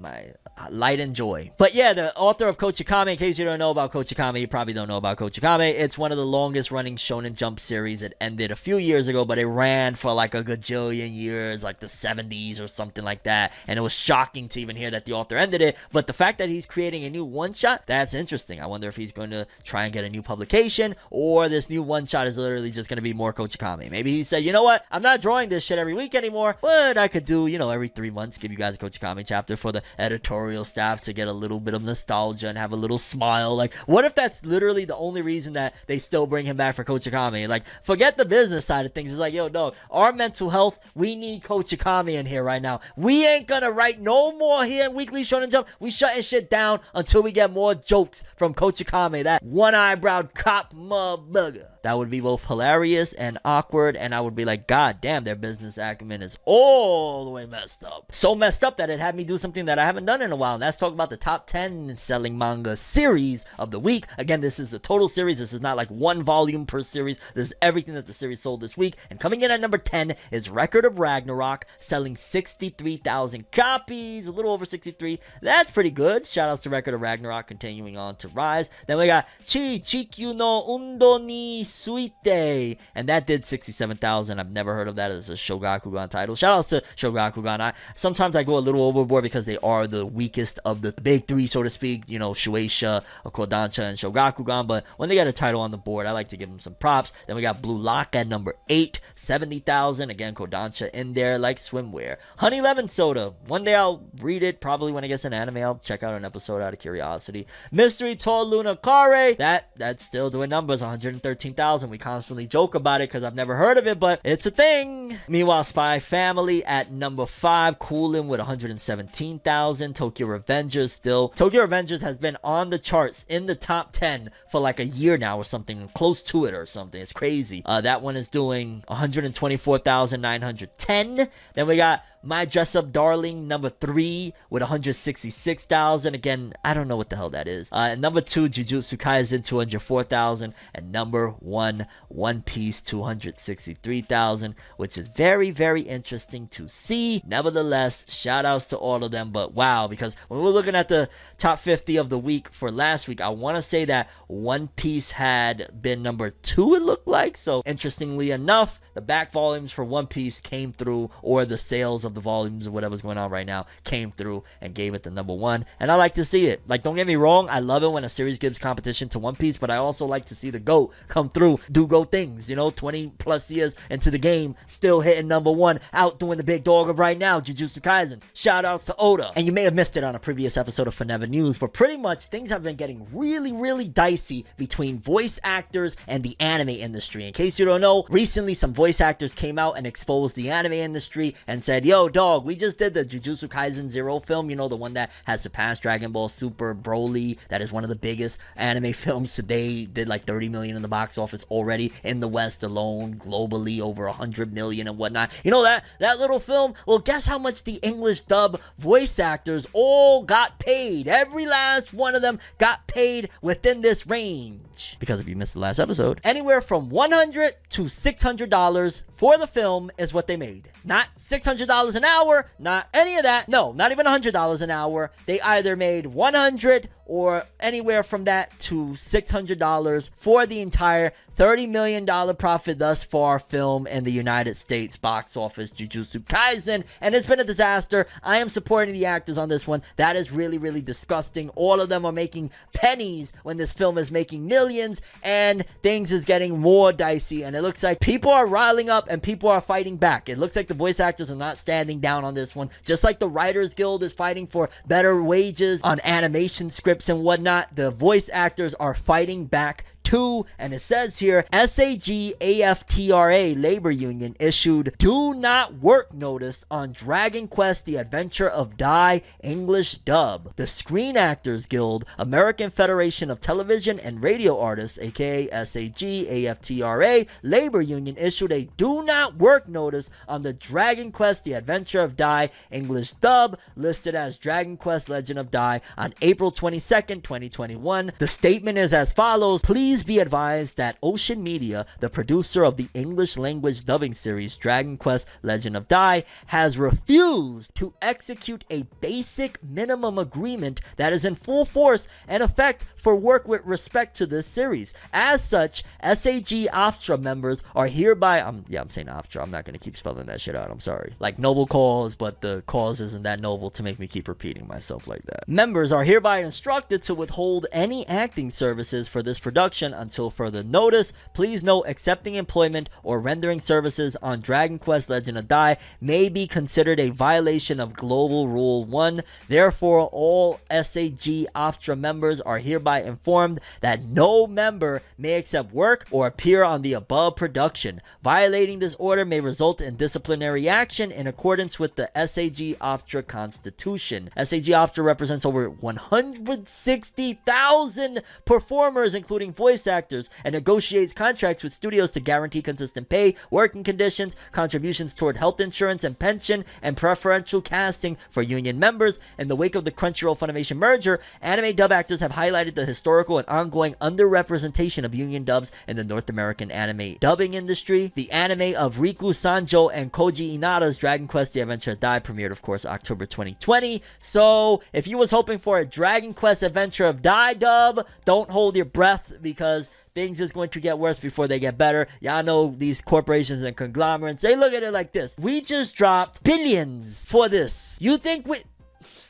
light and joy. But yeah, the author of Kochikame, in case you don't know about Kochikame, you probably don't know about Kochikame. It's one of the longest running Shonen Jump series. It ended a few years ago, but it ran for like a gajillion years, like the 70s or something like that. And it was shocking to even hear that the author ended it. But the fact that he's creating a new one-shot, that's interesting. I wonder if he's going to try and get a new publication, or this new one-shot is literally just going to be more Kochikame. Maybe he said, you know what, I'm not drawing this shit every week anymore, but I could do, you know, every 3 months, give you guys a Kochikame chapter for the editorial staff to get a little bit of nostalgia and have a little smile. Like, what if that's literally the only reason that they still bring him back for Kochikame? Like, forget the business side of things. It's like, yo, no, our mental health, we need Kochikame in here right now. We ain't gonna write no more here in Weekly Shonen Jump. We shutting shit down until we get more jokes from Kochikame, that one-eyebrowed cop motherfucker. That would be both hilarious and awkward, and I would be like, god damn, their business acumen is all the way messed up. So messed up that it had me do something that I haven't done in a while, and that's talk about the top 10 selling manga series of the week. Again, this is the total series. This is not like one volume per series. This is everything that the series sold this week. And coming in at number 10 is Record of Ragnarok, selling 63,000 copies, a little over 63. That's pretty good. Shout outs to Record of Ragnarok continuing on to rise. Then we got Chikyu no Undo ni Suite, and that did 67,000. I've never heard of that as a Shogakukan title. Shout outs to Shogakukan. Sometimes I go a little overboard because they are the weakest of the big three, so to speak. You know, Shueisha, Kodansha, and Shogakukan. But when they get a title on the board, I like to give them some props. Then we got Blue Lock at number 8, 70,000. Again, Kodansha in there like swimwear. Honey Lemon Soda. One day I'll read it. Probably when it gets an anime, I'll check out an episode out of curiosity. Mystery Toll Luna Kare. That's still doing numbers. 113,000. We constantly joke about it because I've never never heard of it, but it's a thing. Meanwhile, Spy Family at number 5, cooling with 117,000. Tokyo Revengers still. Tokyo Revengers has been on the charts in the top 10 for like a year now or something, close to it or something. It's crazy. That one is doing 124,910. Then we got My Dress Up Darling, number 3 with 166,000. Again, I don't know what the hell that is. And number 2, Jujutsu Kaisen, 204,000. And number 1, One Piece, 263,000, which is very, very interesting to see. Nevertheless, shout outs to all of them. But wow, because when we're looking at the top 50 of the week for last week, I want to say that One Piece had been number 2, it looked like. So interestingly enough, the back volumes for One Piece came through, or the sales of the volumes or whatever's going on right now came through and gave it the number 1. And I like to see it. Like, don't get me wrong, I love it when a series gives competition to One Piece, but I also like to see the GOAT come through, do GOAT things, you know, 20 plus years into the game, still hitting number 1, out doing the big dog of right now, Jujutsu Kaisen. Shout outs to Oda. And you may have missed it on a previous episode of FORNEVER News, but pretty much things have been getting really, really dicey between voice actors and the anime industry. In case you don't know, recently some voice actors came out and exposed the anime industry and said, yo, dog, we just did the Jujutsu Kaisen Zero film, you know, the one that has surpassed Dragon Ball Super Broly, that is one of the biggest anime films today, did like 30 million in the box office already in the West alone, globally over 100 million and whatnot. You know that little film? Well, guess how much the English dub voice actors all got paid? Every last one of them got paid within this range. Because if you missed the last episode, anywhere from $100 to $600 for the film is what they made. Not $600 an hour, not any of that. No, not even $100 an hour. They either made $100 or anywhere from that to $600 for the entire $30 million profit thus far film in the United States box office, Jujutsu Kaisen, and it's been a disaster. I am supporting the actors on this one. That is really, really disgusting. All of them are making pennies when this film is making millions, and things is getting more dicey, and it looks like people are riling up and people are fighting back. It looks like the voice actors are not standing down on this one, just like the Writers Guild is fighting for better wages on animation scripts and whatnot. The voice actors are fighting back too, and it says here, SAG-AFTRA labor union issued do not work notice on Dragon Quest The Adventure of Dai English dub. The Screen Actors Guild, American Federation of Television and Radio Artists, aka SAG-AFTRA labor union, issued a do not work notice on the Dragon Quest The Adventure of Dai English dub, listed as Dragon Quest Legend of Dai, on April 22nd, 2021. The statement is as follows: please be advised that Ocean Media, the producer of the English language dubbing series Dragon Quest Legend of Dai, has refused to execute a basic minimum agreement that is in full force and effect for work with respect to this series. As such, SAG-AFTRA members are hereby, I'm saying AFTRA, I'm not going to keep spelling that shit out, I'm sorry. Like noble cause, but the cause isn't that noble to make me keep repeating myself like that. Members are hereby instructed to withhold any acting services for this production until further notice. Please note, accepting employment or rendering services on Dragon Quest Legend of Dai may be considered a violation of Global Rule 1. Therefore, all SAG-AFTRA members are hereby informed that no member may accept work or appear on the above production. Violating this order may result in disciplinary action in accordance with the SAG-AFTRA Constitution. SAG-AFTRA represents over 160,000 performers, including voice actors, and negotiates contracts with studios to guarantee consistent pay, working conditions, contributions toward health insurance and pension, and preferential casting for union members. In the wake of the Crunchyroll Funimation merger, anime dub actors have highlighted the historical and ongoing underrepresentation of union dubs in the North American anime dubbing industry. The anime of Riku Sanjo and Koji Inada's Dragon Quest The Adventure of Dai premiered, of course, October 2020. So if you was hoping for a Dragon Quest Adventure of Dai dub, don't hold your breath, because things is going to get worse before they get better. Y'all know these corporations and conglomerates, they look at it like this: we just dropped billions for this. You think we...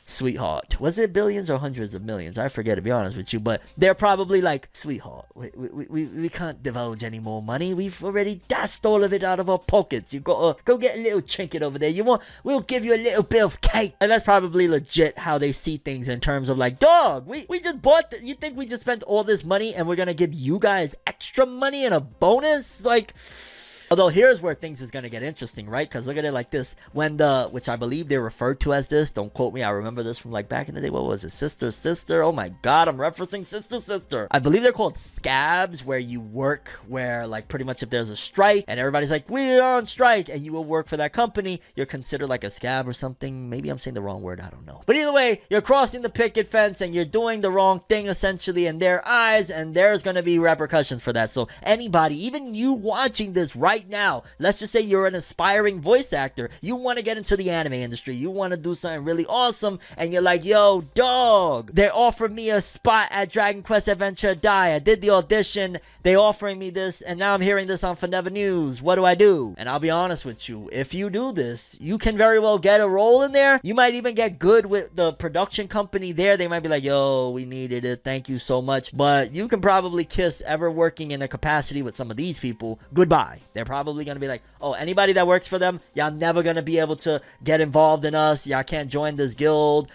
Sweetheart, was it billions or hundreds of millions? I forget, to be honest with you, but they're probably like, sweetheart, we can't divulge any more money. We've already dashed all of it out of our pockets. You go get a little trinket over there. We'll give you a little bit of cake. And that's probably legit how they see things, in terms of like, dog, we just bought you think we just spent all this money and we're gonna give you guys extra money and a bonus? Like, Although here's where things is gonna get interesting, right? Because look at it like this. When which I believe they're referred to as this, don't quote me, I remember this from like back in the day. What was it? Sister? Oh my god, I'm referencing Sister. I believe they're called scabs, where you work, where like pretty much if there's a strike and everybody's like, we're on strike, and you will work for that company, you're considered like a scab or something. Maybe I'm saying the wrong word, I don't know. But either way, you're crossing the picket fence and you're doing the wrong thing essentially in their eyes, and there's gonna be repercussions for that. So anybody, even you watching this right now, let's just say you're an aspiring voice actor, you want to get into the anime industry, you want to do something really awesome, and you're like, yo dog, they offered me a spot at Dragon Quest Adventure Die, I did the audition, they offering me this, and now I'm hearing this on FORNEVERNEWS, what do I do? And I'll be honest with you, if you do this, you can very well get a role in there. You might even get good with the production company there. They might be like, yo, we needed it, thank you so much. But you can probably kiss ever working in a capacity with some of these people goodbye. They're probably gonna be like, oh, anybody that works for them, y'all never gonna be able to get involved in us, y'all can't join this guild,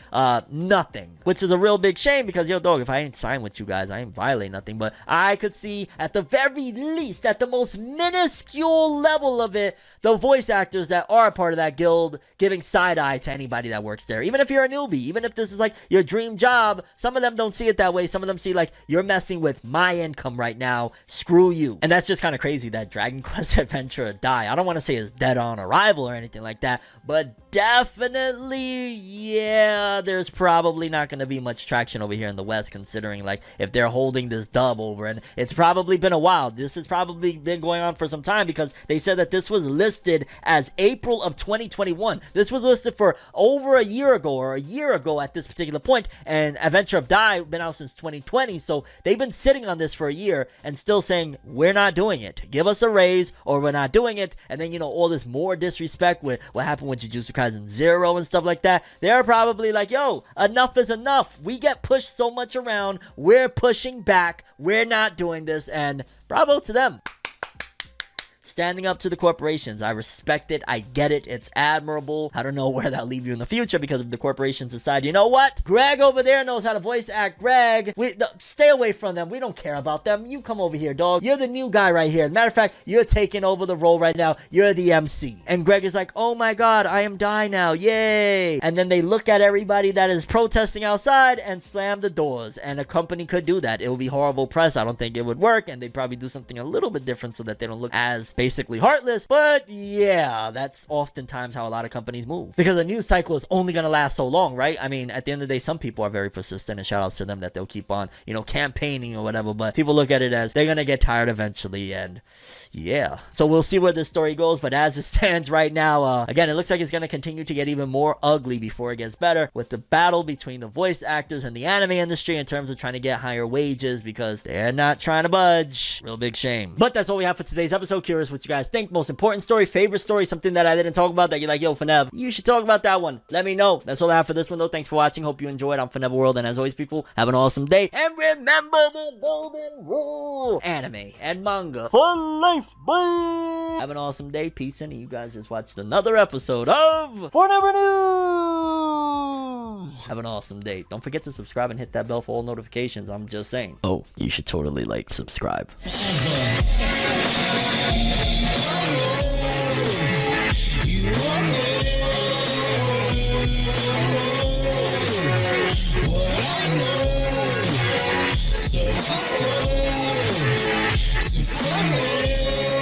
nothing. Which is a real big shame, because yo dog, if I ain't signed with you guys, I ain't violate nothing. But I could see at the very least, at the most minuscule level of it, the voice actors that are a part of that guild giving side eye to anybody that works there. Even if you're a newbie, even if this is like your dream job, some of them don't see it that way. Some of them see like, you're messing with my income right now, screw you. And that's just kind of crazy that Dragon Quest Adventure Die, I don't want to say it's dead on arrival or anything like that, but definitely, yeah, there's probably not going to be much traction over here in the West, considering like if they're holding this dub over, and it's probably been a while. This has probably been going on for some time, because they said that this was listed as April of 2021. This was listed for over a year ago, or a year ago at this particular point, and Adventure of Die been out since 2020, so they've been sitting on this for a year and still saying, we're not doing it, give us a raise or we're not doing it. And then, you know, all this more disrespect with what happened with Jujutsu Kaisen Zero and stuff like that. They're probably like, yo, enough is enough, we get pushed so much around, we're pushing back, we're not doing this. And bravo to them, standing up to the corporations. I respect it, I get it, it's admirable. I don't know where that'll leave you in the future, because if the corporations decide, you know what, Greg over there knows how to voice act Greg, stay away from them, we don't care about them, you come over here dog, you're the new guy right here. As a matter of fact, you're taking over the role right now, you're the MC. And Greg is like, oh my god, I am Die now, yay. And then they look at everybody that is protesting outside and slam the doors. And a company could do that. It would be horrible press, I don't think it would work, and they'd probably do something a little bit different so that they don't look as basically heartless. But yeah, that's oftentimes how a lot of companies move, because a news cycle is only going to last so long, right? I mean, at the end of the day, some people are very persistent, and shout outs to them that they'll keep on, you know, campaigning or whatever. But people look at it as they're going to get tired eventually. And yeah, so we'll see where this story goes. But as it stands right now, again, it looks like it's going to continue to get even more ugly before it gets better, with the battle between the voice actors and the anime industry in terms of trying to get higher wages, because they're not trying to budge. Real big shame. But that's all we have for today's episode. Curious what you guys think. Most important story, favorite story, something that I didn't talk about that you're like, yo Fonev, you should talk about that one, let me know. That's all I have for this one though. Thanks for watching, hope you enjoyed. I'm ForneverWorld, and as always people, have an awesome day, and remember the golden rule: anime and manga for life, boy. Have an awesome day, peace, and you guys just watched another episode of Forever News. Have an awesome day. Don't forget to subscribe and hit that bell for all notifications. I'm just saying. Oh, you should totally like subscribe. So just go to